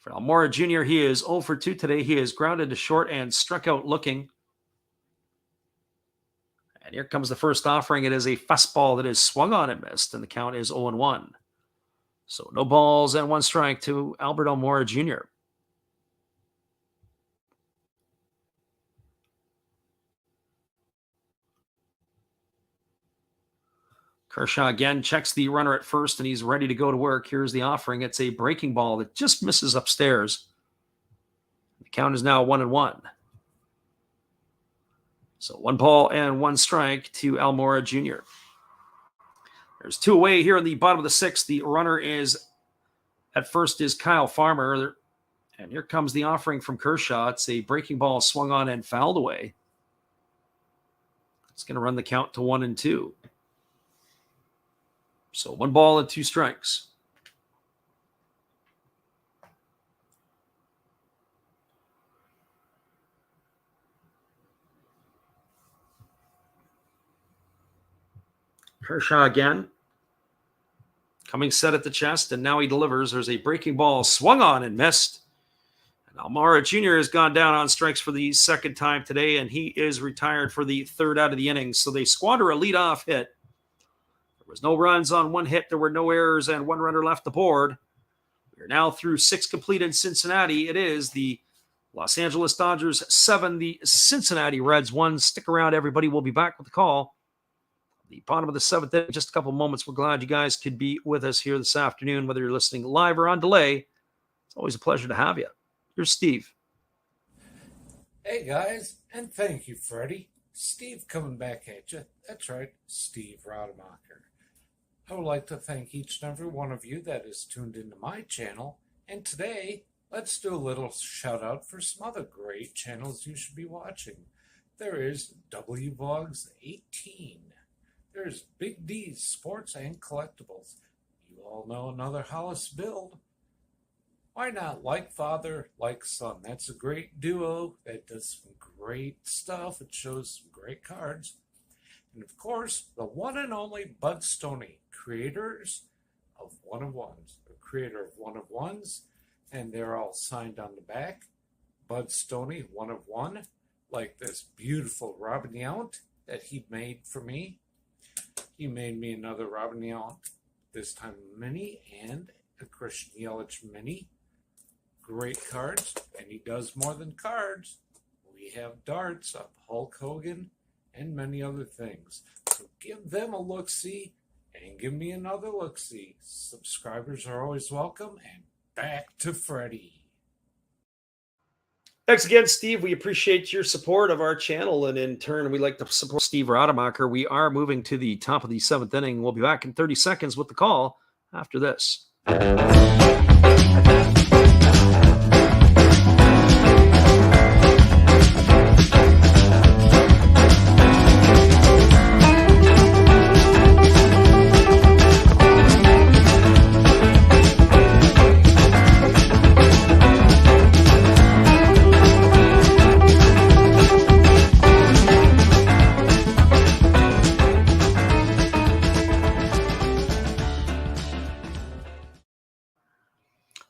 For Almora Jr., he is 0 for 2 today. He is grounded to short and struck out looking. And here comes the first offering. It is a fastball that is swung on and missed, and the count is 0-1. So no balls and 1 strike to Albert Almora Jr. Kershaw again checks the runner at first, and he's ready to go to work. Here's the offering. It's a breaking ball that just misses upstairs. The count is now 1-1. So 1 ball and 1 strike to Almora Jr. There's 2 away here in the bottom of the 6th. The runner is at first is Kyle Farmer. And here comes the offering from Kershaw. It's a breaking ball swung on and fouled away. It's going to run the count to 1-2. So 1 ball and 2 strikes. Kershaw again. coming set at the chest, and now he delivers. There's a breaking ball swung on and missed. And Almara Jr. has gone down on strikes for the second time today, and he is retired for the third out of the innings. So they squander a leadoff hit. There was no runs on one hit. There were no errors, and one runner left the board. We're now through 6 complete in Cincinnati. It is the Los Angeles Dodgers 7, the Cincinnati Reds 1. Stick around, everybody. We'll be back with the call. The bottom of the 7th in just a couple moments. We're glad you guys could be with us here this afternoon, whether you're listening live or on delay. It's always a pleasure to have you. Here's Steve. Hey guys, and thank you, Freddie. Steve coming back at you. That's right, Steve Rademacher. I would like to thank each and every one of you that is tuned into my channel. And today, let's do a little shout out for some other great channels you should be watching. There is WVogs 18. There's Big D's Sports and Collectibles. You all know another Hollis build. Why not Like Father, Like Son? That's a great duo that does some great stuff. It shows some great cards. And of course, the one and only Bud Stoney, creators of One of Ones. The creator of One of Ones, and they're all signed on the back. Bud Stoney, One of One, like this beautiful Robin Yount that he made for me. He made me another Robin Yount, this time mini, and a Christian Yelich mini. Great cards, and he does more than cards. We have darts of Hulk Hogan and many other things. So give them a look-see and give me another look-see. Subscribers are always welcome, and back to Freddie. Thanks again, Steve. We appreciate your support of our channel, and in turn, we'd like to support Steve Rademacher. We are moving to the top of the 7th inning. We'll be back in 30 seconds with the call after this.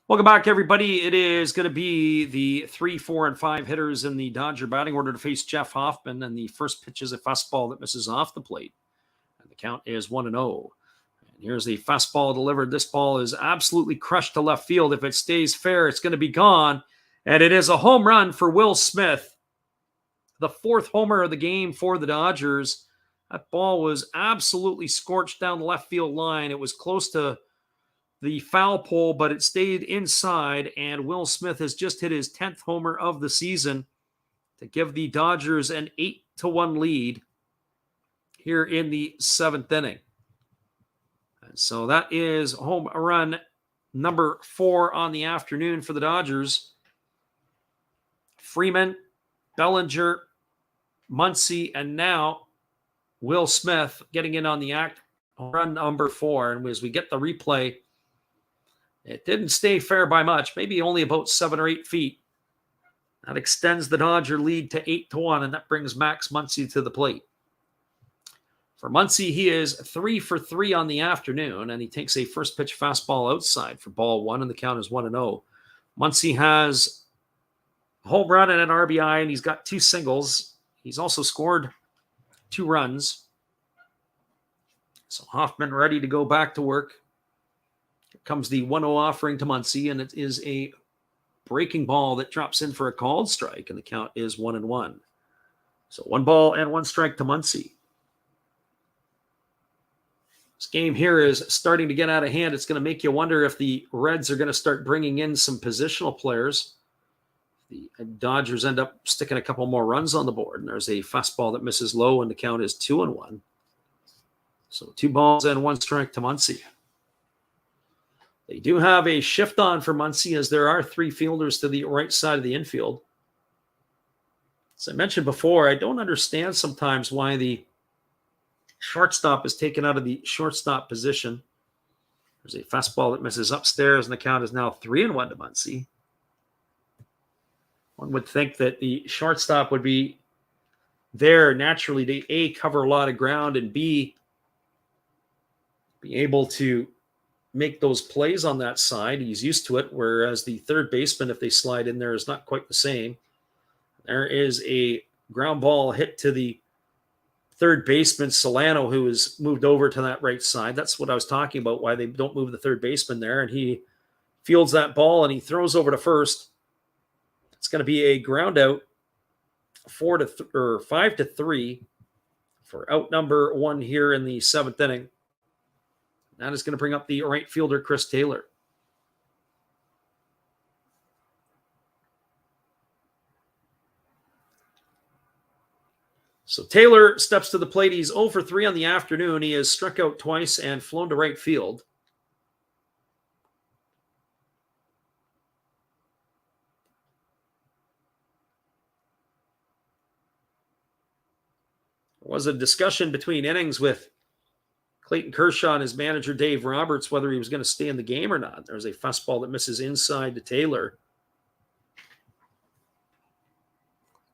Welcome back, everybody. It is going to be the 3, 4, and 5 hitters in the Dodger batting order to face Jeff Hoffman, and the first pitch is a fastball that misses off the plate, and the count is 1-0. And here's the fastball delivered. This ball is absolutely crushed to left field. If it stays fair, it's going to be gone, and it is a home run for Will Smith, the 4th homer of the game for the Dodgers. That ball was absolutely scorched down the left field line. It was close to the foul pole, but it stayed inside, and Will Smith has just hit his 10th homer of the season to give the Dodgers an 8-1 lead here in the 7th inning. And so that is home run number 4 on the afternoon for the Dodgers. Freeman, Bellinger, Muncy, and now Will Smith getting in on the act. Home run number 4, and as we get the replay, it didn't stay fair by much, maybe only about 7 or 8 feet. That extends the Dodger lead to 8-1, and that brings Max Muncy to the plate. For Muncy, he is 3 for 3 on the afternoon, and he takes a first pitch fastball outside for ball 1, and the count is 1-0. Muncy has a home run and an RBI, and he's got 2 singles. He's also scored 2 runs. So Hoffman ready to go back to work. Comes the 1-0 offering to Muncy, and it is a breaking ball that drops in for a called strike, and the count is 1-1. So 1 ball and 1 strike to Muncy. This game here is starting to get out of hand. It's going to make you wonder if the Reds are going to start bringing in some positional players. The Dodgers end up sticking a couple more runs on the board, and there's a fastball that misses low, and the count is 2-1. So 2 balls and 1 strike to Muncy. They do have a shift on for Muncy, as there are 3 fielders to the right side of the infield. As I mentioned before, I don't understand sometimes why the shortstop is taken out of the shortstop position. There's a fastball that misses upstairs, and the count is now 3-1 to Muncy. One would think that the shortstop would be there naturally to A, cover a lot of ground, and B, be able to make those plays on that side. He's used to it, whereas the third baseman, if they slide in there, is not quite the same. There is a ground ball hit to the third baseman, Solano, who has moved over to that right side. That's what I was talking about, why they don't move the third baseman there. And he fields that ball and he throws over to first. It's going to be a ground out, 5-3 for out number 1 here in the 7th inning. That is going to bring up the right fielder, Chris Taylor. So Taylor steps to the plate. He's 0 for 3 on the afternoon. He has struck out twice and flown to right field. There was a discussion between innings with Clayton Kershaw and his manager, Dave Roberts, whether he was going to stay in the game or not. There's a fastball that misses inside to Taylor.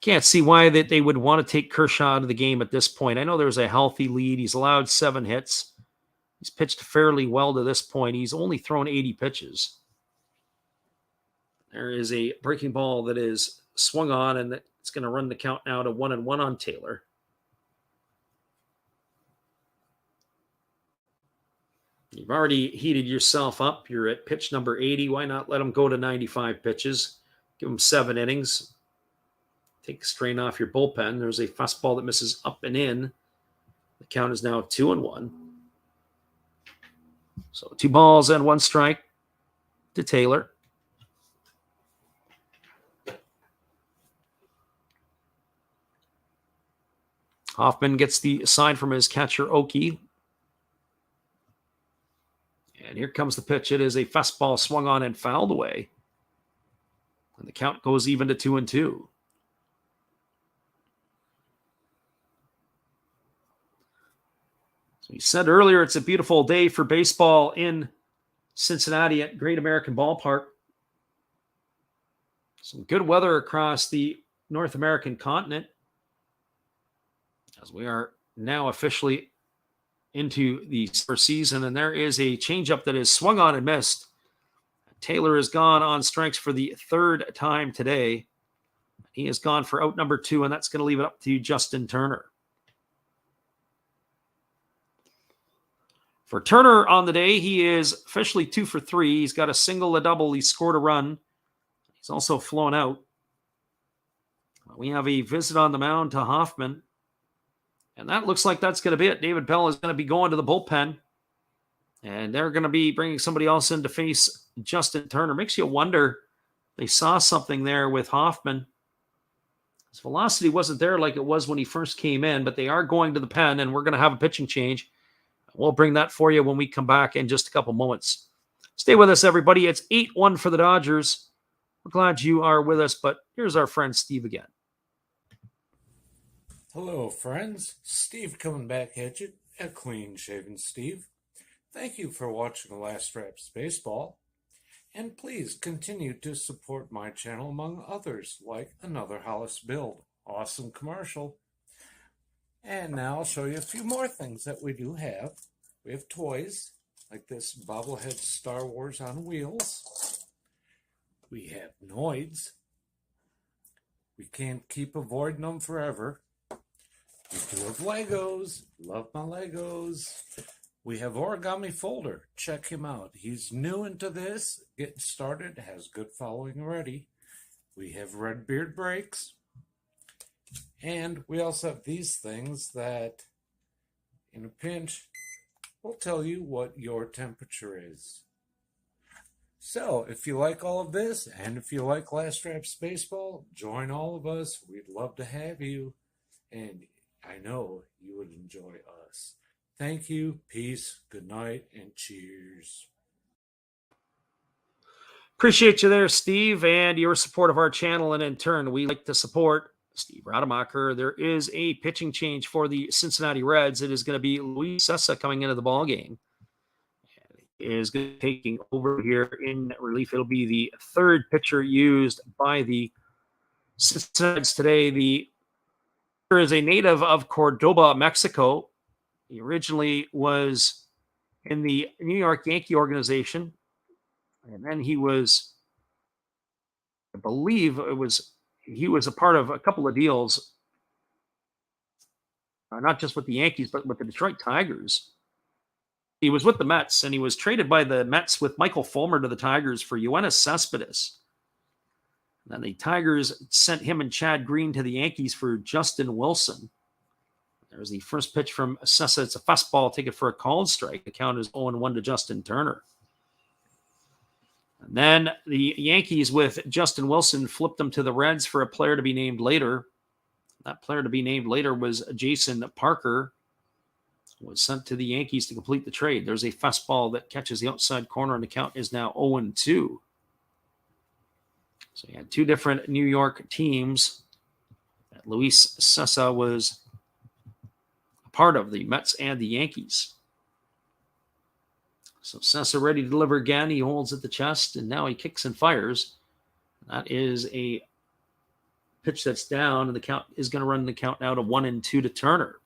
Can't see why that they would want to take Kershaw out of the game at this point. I know there's a healthy lead. He's allowed 7 hits. He's pitched fairly well to this point. He's only thrown 80 pitches. There is a breaking ball that is swung on, and it's going to run the count now to 1-1 on Taylor. You've already heated yourself up. You're at pitch number 80. Why not let him go to 95 pitches? Give him 7 innings. Take the strain off your bullpen. There's a fastball that misses up and in. The count is now 2-1. So 2 balls and 1 strike to Taylor. Hoffman gets the sign from his catcher, Oki. And here comes the pitch. It is a fastball swung on and fouled away. And the count goes even to 2-2. So we said earlier, it's a beautiful day for baseball in Cincinnati at Great American Ballpark. Some good weather across the North American continent, as we are now officially into the summer season, and there is a changeup that is swung on and missed. Taylor has gone on strikes for the 3rd time today. He has gone for out number 2, and that's going to leave it up to Justin Turner. For Turner on the day, he is officially 2 for 3. He's got a single, a double. He scored a run. He's also flown out. We have a visit on the mound to Hoffman. And that looks like that's going to be it. David Bell is going to be going to the bullpen. And they're going to be bringing somebody else in to face Justin Turner. Makes you wonder, they saw something there with Hoffman. His velocity wasn't there like it was when he first came in, but they are going to the pen, and we're going to have a pitching change. We'll bring that for you when we come back in just a couple moments. Stay with us, everybody. It's 8-1 for the Dodgers. We're glad you are with us, but here's our friend Steve again. Hello, friends. Steve coming back at you, a clean-shaven Steve. Thank you for watching Last Raps Baseball. And please continue to support my channel among others, like Another Hollis Build. Awesome commercial. And now I'll show you a few more things that we do have. We have toys, like this bobblehead Star Wars on wheels. We have Noids. We can't keep avoiding them forever. We do have Legos. Love my Legos. We have Origami Folder. Check him out. He's new into this, getting started, has good following already. We have Red Beard Breaks. And we also have these things that, in a pinch, will tell you what your temperature is. So, if you like all of this, and if you like Last Raps Baseball, join all of us. We'd love to have you. And I know you would enjoy us. Thank you, peace, good night, and cheers. Appreciate you there, Steve, and your support of our channel. And in turn, we like to support Steve Rademacher. There is a pitching change for the Cincinnati Reds. It is going to be Luis Sessa coming into the ball game. He is going to be taking over here in relief. It'll be the 3rd pitcher used by the Cincinnati Reds today. The pitcher is a native of Cordoba, Mexico. He originally was in the New York Yankee organization. And then he was, I believe he was a part of a couple of deals, not just with the Yankees, but with the Detroit Tigers. He was with the Mets, and he was traded by the Mets with Michael Fulmer to the Tigers for Yoenis Cespedes. And then the Tigers sent him and Chad Green to the Yankees for Justin Wilson. There's the first pitch from Sessa. It's a fastball taken for a called strike. The count is 0-1 to Justin Turner. And then the Yankees with Justin Wilson flipped them to the Reds for a player to be named later. That player to be named later was Jason Parker. Was sent to the Yankees to complete the trade. There's a fastball that catches the outside corner, and the count is now 0-2. So you had two different New York teams that Luis Sessa was a part of, the Mets and the Yankees. So Sessa ready to deliver again. He holds at the chest, and now he kicks and fires. That is a pitch that's down, and the count is going to run the count now to 1-2 to Turner.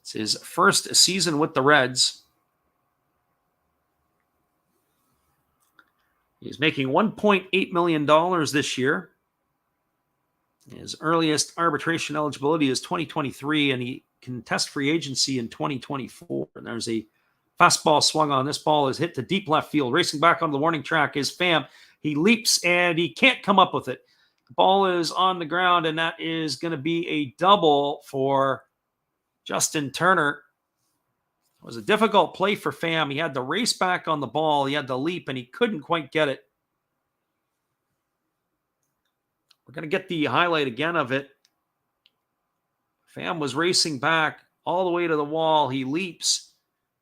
It's his first season with the Reds. He's making $1.8 million this year. His earliest arbitration eligibility is 2023, and he can test free agency in 2024. And there's a fastball swung on. This ball is hit to deep left field. Racing back onto the warning track is Pham. He leaps, and he can't come up with it. The ball is on the ground, and that is going to be a double for Justin Turner. It was a difficult play for Pham. He had to race back on the ball. He had to leap, and he couldn't quite get it. We're going to get the highlight again of it. Pham was racing back all the way to the wall. He leaps,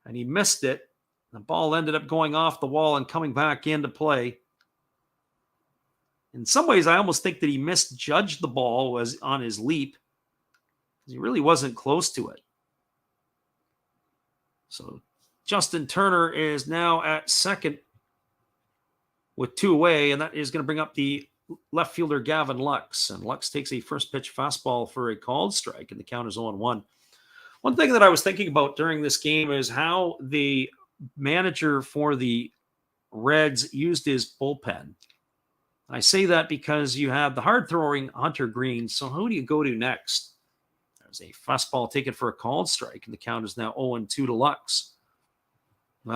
and he missed it. The ball ended up going off the wall and coming back into play. In some ways, I almost think that he misjudged the ball was on his leap. He really wasn't close to it. So Justin Turner is now at second with two away, and that is going to bring up the left fielder Gavin Lux. And Lux takes a first pitch fastball for a called strike, and the count is 0-1. One thing that I was thinking about during this game is how the manager for the Reds used his bullpen. I say that because you have the hard-throwing Hunter Green, so who do you go to next? There's a fastball taken for a called strike, and the count is now 0-2 to Lux.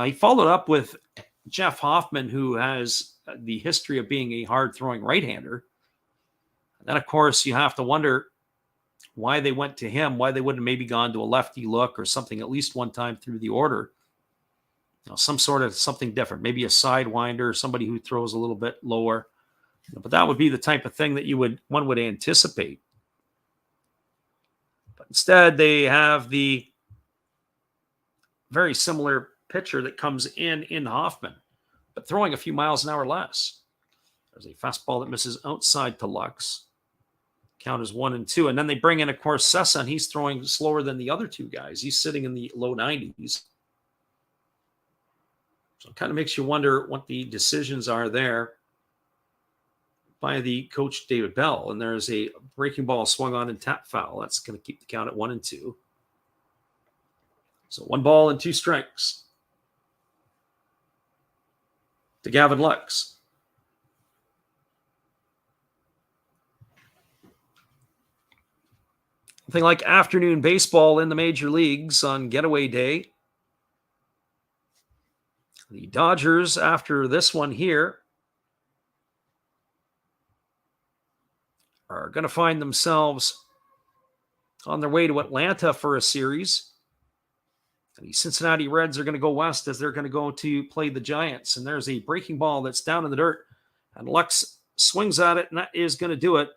He followed up with Jeff Hoffman, who has the history of being a hard-throwing right-hander. And then, of course, you have to wonder why they went to him, why they wouldn't have maybe gone to a lefty look or something at least one time through the order. Some sort of something different, maybe a sidewinder, somebody who throws a little bit lower. But that would be the type of thing that one would anticipate. But instead, they have the very similar pitcher that comes in Hoffman, but throwing a few miles an hour less. There's a fastball that misses outside to Lux. Count is 1-2. And then they bring in, of course, Sessa, and he's throwing slower than the other two guys. He's sitting in the low 90s. So it kind of makes you wonder what the decisions are there by the coach, David Bell. And there's a breaking ball swung on and tap foul. That's going to keep the count at 1-2. So 1 ball and 2 strikes to Gavin Lux. Something like afternoon baseball in the major leagues on getaway day. The Dodgers, after this one here, are going to find themselves on their way to Atlanta for a series. And the Cincinnati Reds are going to go west as they're going to go to play the Giants. And there's a breaking ball that's down in the dirt. And Lux swings at it, and that is going to do it.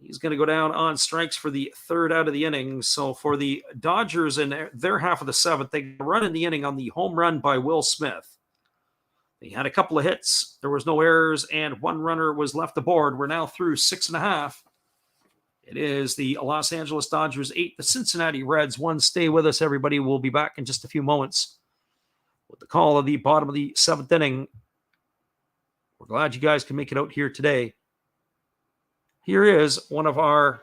He's going to go down on strikes for the third out of the inning. So for the Dodgers in their half of the seventh, they run in the inning on the home run by Will Smith. They had a couple of hits. There was no errors, and 1 runner was left aboard. We're now through 6.5. It is the Los Angeles Dodgers 8, the Cincinnati Reds 1. Stay with us, everybody. We'll be back in just a few moments with the call of the bottom of the 7th inning. We're glad you guys can make it out here today. Here is one of our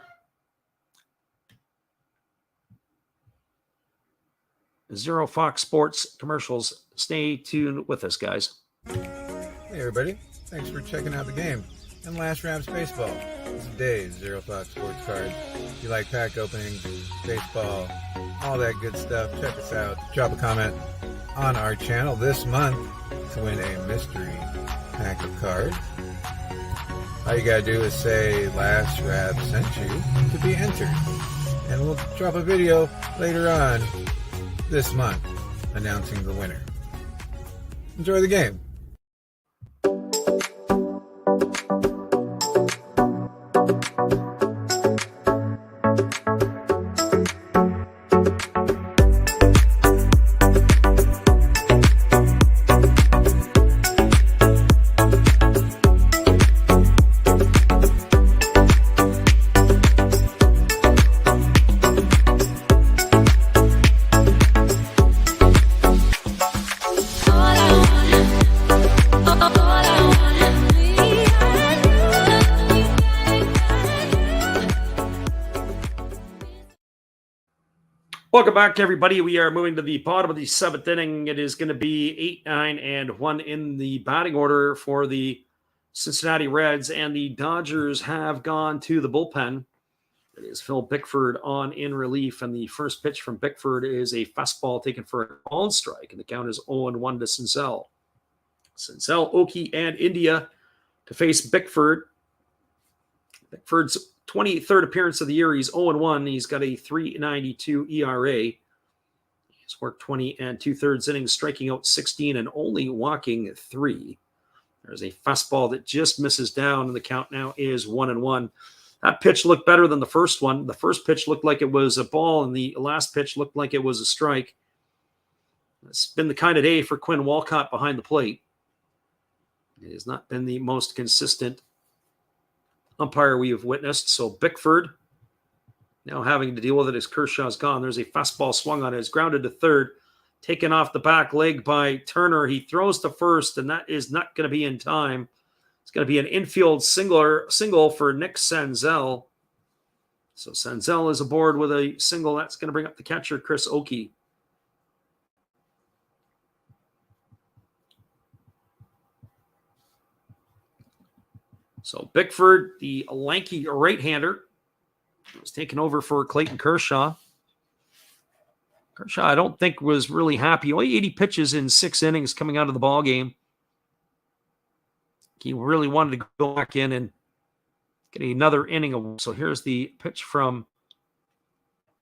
Zero Fox Sports commercials. Stay tuned with us, guys. Hey everybody, thanks for checking out the game and Last Raps Baseball. It's today's Zero Fox Sports Cards. If you like pack openings, baseball, all that good stuff, check us out. Drop a comment on our channel this month to win a mystery pack of cards. All you gotta do is say Last Rap sent you to be entered. And we'll drop a video later on this month announcing the winner. Enjoy the game. Welcome back, everybody. We are moving to the bottom of the seventh inning. It is going to be 8, 9, and 1 in the batting order for the Cincinnati Reds, and the Dodgers have gone to the bullpen. It is Phil Bickford on in relief, and the first pitch from Bickford is a fastball taken for a ball strike, and the count is 0-1 to Senzel. Senzel, Oki, and India to face Bickford. Bickford's 23rd appearance of the year. He's 0-1. He's got a 3.92 ERA. He's worked 20 2/3 innings, striking out 16 and only walking 3. There's a fastball that just misses down, and the count now is 1-1. That pitch looked better than the first one. The first pitch looked like it was a ball, and the last pitch looked like it was a strike. It's been the kind of day for Quinn Walcott behind the plate. It has not been the most consistent umpire we have witnessed. So Bickford now having to deal with it as Kershaw's gone. There's a fastball swung on it. It's grounded to third, taken off the back leg by Turner. He throws to first, and that is not going to be in time. It's going to be an infield single for Nick Senzel. So Senzel is aboard with a single. That's going to bring up the catcher, Chris Oki. So Bickford, the lanky right-hander, was taken over for Clayton Kershaw. Kershaw, I don't think, was really happy. Only 80 pitches in 6 innings coming out of the ball game. He really wanted to go back in and get another inning. So here's the pitch from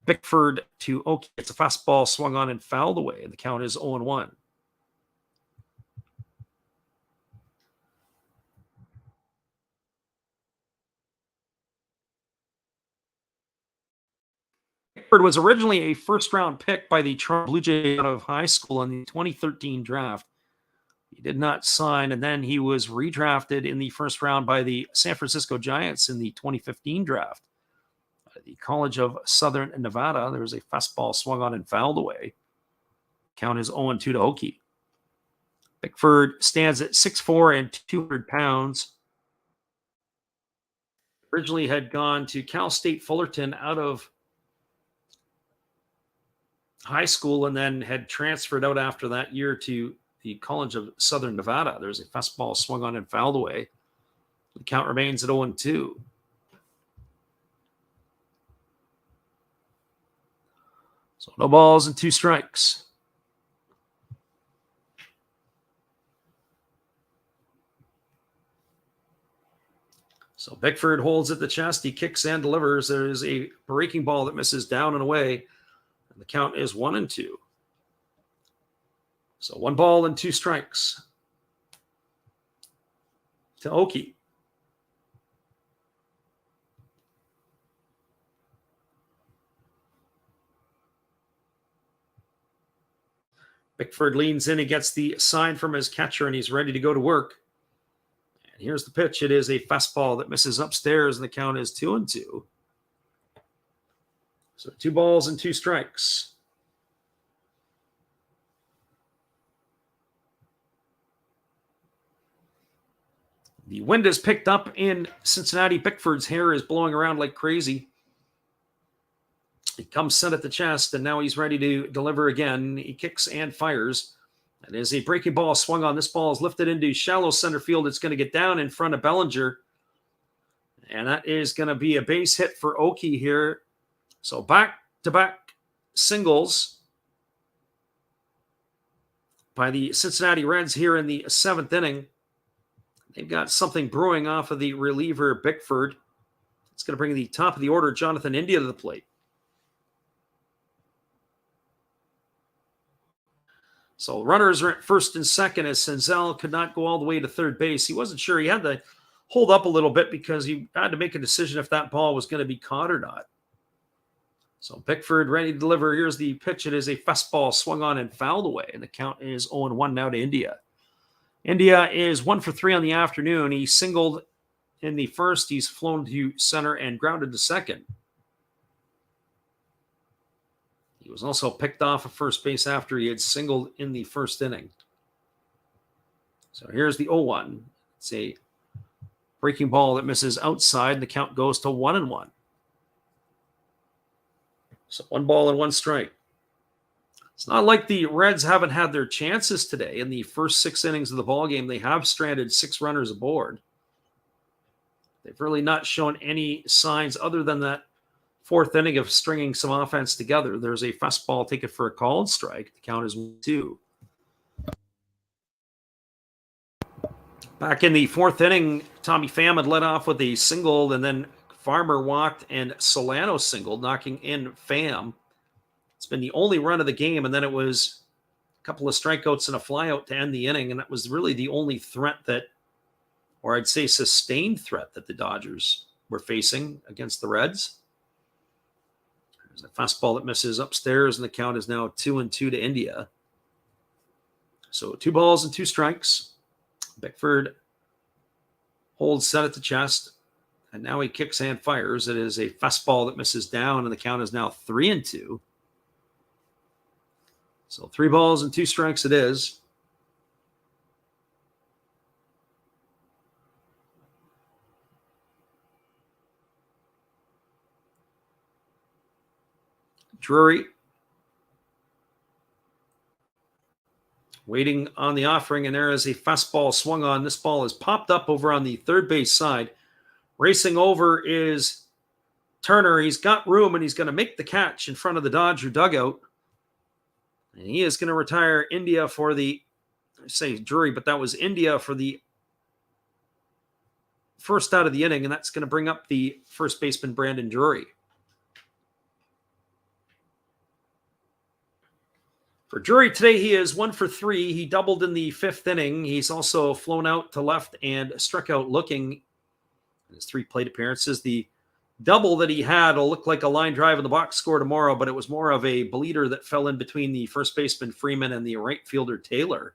Bickford to Oki. It's a fastball swung on and fouled away. The count is 0-1. Bickford was originally a first-round pick by the Toronto Blue Jays out of high school in the 2013 draft. He did not sign, and then he was redrafted in the first round by the San Francisco Giants in the 2015 draft. At the College of Southern Nevada, there was a fastball swung on and fouled away. Count is 0-2 to Oki. Bickford stands at 6'4" and 200 pounds. Originally had gone to Cal State Fullerton out of high school and then had transferred out after that year to the College of Southern Nevada. There's a fastball swung on and fouled away. The count remains at 0-2. So no balls and 2 strikes. So Bickford holds at the chest. He kicks and delivers. There's a breaking ball that misses down and away. And the count is 1-2. So 1 ball and 2 strikes to Oki. Bickford leans in and gets the sign from his catcher, and he's ready to go to work. And here's the pitch. It is a fastball that misses upstairs, and the count is 2-2. So 2 balls and 2 strikes. The wind has picked up in Cincinnati. Bickford's hair is blowing around like crazy. He comes set at the chest, and now he's ready to deliver again. He kicks and fires. That is a breaking ball swung on. This ball is lifted into shallow center field. It's going to get down in front of Bellinger. And that is going to be a base hit for Oki here. So back-to-back singles by the Cincinnati Reds here in the 7th inning. They've got something brewing off of the reliever, Bickford. It's going to bring the top of the order, Jonathan India, to the plate. So runners are at first and second as Senzel could not go all the way to third base. He wasn't sure. He had to hold up a little bit because he had to make a decision if that ball was going to be caught or not. So Bickford ready to deliver. Here's the pitch. It is a fastball swung on and fouled away. And the count is 0-1 now to India. India is 1 for 3 on the afternoon. He singled in the first. He's flown to center and grounded to second. He was also picked off of first base after he had singled in the first inning. So here's the 0-1. It's a breaking ball that misses outside, and the count goes to 1-1. So 1 ball and 1 strike. It's not like the Reds haven't had their chances today. In the first 6 innings of the ballgame, they have stranded 6 runners aboard. They've really not shown any signs other than that 4th inning of stringing some offense together. There's a fastball taken for a called strike. The count is 1-2. Back in the 4th inning, Tommy Pham had led off with a single, and then Farmer walked and Solano singled, knocking in Pham. It's been the only run of the game, and then it was a couple of strikeouts and a flyout to end the inning, and that was really the only threat that, or I'd say sustained threat, that the Dodgers were facing against the Reds. There's a fastball that misses upstairs, and the count is now 2-2 to India. So 2 balls and 2 strikes. Bickford holds set at the chest, and now he kicks and fires. It is a fastball that misses down, and the count is now 3-2. So 3 balls and 2 strikes it is. Drury waiting on the offering, and there is a fastball swung on. This ball is popped up over on the third base side. Racing over is Turner. He's got room, and he's going to make the catch in front of the Dodger dugout. And he is going to retire India for the, I say Drury, but that was India for the first out of the inning, and that's going to bring up the first baseman, Brandon Drury. For Drury today, he is 1 for 3. He doubled in the 5th inning. He's also flown out to left and struck out looking in his 3 plate appearances. The double that he had will look like a line drive in the box score tomorrow, but it was more of a bleeder that fell in between the first baseman Freeman and the right fielder Taylor.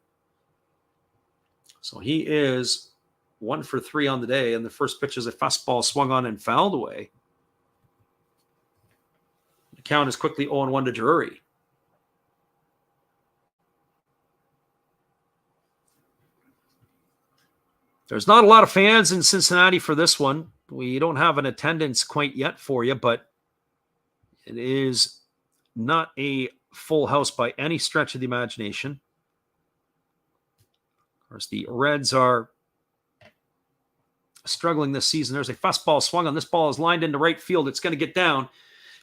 So he is 1 for 3 on the day, and the first pitch is a fastball swung on and fouled away. The count is quickly 0-1 to Drury. There's not a lot of fans in Cincinnati for this one. We don't have an attendance quite yet for you, but it is not a full house by any stretch of the imagination. Of course, the Reds are struggling this season. There's a fastball swung on. This ball is lined into right field. It's going to get down.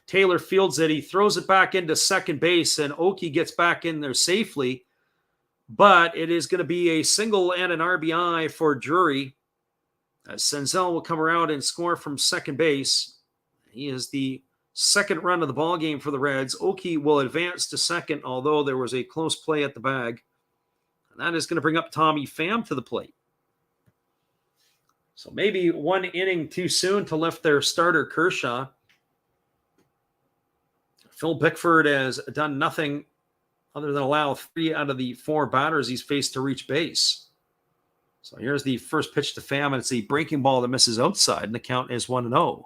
Taylor fields it. He throws it back into second base, and Oki gets back in there safely. But it is going to be a single and an RBI for Drury. Senzel will come around and score from second base. He is the second run of the ball game for the Reds. Oki will advance to second, although there was a close play at the bag. And that is going to bring up Tommy Pham to the plate. So maybe 1 inning too soon to lift their starter Kershaw. Phil Bickford has done nothing other than allow 3 out of the 4 batters he's faced to reach base. So here's the first pitch to Pham, and it's a breaking ball that misses outside, and the count is 1-0.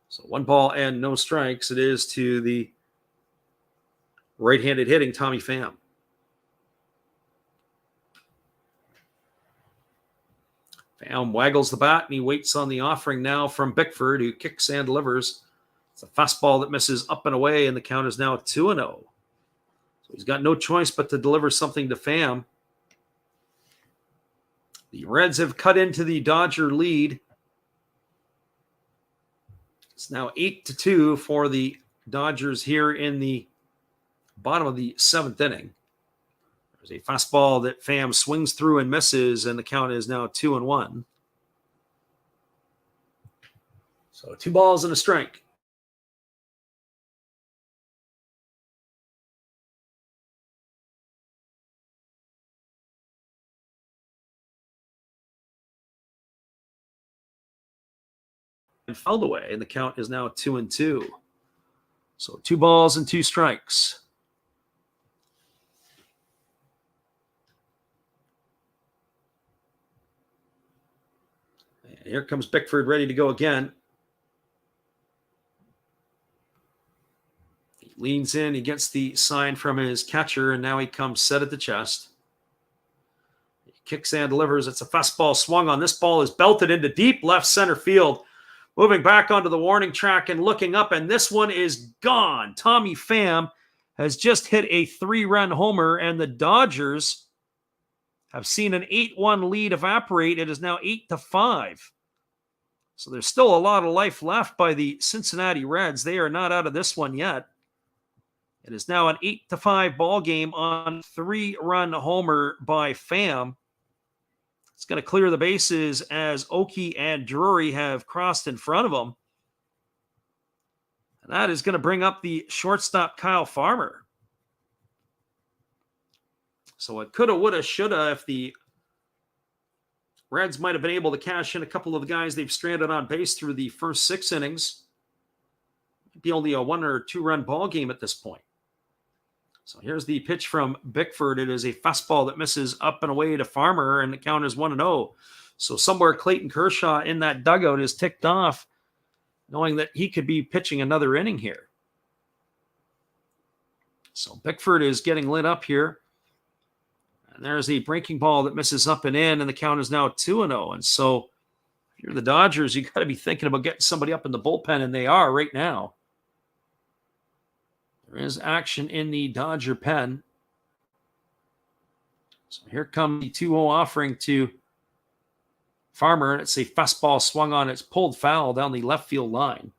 So 1 ball and no strikes. It is to the right-handed hitting Tommy Pham. Pham waggles the bat, and he waits on the offering now from Bickford, who kicks and delivers. It's a fastball that misses up and away, and the count is now 2-0. So he's got no choice but to deliver something to Pham. The Reds have cut into the Dodger lead. It's now 8-2 for the Dodgers here in the bottom of the 7th inning. There's a fastball that Pham swings through and misses, and the count is now 2-1. So 2 balls and a strike. And fouled away, and the count is now 2-2. So 2 balls and 2 strikes. And here comes Bickford ready to go again. He leans in, he gets the sign from his catcher, and now he comes set at the chest. He kicks and delivers. It's a fastball swung on. This ball is belted into deep left center field. Moving back onto the warning track and looking up, and this one is gone. Tommy Pham has just hit a 3-run homer, and the Dodgers have seen an 8-1 lead evaporate. It is now 8-5. So there's still a lot of life left by the Cincinnati Reds. They are not out of this one yet. It is now an 8-5 ball game on 3-run homer by Pham. It's going to clear the bases as Oki and Drury have crossed in front of him. And that is going to bring up the shortstop, Kyle Farmer. So it coulda, woulda, shoulda if the Reds might have been able to cash in a couple of the guys they've stranded on base through the first 6 innings. It'd be only a 1 or 2 run ball game at this point. So here's the pitch from Bickford. It is a fastball that misses up and away to Farmer, and the count is 1-0. So somewhere Clayton Kershaw in that dugout is ticked off, knowing that he could be pitching another inning here. So Bickford is getting lit up here. And there's a breaking ball that misses up and in, and the count is now 2-0. And so if you're the Dodgers, you got to be thinking about getting somebody up in the bullpen, and they are right now. There is action in the Dodger pen. So here comes the 2-0 offering to Farmer, and it's a fastball swung on. It's pulled foul down the left field line.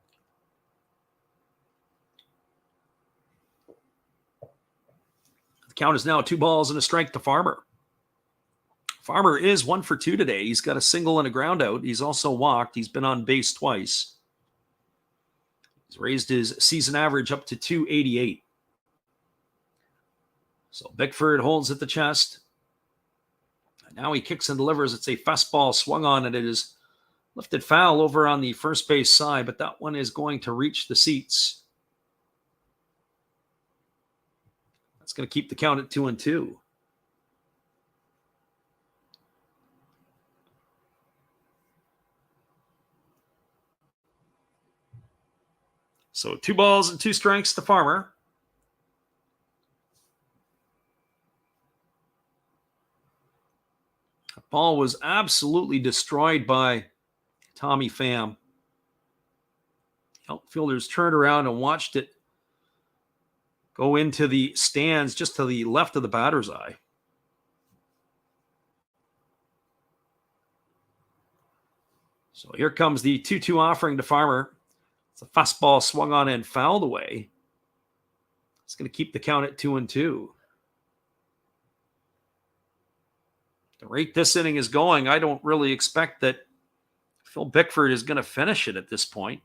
The count is now 2 balls and a strike to Farmer. Farmer is 1 for 2 today. He's got a single and a ground out. He's also walked. He's been on base twice. He's raised his season average up to 288. So Bickford holds at the chest. And now he kicks and delivers. It's a fastball swung on, and it is lifted foul over on the first base side, but that one is going to reach the seats. That's going to keep the count at 2-2. So 2 balls and 2 strikes to Farmer. The ball was absolutely destroyed by Tommy Pham. The outfielders turned around and watched it go into the stands just to the left of the batter's eye. So here comes the 2-2 offering to Farmer. It's a fastball swung on and fouled away. It's going to keep the count at 2-2. The rate this inning is going, I don't really expect that Phil Bickford is going to finish it at this point.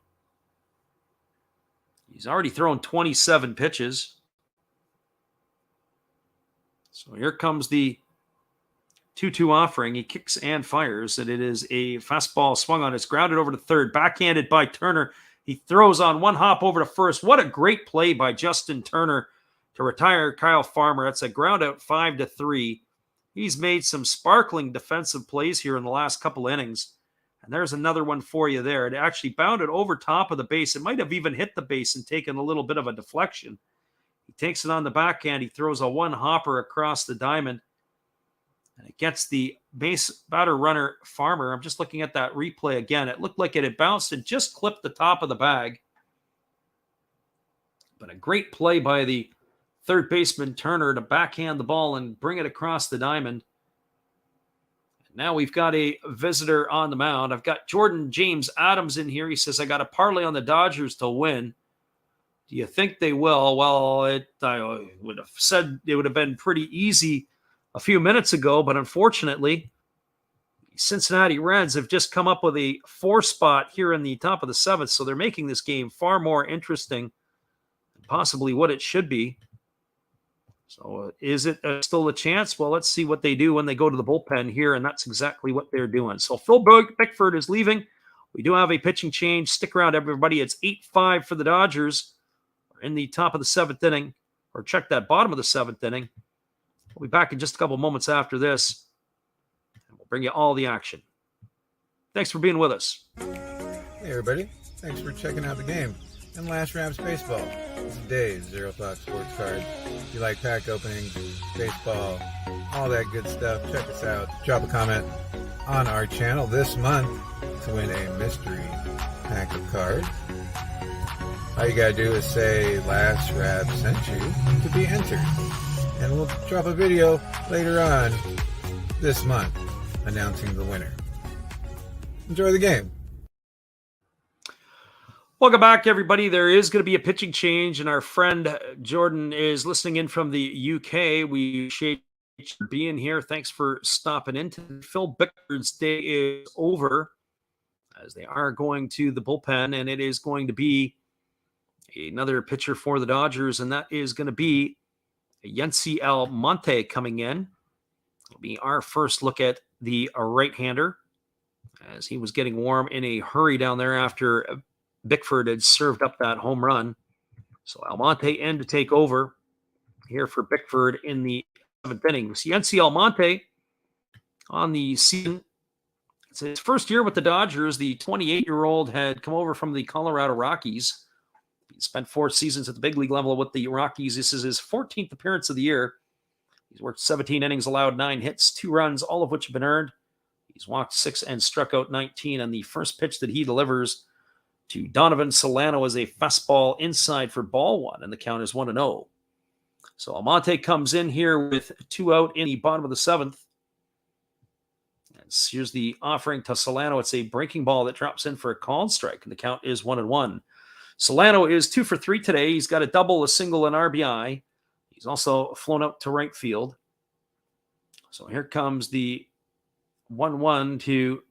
He's already thrown 27 pitches. So here comes the 2-2 offering. He kicks and fires, and it is a fastball swung on. It's grounded over to third, backhanded by Turner. He throws on one hop over to first. What a great play by Justin Turner to retire Kyle Farmer. That's a ground out 5-3. He's made some sparkling defensive plays here in the last couple innings. And there's another one for you there. It actually bounded over top of the base. It might have even hit the base and taken a little bit of a deflection. He takes it on the backhand. He throws a one hopper across the diamond. And it gets the base batter runner Farmer. I'm just looking at that replay again. It looked like it had bounced and just clipped the top of the bag. But a great play by the third baseman Turner to backhand the ball and bring it across the diamond. Now we've got a visitor on the mound. I've got Jordan James Adams in here. He says, I got a parlay on the Dodgers to win. Do you think they will? Well, I would have said it would have been pretty easy a few minutes ago, but unfortunately, Cincinnati Reds have just come up with a 4 spot here in the top of the 7th, so they're making this game far more interesting than possibly what it should be. So is it still a chance? Well, let's see what they do when they go to the bullpen here, and that's exactly what they're doing. So Phil Bickford is leaving. We do have a pitching change. Stick around, everybody. It's 8-5 for the Dodgers. We're in the top of the 7th inning, or check that bottom of the 7th inning. We'll be back in just a couple moments after this, and we'll bring you all the action. Thanks for being with us. Hey, everybody. Thanks for checking out the game and Last Raps Baseball. It's Dave's Zero O'Clock Sports Card. If you like pack openings, baseball, all that good stuff, check us out. Drop a comment on our channel this month to win a mystery pack of cards. All you gotta do is say Last Rap sent you to be entered. And we'll drop a video later on this month announcing the winner. Enjoy the game. Welcome back, everybody. There is going to be a pitching change, and our friend Jordan is listening in from the UK. We appreciate you being here. Thanks for stopping in. Phil Bickford's day is over as they are going to the bullpen, and it is going to be another pitcher for the Dodgers, and that is going to be Yency Almonte coming in. It'll be our first look at the right-hander as he was getting warm in a hurry down there after Bickford had served up that home run. So Almonte in to take over here for Bickford in the 7th inning. Yency Almonte on the season. It's his first year with the Dodgers. The 28-year-old had come over from the Colorado Rockies. He spent 4 seasons at the big league level with the Rockies. This is his 14th appearance of the year. He's worked 17 innings, allowed 9 hits, 2 runs, all of which have been earned. He's walked 6 and struck out 19. And the first pitch that he delivers to Donovan Solano is a fastball inside for ball 1, and the count is 1-0. So Almonte comes in here with 2 out in the bottom of the 7th. And here's the offering to Solano. It's a breaking ball that drops in for a called strike, and the count is 1-1. Solano is 2 for 3 today. He's got a double, a single, and RBI. He's also flown out to right field. So here comes the 1-1 to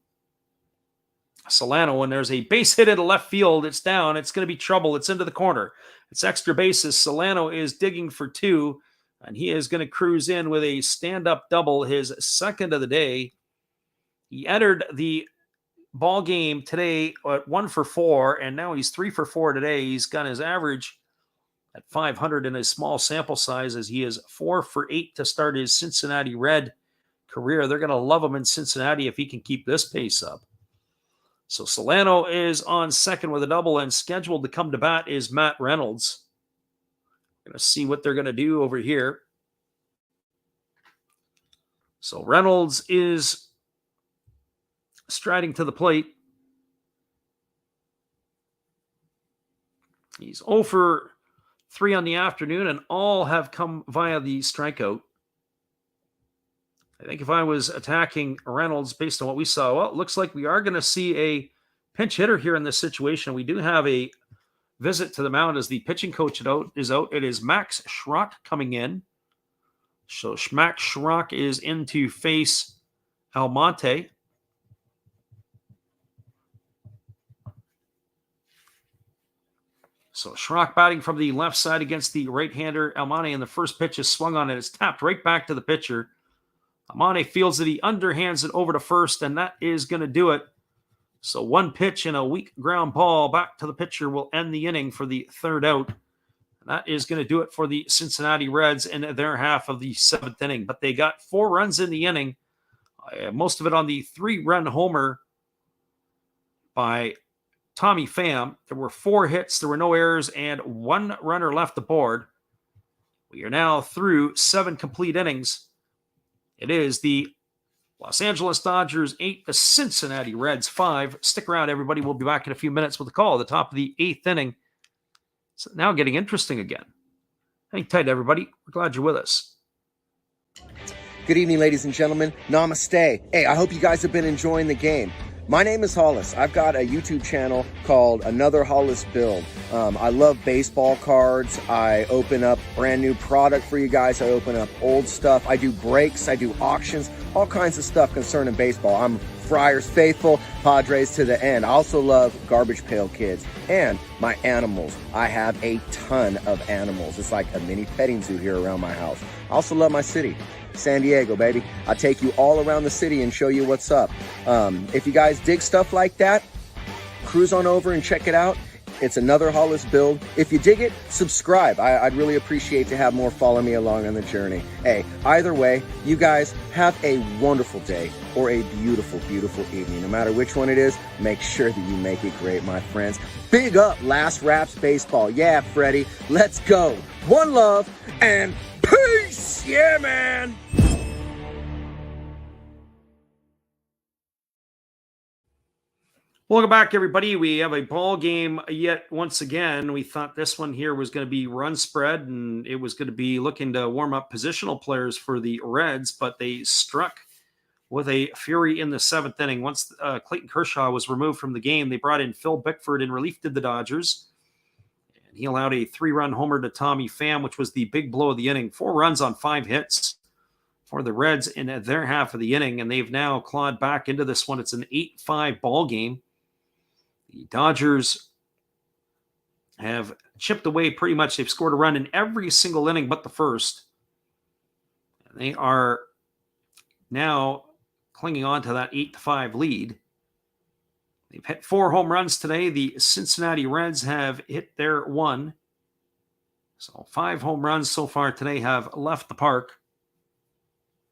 Solano. When there's a base hit into left field, it's down. It's going to be trouble. It's into the corner. It's extra bases. Solano is digging for 2, and he is going to cruise in with a stand-up double, his 2nd of the day. He entered the ball game today at 1 for 4, and now he's 3 for 4 today. He's got his average at 500 in his small sample size, as he is 4 for 8 to start his Cincinnati Red career. They're going to love him in Cincinnati if he can keep this pace up. So Solano is on 2nd with a double, and scheduled to come to bat is Matt Reynolds. Going to see what they're going to do over here. So Reynolds is striding to the plate. He's 0 for 3 on the afternoon, and all have come via the strikeout. I think if I was attacking Reynolds based on what we saw, well, it looks like we are going to see a pinch hitter here in this situation. We do have a visit to the mound as the pitching coach is out. It is Max Schrock coming in. So Max Schrock is in to face Almonte. So Schrock batting from the left side against the right-hander Almonte, and the first pitch is swung on, and it's tapped right back to the pitcher. Almonte feels that he underhands it over to first, and that is going to do it. So 1 pitch and a weak ground ball back to the pitcher will end the inning for the 3rd out. And that is going to do it for the Cincinnati Reds in their half of the 7th inning. But they got 4 runs in the inning, most of it on the 3-run homer by Tommy Pham. There were 4 hits, there were no errors, and 1 runner left the board. We are now through 7 complete innings. It is the Los Angeles Dodgers 8, the Cincinnati Reds 5. Stick around, everybody. We'll be back in a few minutes with a call at the top of the 8th inning. It's now getting interesting again. Hang tight, everybody. We're glad you're with us. Good evening, ladies and gentlemen. Namaste. Hey, I hope you guys have been enjoying the game. My name is Hollis. I've got a YouTube channel called Another Hollis Build. I love baseball cards. I open up brand new product for you guys. I open up old stuff. I do breaks. I do auctions. All kinds of stuff concerning baseball. I'm Friars faithful, Padres to the end. I also love Garbage Pail Kids and my animals. I have a ton of animals. It's like a mini petting zoo here around my house. I also love my city, San Diego, baby. I take you all around the city and show you what's up. If you guys dig stuff like that, cruise on over and check it out. It's Another Hollis Build. If you dig it, subscribe. I'd really appreciate to have more follow me along on the journey. Hey, either way, you guys have a wonderful day or a beautiful, beautiful evening. No matter which one it is, make sure that you make it great, my friends. Big up Last Raps Baseball. Yeah, Freddie, let's go. One love and peace. Yeah, man. Welcome back, everybody. We have a ball game yet once again. We thought this one here was going to be run spread, and it was going to be looking to warm up positional players for the Reds, but they struck with a fury in the seventh inning. Once Clayton Kershaw was removed from the game, they brought in Phil Bickford in relief to the Dodgers. And he allowed a 3-run homer to Tommy Pham, which was the big blow of the inning. 4 runs on 5 hits for the Reds in their half of the inning, and they've now clawed back into this one. It's an 8-5 ball game. The Dodgers have chipped away pretty much. They've scored a run in every single inning but the first. And they are now clinging on to that 8-5 lead. They've hit 4 home runs today. The Cincinnati Reds have hit their 1. So 5 home runs so far today have left the park.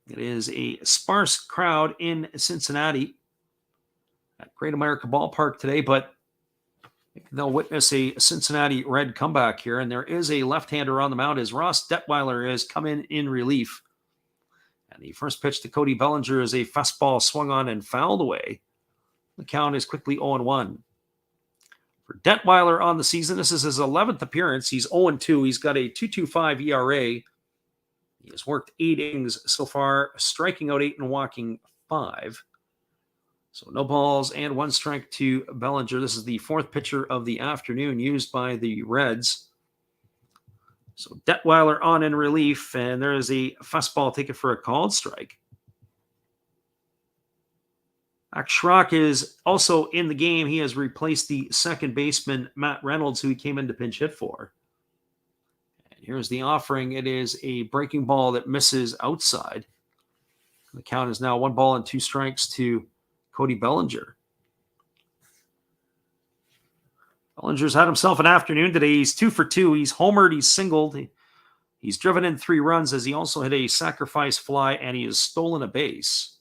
It is a sparse crowd in Cincinnati at Great America Ballpark today, but they'll witness a Cincinnati Red comeback here, and there is a left-hander on the mound as Ross Detweiler has come in relief. And the first pitch to Cody Bellinger is a fastball swung on and fouled away. The count is quickly 0-1. For Detweiler on the season, this is his 11th appearance. He's 0-2. He's got a 2.25 ERA. He has worked 8 innings so far, striking out 8 and walking 5. So no balls and 1 strike to Bellinger. This is the 4th pitcher of the afternoon used by the Reds. So Detweiler on in relief, and there is a fastball taken for a called strike. Max Schrock is also in the game. He has replaced the second baseman, Matt Reynolds, who he came in to pinch hit for. And here's the offering. It is a breaking ball that misses outside. The count is now 1 ball and 2 strikes to Cody Bellinger. Bellinger's had himself an afternoon today. He's 2 for 2. He's homered. He's singled. He's driven in 3 runs as he also hit a sacrifice fly, and he has stolen a base.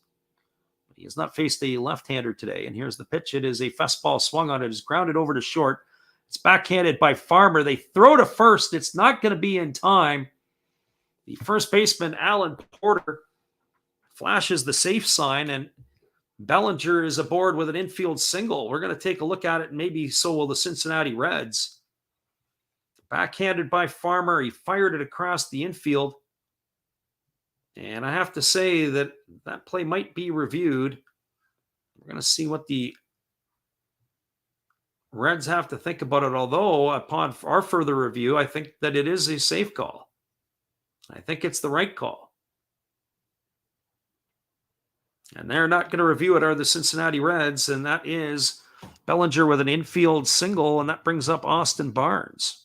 He has not faced a left-hander today. And here's the pitch. It is a fastball swung on. It is grounded over to short. It's backhanded by Farmer. They throw to first. It's not going to be in time. The first baseman, Alan Porter, flashes the safe sign, and Bellinger is aboard with an infield single. We're going to take a look at it, and maybe so will the Cincinnati Reds. Backhanded by Farmer. He fired it across the infield. And I have to say that that play might be reviewed. We're going to see what the Reds have to think about it. Although, upon our further review, I think that it is a safe call. I think it's the right call. And they're not going to review it, are the Cincinnati Reds. And that is Bellinger with an infield single. And that brings up Austin Barnes.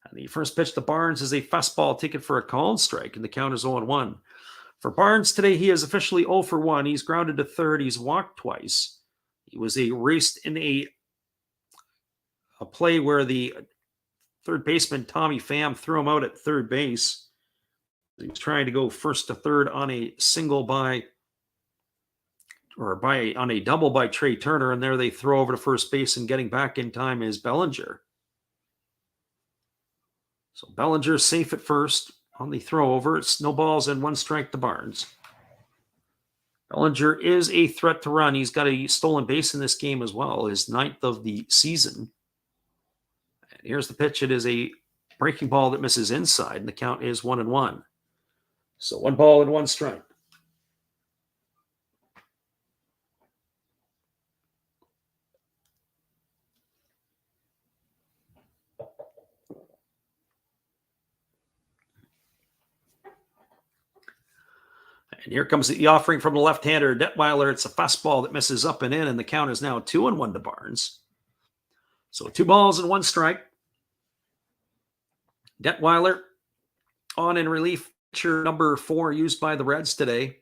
And the first pitch to Barnes is a fastball taken for a called strike. And the count is 0-1. For Barnes today, he is officially 0 for 1. He's grounded to third. He's walked twice. He was erased in a play where the third baseman, Tommy Pham, threw him out at third base. He was trying to go first to third on a single on a double by Trey Turner, and there they throw over to first base, and getting back in time is Bellinger. So Bellinger safe at first on the throw over. It's no balls and 1 strike to Barnes. Bellinger is a threat to run. He's got a stolen base in this game as well, his 9th of the season. And here's the pitch. It is a breaking ball that misses inside, and the count is 1-1. So 1 ball and 1 strike. And here comes the offering from the left-hander, Detweiler. It's a fastball that misses up and in, and the count is now 2-1 to Barnes. So 2 balls and 1 strike. Detweiler on in relief, pitcher number 4 used by the Reds today.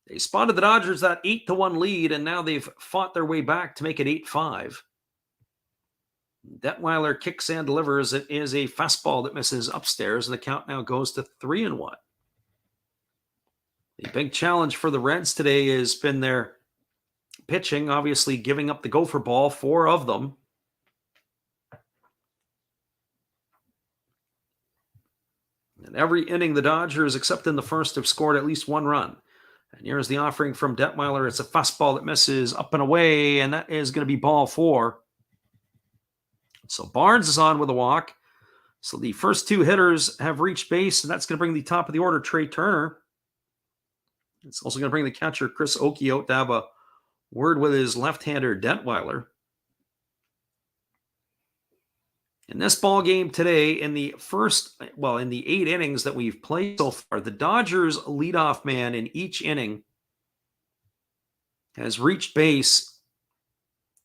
They spotted the Dodgers that 8-1 lead, and now they've fought their way back to make it 8-5. Detweiler kicks and delivers. It is a fastball that misses upstairs, and the count now goes to 3-1. The big challenge for the Reds today has been their pitching, obviously giving up the gopher ball, 4 of them. And every inning, the Dodgers, except in the first, have scored at least 1 run. And here's the offering from Detweiler. It's a fastball that misses up and away, and that is going to be ball 4. So Barnes is on with a walk. So the first 2 hitters have reached base, and that's going to bring the top of the order, Trey Turner. It's also going to bring the catcher, Chris Oakey, out to have a word with his left-hander, Detweiler. In this ball game today, in the 8 innings that we've played so far, the Dodgers leadoff man in each inning has reached base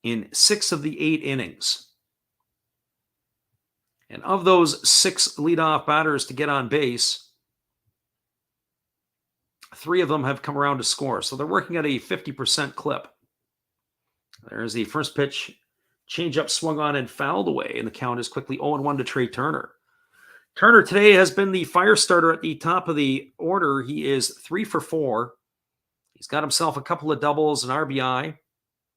in 6 of the 8 innings. And of those 6 leadoff batters to get on base, 3 of them have come around to score. So they're working at a 50% clip. There's the first pitch. Changeup swung on and fouled away, and the count is quickly 0-1 to Trey Turner. Turner today has been the fire starter at the top of the order. He is 3 for 4. He's got himself a couple of doubles and RBI.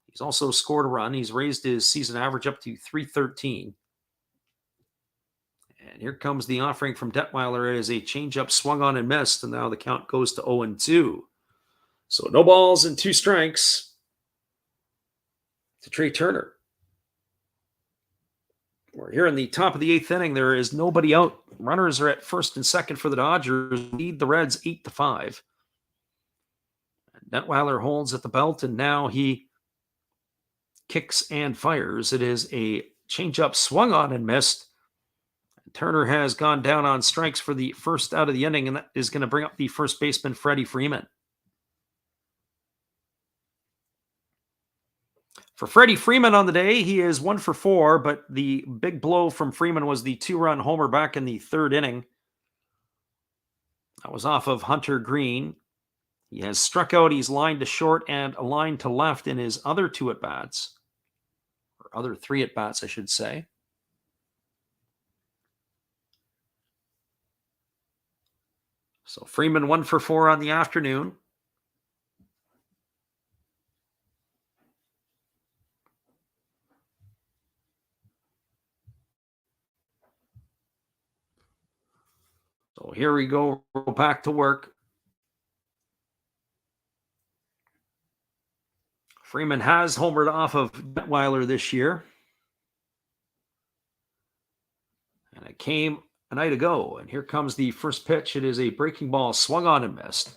He's also scored a run. He's raised his season average up to 313. And here comes the offering from Detweiler as a changeup swung on and missed, and now the count goes to 0-2. So no balls and 2 strikes to Trey Turner. We're here in the top of the 8th inning. There is nobody out. Runners are at first and second for the Dodgers. Lead the Reds 8-5. Detweiler holds at the belt, and now he kicks and fires. It is a changeup swung on and missed. Turner has gone down on strikes for the first out of the inning, and that is going to bring up the first baseman, Freddie Freeman. For Freddie Freeman on the day, he is 1 for 4, but the big blow from Freeman was the 2-run homer back in the 3rd inning. That was off of Hunter Green. He has struck out. He's lined to short and a line to left in his other 2 at-bats, or other 3 at-bats, I should say. So Freeman 1 for 4 on the afternoon. So here we go, back to work. Freeman has homered off of Detweiler this year. And it came a night ago. And here comes the first pitch. It is a breaking ball swung on and missed.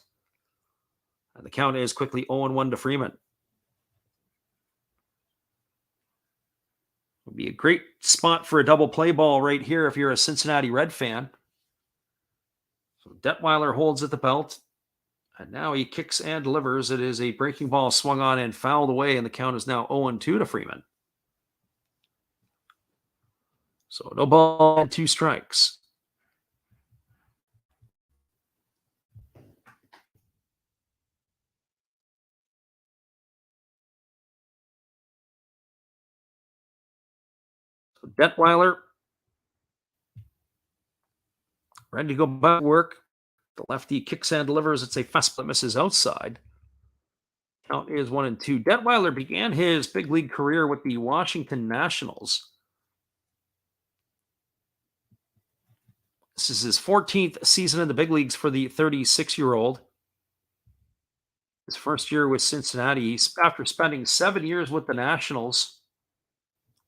And the count is quickly 0-1 to Freeman. Would be a great spot for a double play ball right here if you're a Cincinnati Red fan. So Detweiler holds at the belt. And now he kicks and delivers. It is a breaking ball swung on and fouled away. And the count is now 0-2 to Freeman. So no ball and 2 strikes. So Detweiler ready to go back to work. The lefty kicks and delivers. It's a fastball that misses outside. Count is 1-2. Detweiler began his big league career with the Washington Nationals. This is his 14th season in the big leagues for the 36-year-old. His first year with Cincinnati, after spending 7 years with the Nationals,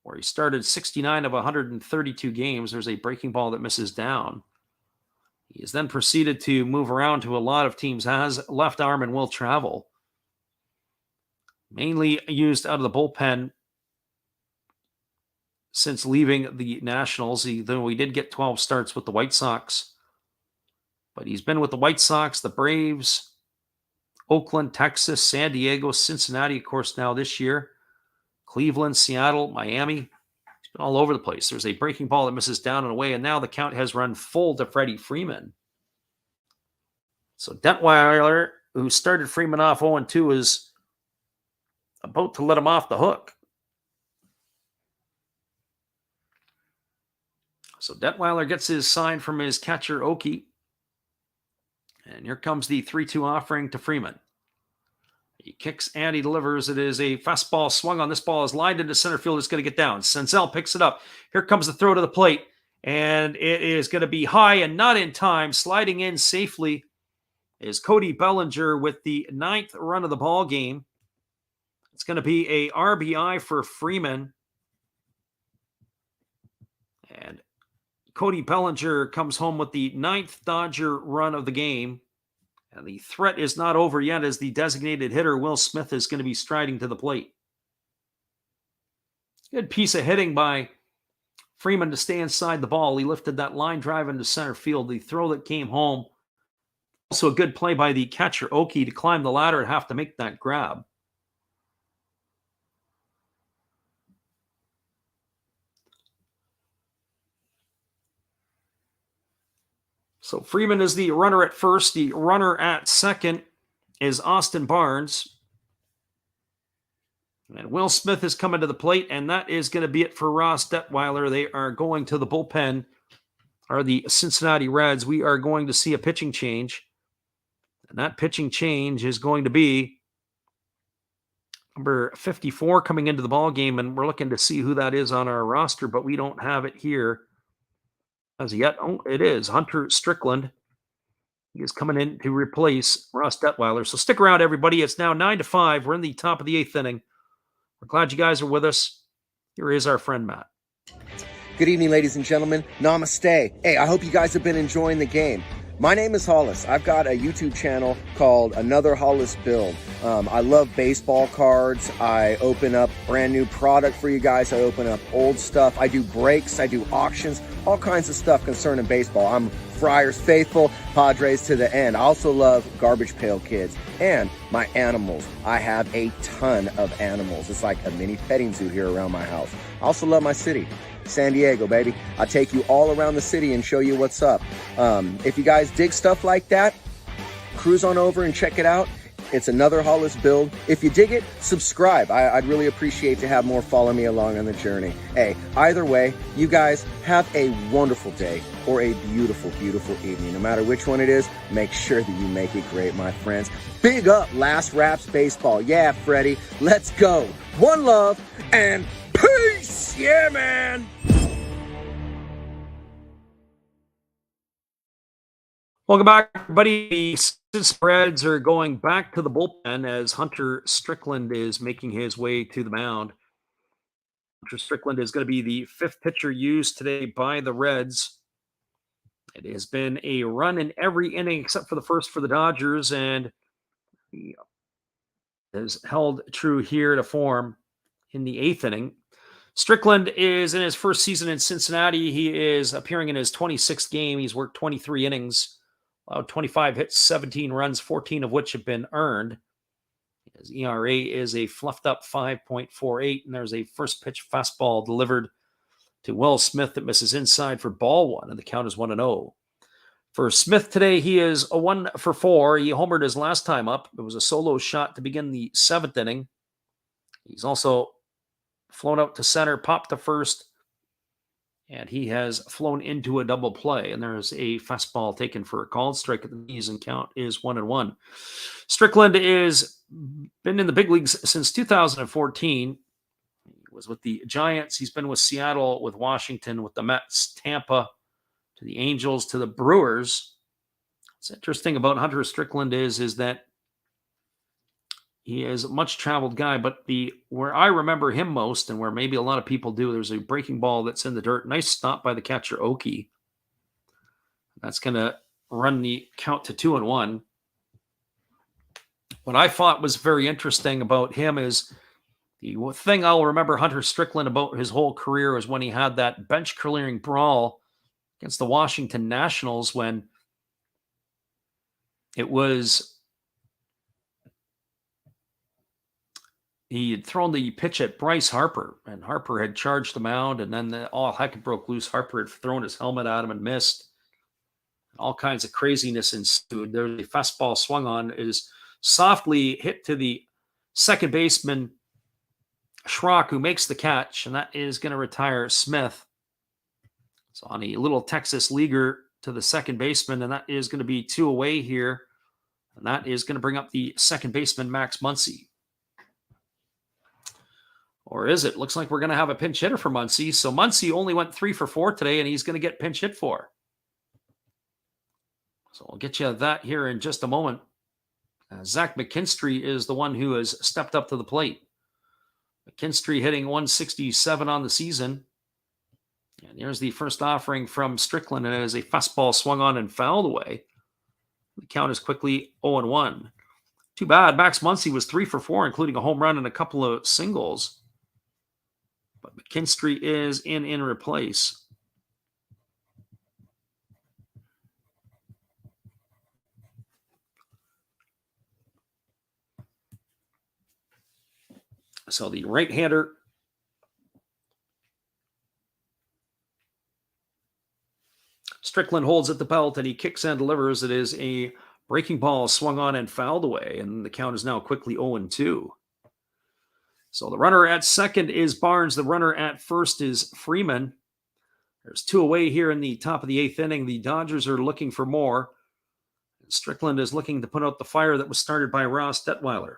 where he started 69 of 132 games. There's a breaking ball that misses down. He has then proceeded to move around to a lot of teams, has left arm and will travel. Mainly used out of the bullpen since leaving the Nationals, though he did get 12 starts with the White Sox. But he's been with the White Sox, the Braves, Oakland, Texas, San Diego, Cincinnati, of course, now this year, Cleveland, Seattle, Miami. He's been all over the place. There's a breaking ball that misses down and away, and now the count has run full to Freddie Freeman. So Detweiler, who started Freeman off 0-2, is about to let him off the hook. So Detweiler gets his sign from his catcher, Oki. And here comes the 3-2 offering to Freeman. He kicks and he delivers. It is a fastball swung on. This ball is lined into center field. It's going to get down. Senzel picks it up. Here comes the throw to the plate. And it is going to be high and not in time. Sliding in safely is Cody Bellinger with the 9th run of the ball game. It's going to be a RBI for Freeman. And Cody Bellinger comes home with the 9th Dodger run of the game. And the threat is not over yet as the designated hitter, Will Smith, is going to be striding to the plate. Good piece of hitting by Freeman to stay inside the ball. He lifted that line drive into center field. The throw that came home. Also a good play by the catcher, Oki, to climb the ladder and have to make that grab. So Freeman is the runner at first. The runner at second is Austin Barnes. And Will Smith is coming to the plate, and that is going to be it for Ross Detweiler. They are going to the bullpen, are the Cincinnati Reds. We are going to see a pitching change. And that pitching change is going to be number 54 coming into the ball game, and we're looking to see who that is on our roster, but we don't have it here as yet. Oh, it is Hunter Strickland. He is coming in to replace Ross Detweiler. So stick around, everybody. It's now 9-5. We're in the top of the 8th inning. We're glad you guys are with us. Here is our friend Matt. Good evening, ladies and gentlemen. Namaste. Hey, I hope you guys have been enjoying the game. My name is Hollis. I've got a YouTube channel called Another Hollis Build. I love baseball cards. I open up brand new product for you guys. I open up old stuff. I do breaks. I do auctions. All kinds of stuff concerning baseball. I'm Friars faithful, Padres to the end. I also love Garbage Pail Kids and my animals. I have a ton of animals. It's like a mini petting zoo here around my house. I also love my city. San Diego, baby. I'll take you all around the city and show you what's up. If you guys dig stuff like that, cruise on over and check it out. It's Another Hollis Build. If you dig it, subscribe. I'd really appreciate to have more follow me along on the journey. Hey, either way, you guys have a wonderful day or a beautiful, beautiful evening. No matter which one it is, make sure that you make it great, my friends. Big up Last Raps Baseball. Yeah, Freddie, let's go. One love and peace. Yeah, man. Welcome back, everybody. The Cincinnati Reds are going back to the bullpen as Hunter Strickland is making his way to the mound. Hunter Strickland is going to be the 5th pitcher used today by the Reds. It has been a run in every inning except for the first for the Dodgers, and he has held true here to form in the 8th inning. Strickland is in his first season in Cincinnati. He is appearing in his 26th game. He's worked 23 innings. Allowed 25 hits, 17 runs, 14 of which have been earned. His ERA is a fluffed up 5.48, and there's a first pitch fastball delivered to Will Smith that misses inside for ball 1, and the count is 1-0. For Smith today, he is a 1 for 4. He homered his last time up. It was a solo shot to begin the 7th inning. He's also flown out to center, popped to first, and he has flown into a double play, and there's a fastball taken for a called strike at the knees, and count is 1-1. Strickland is been in the big leagues since 2014. He was with the Giants. He's been with Seattle, with Washington, with the Mets, Tampa, to the Angels, to the Brewers. What's interesting about Hunter Strickland is that he is a much traveled guy, but where I remember him most, and where maybe a lot of people do, there's a breaking ball that's in the dirt. Nice stop by the catcher, Oki. That's going to run the count to 2-1. What I thought was very interesting about him is the thing I'll remember Hunter Strickland about his whole career is when he had that bench clearing brawl against the Washington Nationals, when it was he had thrown the pitch at Bryce Harper, and Harper had charged the mound, and then all heck broke loose. Harper had thrown his helmet at him and missed. All kinds of craziness ensued. There's a fastball swung on, is softly hit to the second baseman, Schrock, who makes the catch, and that is going to retire Smith. So on a little Texas leaguer to the second baseman, and that is going to be 2 away here. And that is going to bring up the second baseman, Max Muncy. Or is it? Looks like we're going to have a pinch hitter for Muncy. So Muncy only went 3 for 4 today, and he's going to get pinch hit for. So I'll get you that here in just a moment. Zach McKinstry is the one who has stepped up to the plate. McKinstry hitting 167 on the season. And here's the first offering from Strickland, and it is a fastball swung on and fouled away. The count is quickly 0-1. Too bad. Max Muncy was 3 for 4, including a home run and a couple of singles. But McKinstry is in replace. So the right-hander Strickland holds at the belt, and he kicks and delivers. It is a breaking ball swung on and fouled away, and the count is now quickly 0-2. So the runner at second is Barnes. The runner at first is Freeman. There's 2 away here in the top of the 8th inning. The Dodgers are looking for more. Strickland is looking to put out the fire that was started by Ross Detweiler.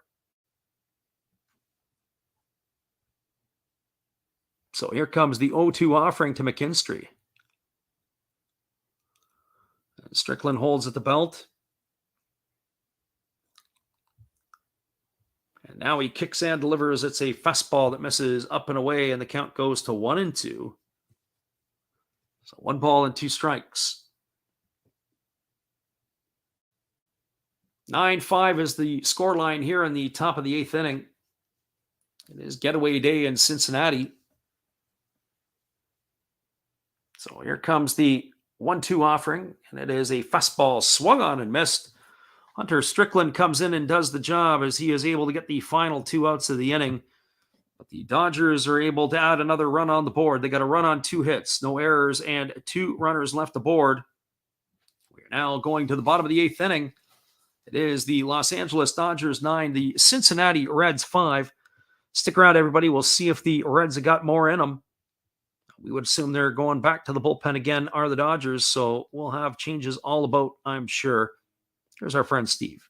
So here comes the 0-2 offering to McKinstry. And Strickland holds at the belt. And now he kicks and delivers. It's a fastball that misses up and away, and the count goes to 1-2. So 1 ball and 2 strikes. 9-5 is the scoreline here in the top of the 8th inning. It is getaway day in Cincinnati. So here comes the 1-2 offering, and it is a fastball swung on and missed. Hunter Strickland comes in and does the job as he is able to get the final 2 outs of the inning. But the Dodgers are able to add another run on the board. They got a run on 2 hits, no errors, and 2 runners left aboard. We're now going to the bottom of the 8th inning. It is the Los Angeles Dodgers 9, the Cincinnati Reds 5. Stick around, everybody. We'll see if the Reds have got more in them. We would assume they're going back to the bullpen again, are the Dodgers, so we'll have changes all about, I'm sure. Here's our friend Steve.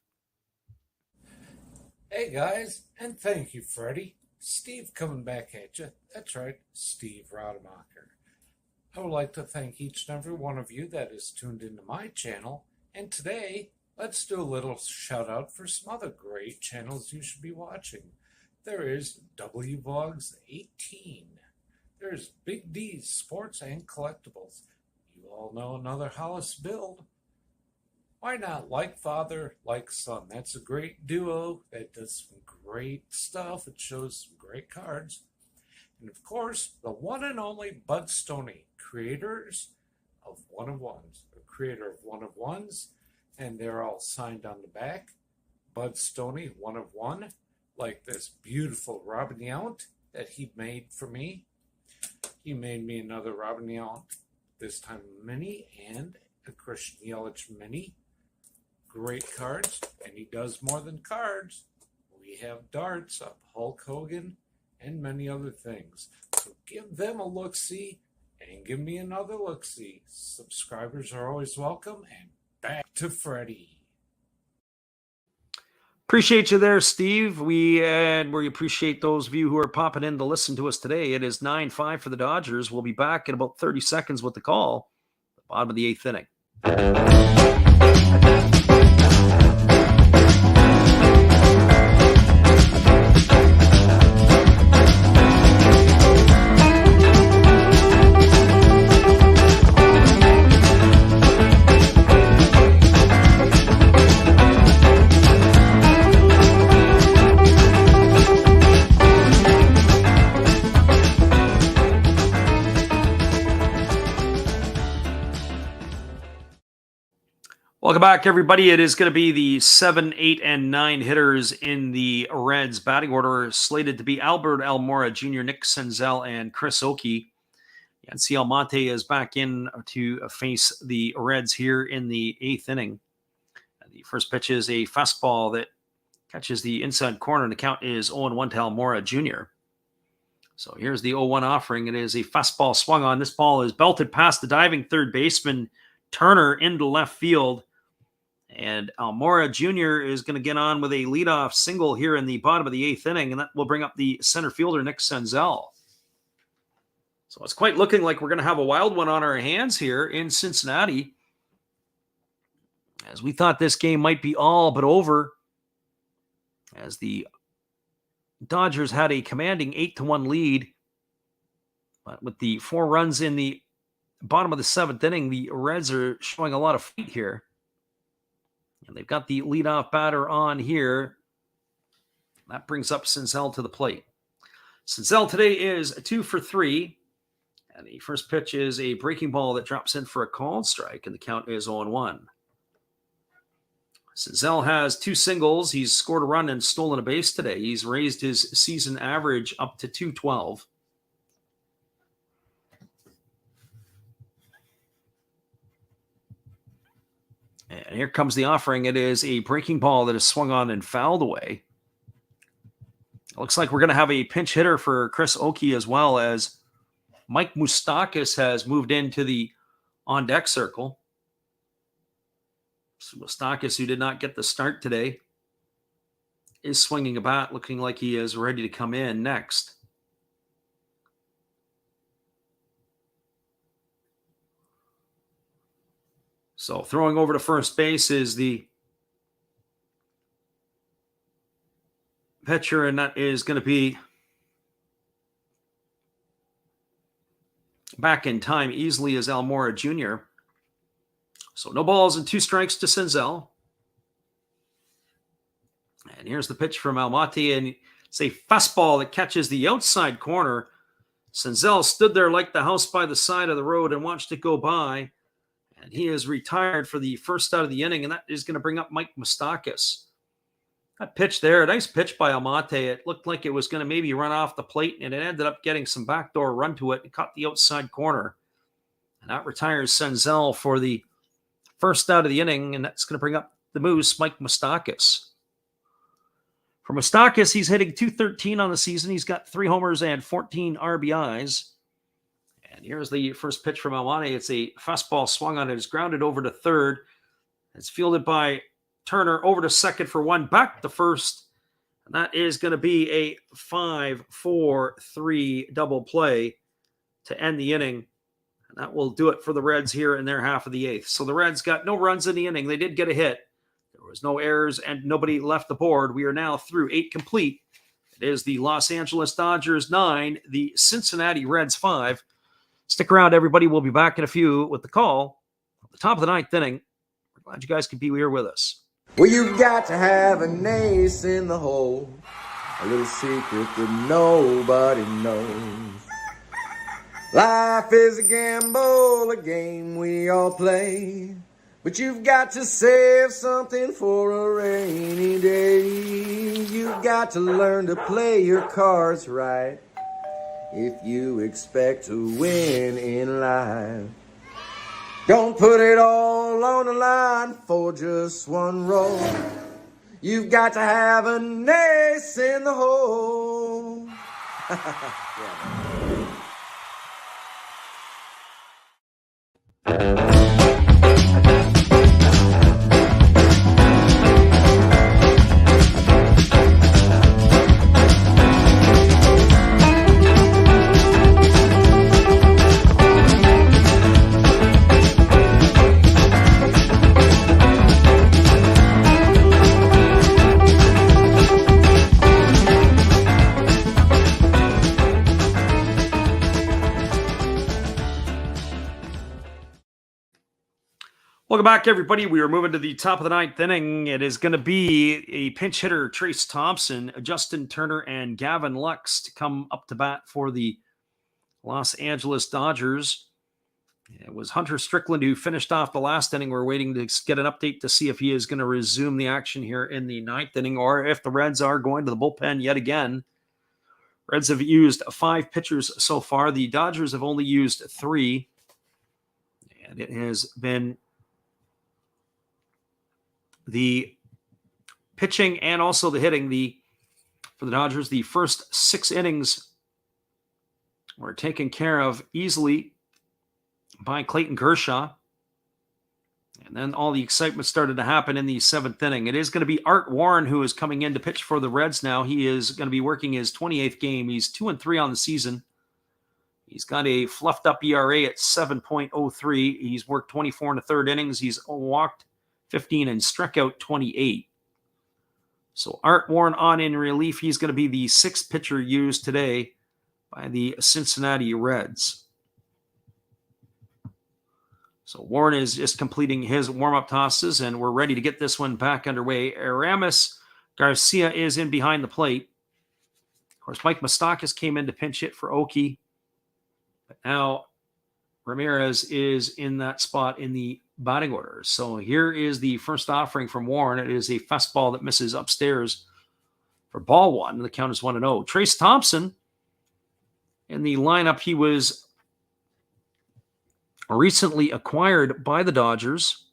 Hey guys, and thank you, Freddie. Steve coming back at you. That's right, Steve Rademacher. I would like to thank each and every one of you that is tuned into my channel, and today, let's do a little shout out for some other great channels you should be watching. There is WVogs 18. There's Big D's Sports and Collectibles. You all know another Hollis build. Why not Like Father, Like Son? That's a great duo that does some great stuff. It shows some great cards. And of course, the one and only Bud Stoney, creators of One of Ones. The creator of One of Ones, and they're all signed on the back. Bud Stoney, 1 of 1, like this beautiful Robin Yount that he made for me. He made me another Robin Yount, this time mini, and a Christian Yelich mini. Great cards, and he does more than cards. We have darts of Hulk Hogan and many other things. So give them a look-see and give me another look-see. Subscribers are always welcome, and back to Freddie. Appreciate you there, Steve. We appreciate those of you who are popping in to listen to us today. It is 9-5 for the Dodgers. We'll be back in about 30 seconds with the call. The bottom of the 8th inning. Welcome back, everybody. It is going to be the 7, 8, and 9 hitters in the Reds batting order, slated to be Albert Almora Jr., Nick Senzel, and Chris Oakey. Yancy Almonte is back in to face the Reds here in the 8th inning. The first pitch is a fastball that catches the inside corner, and the count is 0-1 to Almora Jr. So here's the 0-1 offering. It is a fastball swung on. This ball is belted past the diving third baseman, Turner, into left field. And Almora Jr. is going to get on with a leadoff single here in the bottom of the 8th inning, and that will bring up the center fielder, Nick Senzel. So it's quite looking like we're going to have a wild one on our hands here in Cincinnati, as we thought this game might be all but over, as the Dodgers had a commanding 8-1 lead. But with the 4 runs in the bottom of the 7th inning, the Reds are showing a lot of fight here. And they've got the leadoff batter on here. That brings up Senzel to the plate. Senzel today is 2 for 3. And the first pitch is a breaking ball that drops in for a called strike, and the count is 0-1. Senzel has 2 singles. He's scored a run and stolen a base today. He's raised his season average up to 212. And here comes the offering. It is a breaking ball that is swung on and fouled away. It looks like we're going to have a pinch hitter for Chris Oakey, as well as Mike Moustakas has moved into the on-deck circle. So Moustakas, who did not get the start today, is swinging a bat, looking like he is ready to come in next. So throwing over to first base is the pitcher, and that is going to be back in time easily as Almora Jr. So no balls and 2 strikes to Senzel. And here's the pitch from Almonte, and it's a fastball that catches the outside corner. Senzel stood there like the house by the side of the road and watched it go by. And he is retired for the first out of the inning, and that is going to bring up Mike Moustakas. That pitch there, a nice pitch by Almonte. It looked like it was going to maybe run off the plate, and it ended up getting some backdoor run to it and caught the outside corner. And that retires Senzel for the first out of the inning, and that's going to bring up the Moose, Mike Moustakas. For Moustakas, he's hitting .213 on the season. He's got 3 homers and 14 RBIs. And here's the first pitch from Almonte. It's a fastball swung on it. It's grounded over to third. It's fielded by Turner over to second for 1, back to first. And that is going to be a 5-4-3 double play to end the inning. And that will do it for the Reds here in their half of the 8th. So the Reds got no runs in the inning. They did get a hit. There was no errors and nobody left the board. We are now through 8 complete. It is the Los Angeles Dodgers 9, the Cincinnati Reds 5. Stick around, everybody. We'll be back in a few with the call at the top of the 9th inning. We're glad you guys can be here with us. Well, you've got to have an ace in the hole, a little secret that nobody knows. Life is a gamble, a game we all play, but you've got to save something for a rainy day. You've got to learn to play your cards right if you expect to win in life. Don't put it all on the line for just one roll. You've got to have an ace in the hole. Welcome back, everybody. We are moving to the top of the 9th inning. It is going to be a pinch hitter, Trace Thompson, Justin Turner, and Gavin Lux to come up to bat for the Los Angeles Dodgers. It was Hunter Strickland who finished off the last inning. We're waiting to get an update to see if he is going to resume the action here in the ninth inning or if the Reds are going to the bullpen yet again. Reds have used 5 pitchers so far. The Dodgers have only used 3. And it has been the pitching and also the hitting. For the Dodgers, the first 6 innings were taken care of easily by Clayton Kershaw. And then all the excitement started to happen in the 7th inning. It is going to be Art Warren who is coming in to pitch for the Reds now. He is going to be working his 28th game. He's 2-3 on the season. He's got a fluffed up ERA at 7.03. He's worked 24 in the 3rd innings. He's walked 15 and struck out 28. So Art Warren on in relief. He's going to be the 6th pitcher used today by the Cincinnati Reds. So Warren is just completing his warm-up tosses, and we're ready to get this one back underway. Aramis Garcia is in behind the plate. Of course, Mike Moustakas came in to pinch hit for Oki. But now Ramirez is in that spot in the batting order. So here is the first offering from Warren. It is a fastball that misses upstairs for ball 1. The count is 1-0. Trace Thompson in the lineup. He was recently acquired by the Dodgers.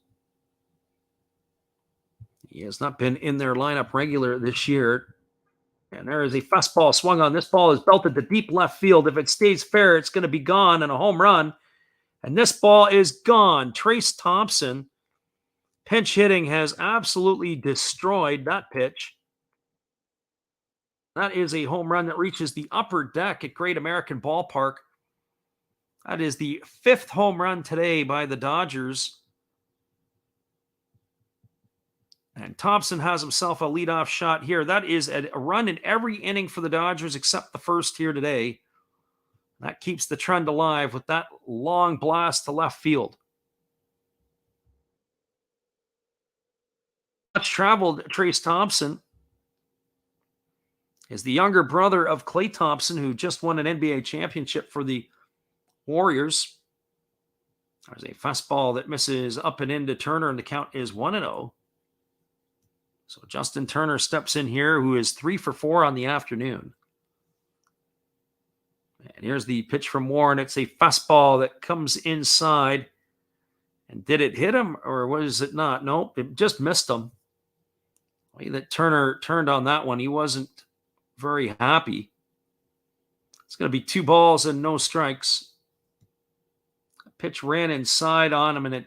He has not been in their lineup regular this year. And there is a fastball swung on. This ball is belted to deep left field. If it stays fair, it's going to be gone and a home run. And this ball is gone. Trace Thompson, pinch hitting, has absolutely destroyed that pitch. That is a home run that reaches the upper deck at Great American Ballpark. That is the 5th home run today by the Dodgers. And Thompson has himself a leadoff shot here. That is a run in every inning for the Dodgers except the first here today. That keeps the trend alive with that long blast to left field. Much traveled Trace Thompson is the younger brother of Klay Thompson, who just won an NBA championship for the Warriors. There's a fastball that misses up and into Turner, and the count is 1-0. So Justin Turner steps in here, who is 3 for 4 on the afternoon. And here's the pitch from Warren. It's a fastball that comes inside. And did it hit him, or was it not? Nope, it just missed him. The way that Turner turned on that one, he wasn't very happy. It's going to be 2 balls and no strikes. The pitch ran inside on him, and it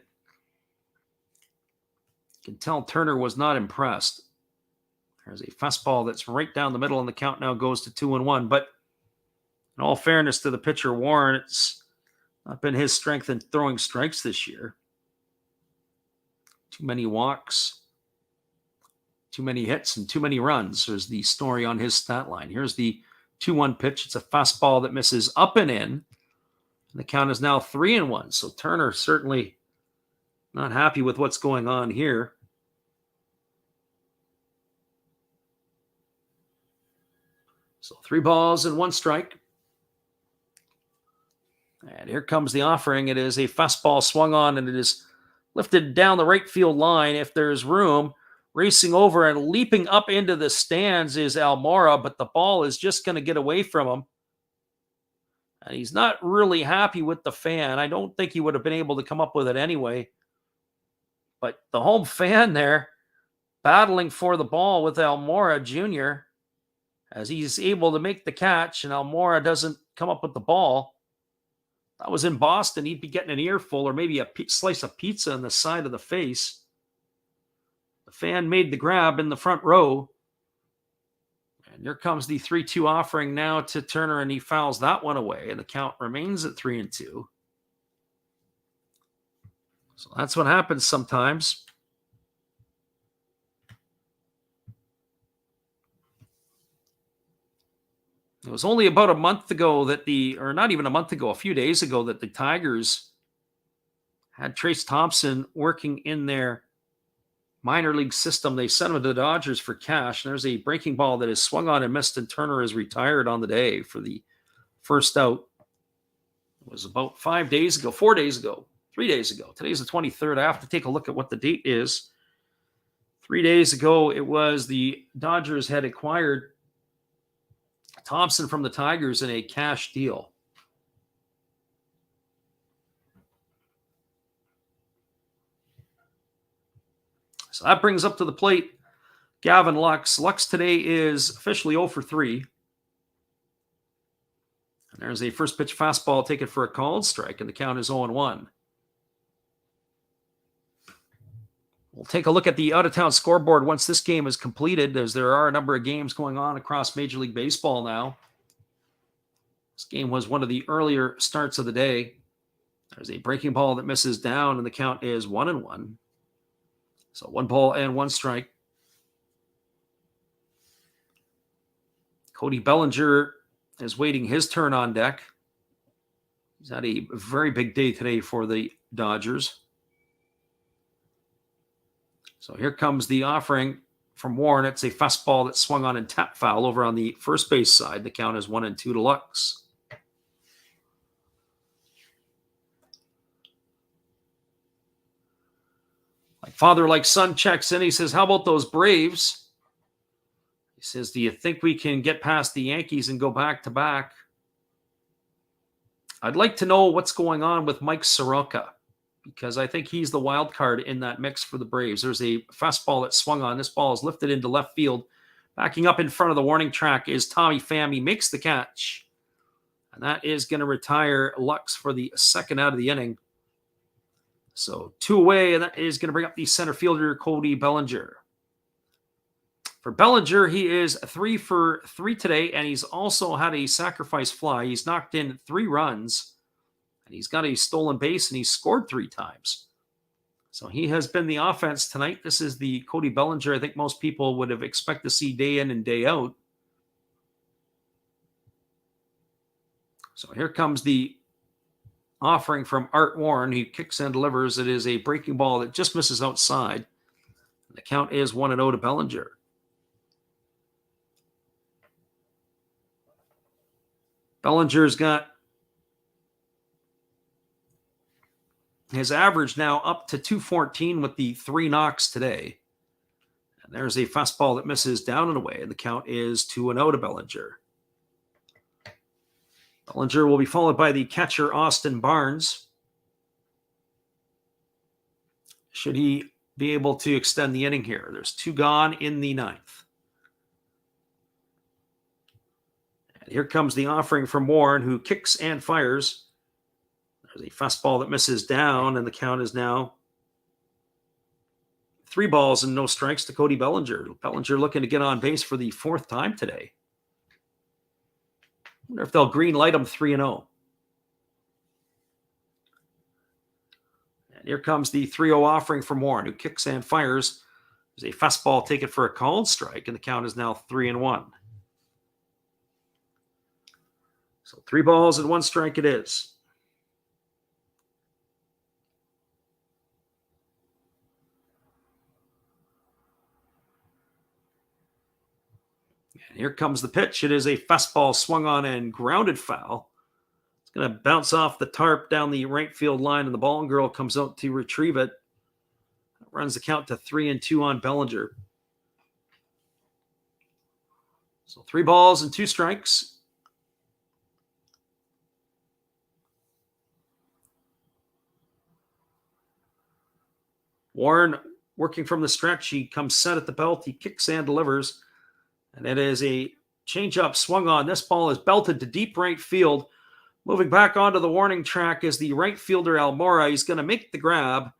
you can tell Turner was not impressed. There's a fastball that's right down the middle, and the count now goes to 2-1. But in all fairness to the pitcher, Warren, it's not been his strength in throwing strikes this year. Too many walks, too many hits, and too many runs is the story on his stat line. Here's the 2-1 pitch. It's a fastball that misses up and in. And the count is now 3-1. So Turner certainly not happy with what's going on here. So 3 balls and 1 strike. And here comes the offering. It is a fastball swung on, and it is lifted down the right field line if there's room. Racing over and leaping up into the stands is Almora, but the ball is just going to get away from him. And he's not really happy with the fan. I don't think he would have been able to come up with it anyway. But the home fan there battling for the ball with Almora Jr. as he's able to make the catch, and Almora doesn't come up with the ball. That was in Boston. He'd be getting an earful or maybe a slice of pizza on the side of the face. The fan made the grab in the front row. And here comes the 3-2 offering now to Turner, and he fouls that one away, and the count remains at 3-2. So that's what happens sometimes. It was only about a month ago that not even a month ago, a few days ago, that the Tigers had Trace Thompson working in their minor league system. They sent him to the Dodgers for cash. And there's a breaking ball that is swung on and missed, and Turner is retired on the day for the first out. was about 5 days ago, 4 days ago, 3 days ago. Today's the 23rd. I have to take a look at what the date is. 3 days ago, it was the Dodgers had acquired Thompson from the Tigers in a cash deal. So that brings up to the plate Gavin Lux. Lux today is officially 0 for 3. And there's a first pitch fastball taken for a called strike, and the count is 0-1. We'll take a look at the out-of-town scoreboard once this game is completed, as there are a number of games going on across Major League Baseball now. This game was one of the earlier starts of the day. There's a breaking ball that misses down, and the count is 1-1. So 1 ball and 1 strike. Cody Bellinger is waiting his turn on deck. He's had a very big day today for the Dodgers. So here comes the offering from Warren. It's a fastball that swung on and tapped foul over on the first base side. The count is 1-2 to Lux. Like father, like son checks in. He says, how about those Braves? He says, do you think we can get past the Yankees and go back to back? I'd like to know what's going on with Mike Soroka, because I think he's the wild card in that mix for the Braves. There's a fastball that swung on. This ball is lifted into left field. Backing up in front of the warning track is Tommy Pham. He makes the catch. And that is going to retire Lux for the second out of the inning. So 2 away, and that is going to bring up the center fielder, Cody Bellinger. For Bellinger, he is 3 for 3 today, and he's also had a sacrifice fly. He's knocked in 3 runs, and he's got a stolen base, and he's scored 3 times. So he has been the offense tonight. This is the Cody Bellinger I think most people would have expected to see day in and day out. So here comes the offering from Art Warren. He kicks and delivers. It is a breaking ball that just misses outside. The count is 1-0 to Bellinger. Bellinger's got his average now up to 214 with the 3 knocks today. And there's a fastball that misses down and away, and the count is 2-0 to Bellinger. Bellinger will be followed by the catcher, Austin Barnes. Should he be able to extend the inning here? There's 2 gone in the 9th. And here comes the offering from Warren, who kicks and fires. There's a fastball that misses down, and the count is now 3 balls and no strikes to Cody Bellinger. Bellinger looking to get on base for the 4th time today. I wonder if they'll green light him 3-0. And here comes the 3-0 offering from Warren, who kicks and fires. There's a fastball taken for a called strike, and the count is now 3-1. So 3 balls and 1 strike it is. And here comes the pitch. It is a fastball swung on and grounded foul. It's going to bounce off the tarp down the right field line, and the ball girl comes out to retrieve it. Runs the count to 3-2 on Bellinger. So 3 balls and 2 strikes. Warren working from the stretch. He comes set at the belt. He kicks and delivers. And it is a changeup swung on. This ball is belted to deep right field. Moving back onto the warning track is the right fielder, Almora. He's going to make the grab.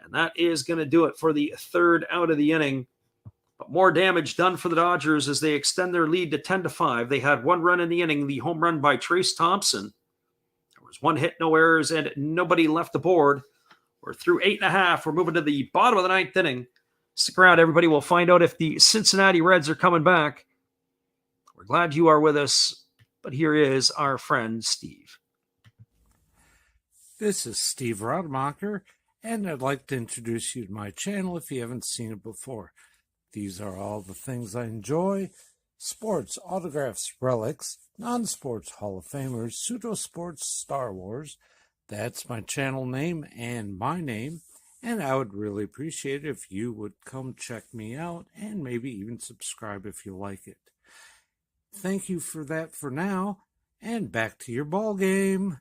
And that is going to do it for the 3rd out of the inning. But more damage done for the Dodgers as they extend their lead to 10-5. They had 1 run in the inning, the home run by Trace Thompson. There was 1 hit, no errors, and nobody left the board. We're through 8.5. We're moving to the bottom of the 9th inning. Stick around, everybody. We'll find out if the Cincinnati Reds are coming back. We're glad you are with us, but here is our friend Steve. This is Steve Rademacher, and I'd like to introduce you to my channel if you haven't seen it before. These are all the things I enjoy, sports, autographs, relics, non-sports Hall of Famers, pseudo-sports, Star Wars. That's my channel name and my name, and I would really appreciate it if you would come check me out and maybe even subscribe if you like it. Thank you for that for now, and back to your ball game.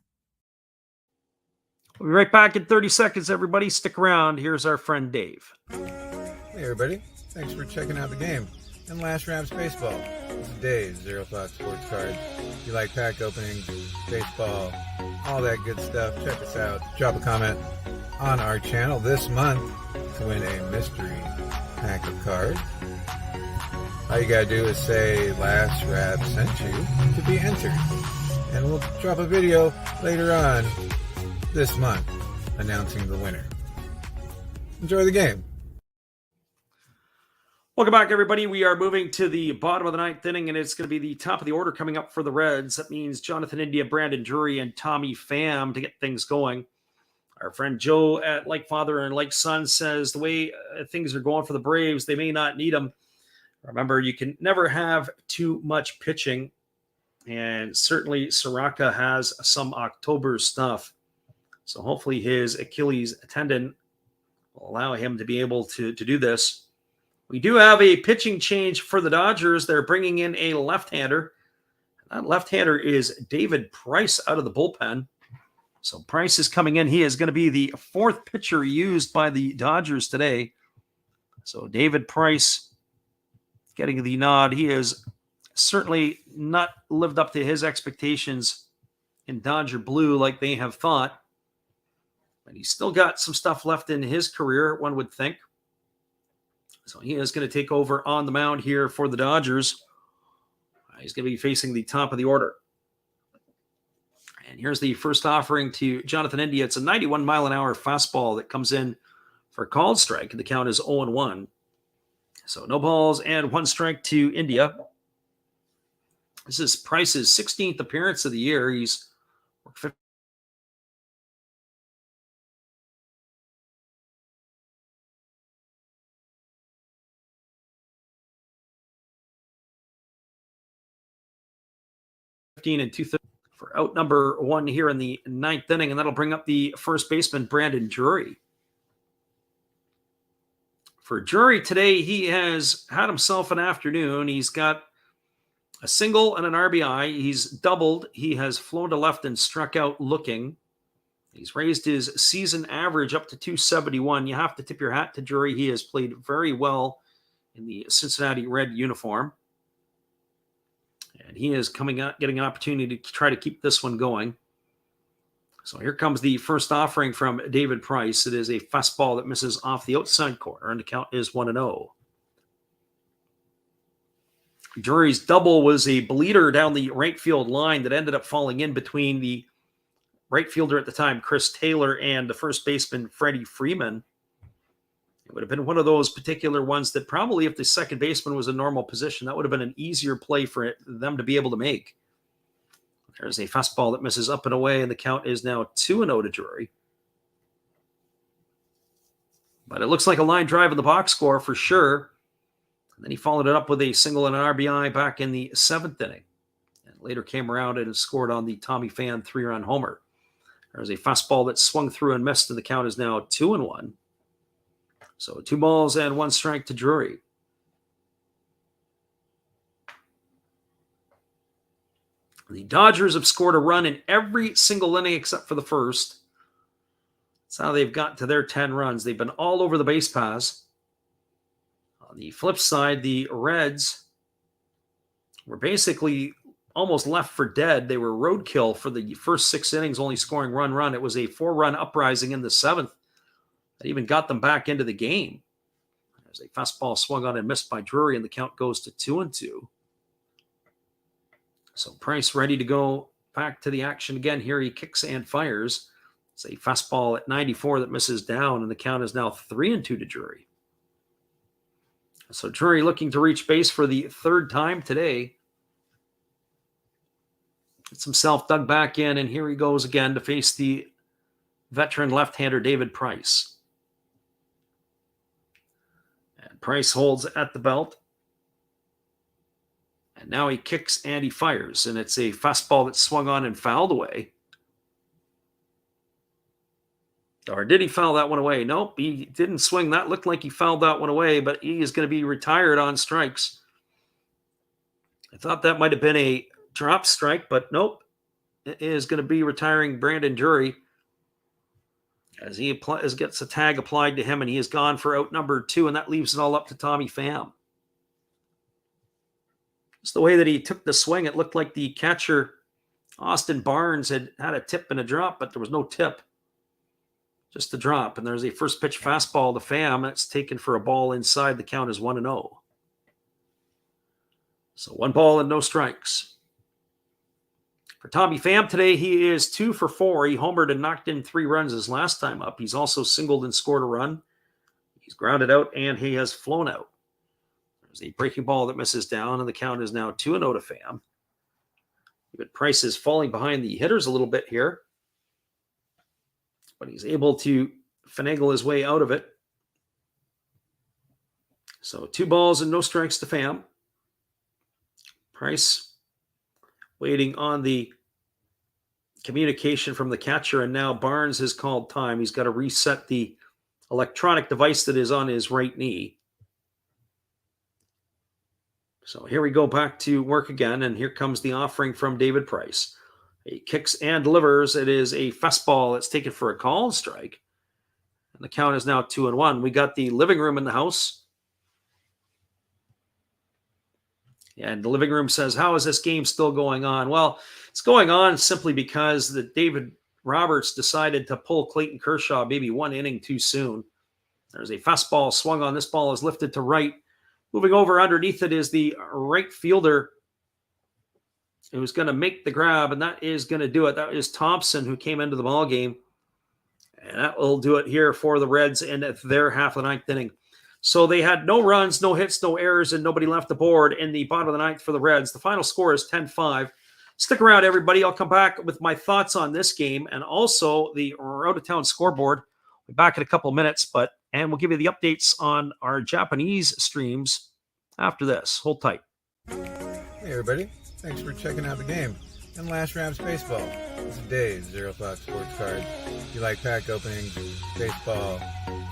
We'll be right back in 30 seconds, everybody. Stick around. Here's our friend Dave. Hey everybody, thanks for checking out the game and Last Raps Baseball. This is Dave's Zero Thought Sports Cards. If you like pack openings, baseball, all that good stuff, check us out. Drop a comment on our channel this month to win a mystery pack of cards. All you gotta do is say Last Rap sent you to be entered. And we'll drop a video later on this month announcing the winner. Enjoy the game. Welcome back, everybody. We are moving to the bottom of the ninth inning, and it's going to be the top of the order coming up for the Reds. That means Jonathan India, Brandon Drury, and Tommy Pham to get things going. Our friend Joe at Like Father and Like Son says the way things are going for the Braves, they may not need them. Remember, you can never have too much pitching, and certainly Soraka has some October stuff. So hopefully his Achilles tendon will allow him to be able to do this. We do have a pitching change for the Dodgers. They're bringing in a left-hander. That left-hander is David Price out of the bullpen. So Price is coming in. He is going to be the fourth pitcher used by the Dodgers today. So David Price getting the nod. He has certainly not lived up to his expectations in Dodger blue like they have thought. But he's still got some stuff left in his career, one would think. So he is going to take over on the mound here for the Dodgers. He's going to be facing the top of the order. And here's the first offering to Jonathan India. It's a 91-mile-an-hour fastball that comes in for a called strike, and the count is 0-1. So no balls and one strike to India. This is Price's 16th appearance of the year. He's worked 15 and 2/3 for out number one here in the ninth inning, and that'll bring up the first baseman, Brandon Drury. For Drury today, he has had himself an afternoon. He's got a single and an RBI. He's doubled. He has flown to left and struck out looking. He's raised his season average up to 271. You have to tip your hat to Drury. He has played very well in the Cincinnati red uniform. And he is coming out, getting an opportunity to try to keep this one going. So here comes the first offering from David Price. It is a fastball that misses off the outside corner, and the count is 1-0. Drury's double was a bleeder down the right field line that ended up falling in between the right fielder at the time, Chris Taylor, and the first baseman, Freddie Freeman. It would have been one of those particular ones that probably if the second baseman was in normal position, that would have been an easier play for them to be able to make. There's a fastball that misses up and away, and the count is now 2-0 to Drury. But it looks like a line drive in the box score for sure. And then he followed it up with a single and an RBI back in the seventh inning. And later came around and scored on the Tommy Pham 3-run homer. There's a fastball that swung through and missed, and the count is now 2-1. So 2 balls and 1 strike to Drury. The Dodgers have scored a run in every single inning except for the first. That's how they've got to their 10 runs. They've been all over the base paths. On the flip side, the Reds were basically almost left for dead. They were roadkill for the first 6 innings, only scoring 1 run. It was a 4-run uprising in the 7th. That even got them back into the game. There's a fastball swung on and missed by Drury, and the count goes to 2-2. So Price ready to go back to the action again here. He kicks and fires. It's a fastball at 94 that misses down, and the count is now 3-2 to Drury. So Drury looking to reach base for the 3rd time today. Gets himself dug back in, and here he goes again to face the veteran left-hander David Price. And Price holds at the belt. And now he kicks and he fires, and it's a fastball that swung on and fouled away. Or did he foul that one away? Nope, he didn't swing. That looked like he fouled that one away, but he is going to be retired on strikes. I thought that might have been a drop strike, but nope. It is going to be retiring Brandon Drury as he gets a tag applied to him, and he is gone for out number 2, and that leaves it all up to Tommy Pham. Just the way that he took the swing, it looked like the catcher, Austin Barnes, had a tip and a drop, but there was no tip. Just the drop, and there's a first pitch fastball to Pham. That's taken for a ball inside. The count is 1-0. So 1 ball and no strikes. For Tommy Pham today, he is 2 for 4. He homered and knocked in 3 runs his last time up. He's also singled and scored a run. He's grounded out, and he has flown out. There's a breaking ball that misses down, and the count is now 2-0 to Pham. But Price is falling behind the hitters a little bit here, but he's able to finagle his way out of it. So 2 balls and no strikes to Pham. Price waiting on the communication from the catcher, and now Barnes has called time. He's got to reset the electronic device that is on his right knee. So here we go back to work again, and here comes the offering from David Price. He kicks and delivers. It is a fastball that's taken for a called strike. And the count is now 2-1. We got the living room in the house. And the living room says, how is this game still going on? Well, it's going on simply because that David Roberts decided to pull Clayton Kershaw maybe 1 inning too soon. There's a fastball swung on. This ball is lifted to right. Moving over underneath it is the right fielder who's going to make the grab, and that is going to do it. That is Thompson, who came into the ball game, and that will do it here for the Reds in their half of the 9th inning. So they had no runs, no hits, no errors, and nobody left the board in the bottom of the 9th for the Reds. The final score is 10-5. Stick around, everybody. I'll come back with my thoughts on this game and also the Road to Town scoreboard. We'll be back in a couple of minutes, and we'll give you the updates on our Japanese streams after this. Hold tight. Hey, everybody. Thanks for checking out the game and Last Raps Baseball. This is Dave's Zero Thought Sports Card. If you like pack openings, baseball,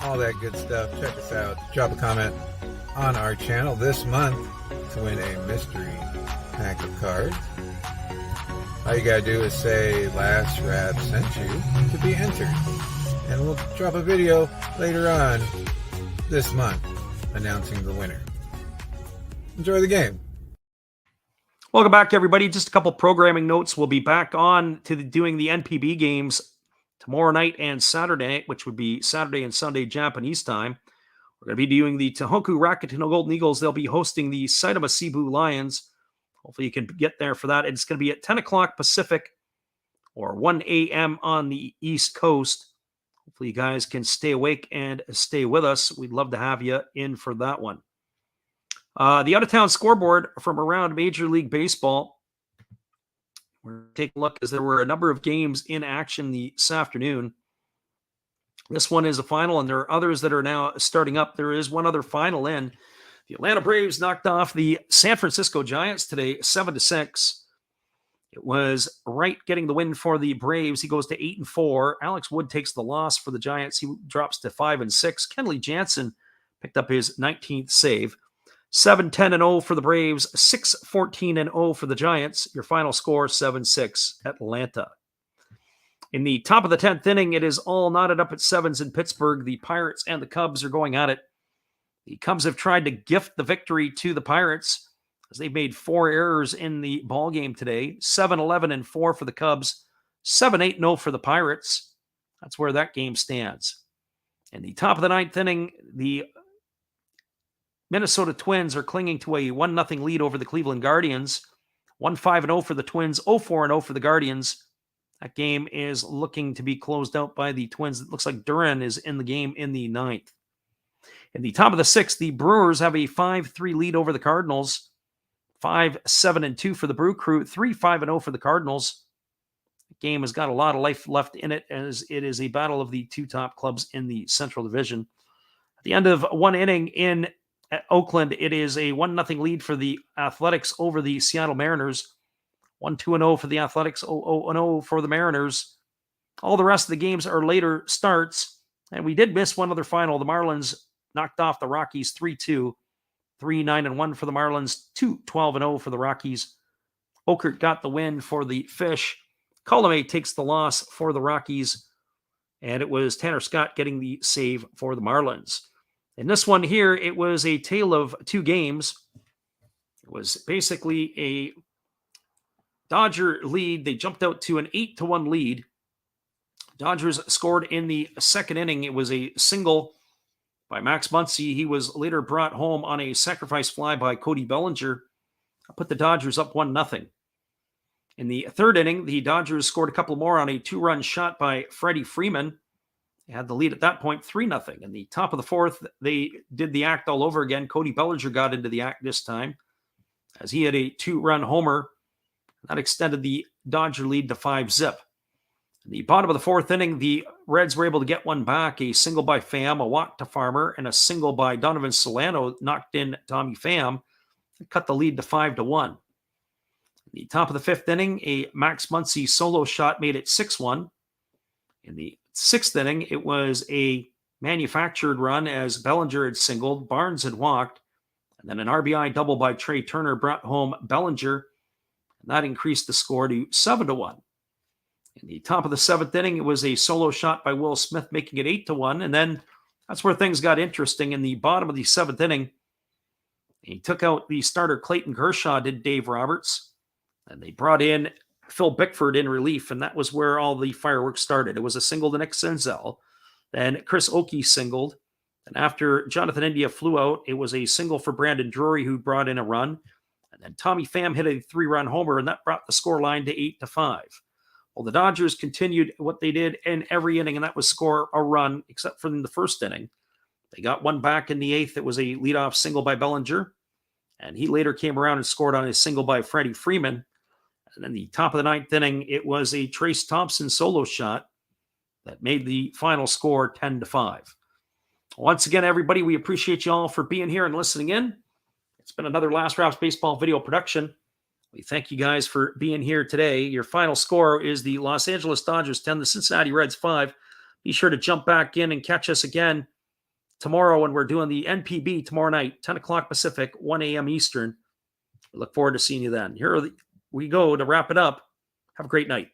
all that good stuff, check us out. Drop a comment on our channel this month to win a mystery pack of cards. All you gotta do is say Last Rap sent you to be entered. And we'll drop a video later on this month announcing the winner. Enjoy the game. Welcome back, everybody. Just a couple programming notes. We'll be back on to doing the NPB games tomorrow night and Saturday night, which would be Saturday and Sunday Japanese time. We're going to be doing the Tohoku Rakuten Golden Eagles. They'll be hosting the Saitama Cebu Lions. Hopefully you can get there for that. It's going to be at 10 o'clock Pacific or 1 a.m. on the East Coast. Hopefully you guys can stay awake and stay with us. We'd love to have you in for that one. The out-of-town scoreboard from around Major League Baseball. We're taking a look as there were a number of games in action this afternoon. This one is a final, and there are others that are now starting up. There is one other final in. The Atlanta Braves knocked off the San Francisco Giants today, 7-6. It was Wright getting the win for the Braves. He goes to 8-4. Alex Wood takes the loss for the Giants. He drops to 5-6. Kenley Jansen picked up his 19th save. 7-10-0 for the Braves, 6-14-0 for the Giants. Your final score, 7-6, Atlanta. In the top of the 10th inning, it is all knotted up at 7s in Pittsburgh. The Pirates and the Cubs are going at it. The Cubs have tried to gift the victory to the Pirates as they've made 4 errors in the ballgame today. 7-11-4 for the Cubs, 7-8-0 for the Pirates. That's where that game stands. In the top of the 9th inning, the Minnesota Twins are clinging to a 1-0 lead over the Cleveland Guardians. 1-5-0 for the Twins, 0-4-0 for the Guardians. That game is looking to be closed out by the Twins. It looks like Duran is in the game in the 9th. In the top of the 6th, the Brewers have a 5-3 lead over the Cardinals. 5-7-2 for the Brew Crew, 3-5-0 for the Cardinals. The game has got a lot of life left in it as it is a battle of the 2 top clubs in the Central Division. At the end of 1 inning in at Oakland, it is a 1-0 lead for the Athletics over the Seattle Mariners. 1-2-0 for the Athletics, 0-0 for the Mariners. All the rest of the games are later starts, and we did miss one other final. The Marlins knocked off the Rockies 3-2, 3-9-1 for the Marlins, 2-12-0 for the Rockies. Okert got the win for the Fish. Colomé takes the loss for the Rockies, and it was Tanner Scott getting the save for the Marlins. In this one here, it was a tale of two games. It was basically a Dodger lead. They jumped out to an 8-1 lead. Dodgers scored in the second inning. It was a single by Max Muncy. He was later brought home on a sacrifice fly by Cody Bellinger. Put the Dodgers up 1-0. In the third inning, the Dodgers scored a couple more on a 2-run shot by Freddie Freeman. They had the lead at that point, 3-0. In the top of the fourth, they did the act all over again. Cody Bellinger got into the act this time, as he had a 2-run homer. That extended the Dodger lead to 5-zip. In the bottom of the fourth inning, the Reds were able to get one back. A single by Pham, a walk to Farmer, and a single by Donovan Solano knocked in Tommy Pham and cut the lead to 5-1. In the top of the fifth inning, a Max Muncy solo shot made it 6-1. In the sixth inning, it was a manufactured run as Bellinger had singled, Barnes had walked, and then an RBI double by Trey Turner brought home Bellinger, and that increased the score to 7-1. In the top of the seventh inning, it was a solo shot by Will Smith, making it 8-1, and then that's where things got interesting. In the bottom of the seventh inning, he took out the starter Clayton Kershaw, did Dave Roberts, and they brought in Phil Bickford in relief, and that was where all the fireworks started. It was a single to Nick Senzel. Then Chris Oakey singled. And after Jonathan India flew out, it was a single for Brandon Drury, who brought in a run. And then Tommy Pham hit a 3-run homer, and that brought the scoreline to 8-5. Well, the Dodgers continued what they did in every inning, and that was score a run, except for in the first inning. They got one back in the eighth. It was a leadoff single by Bellinger, and he later came around and scored on a single by Freddie Freeman. And then the top of the ninth inning, it was a Trace Thompson solo shot that made the final score 10-5. Once again, everybody, we appreciate you all for being here and listening in. It's been another Last Raps Baseball video production. We thank you guys for being here today. Your final score is the Los Angeles Dodgers 10, the Cincinnati Reds 5. Be sure to jump back in and catch us again tomorrow when we're doing the NPB tomorrow night, 10 o'clock Pacific, 1 a.m. Eastern. We look forward to seeing you then. Here we go to wrap it up. Have a great night.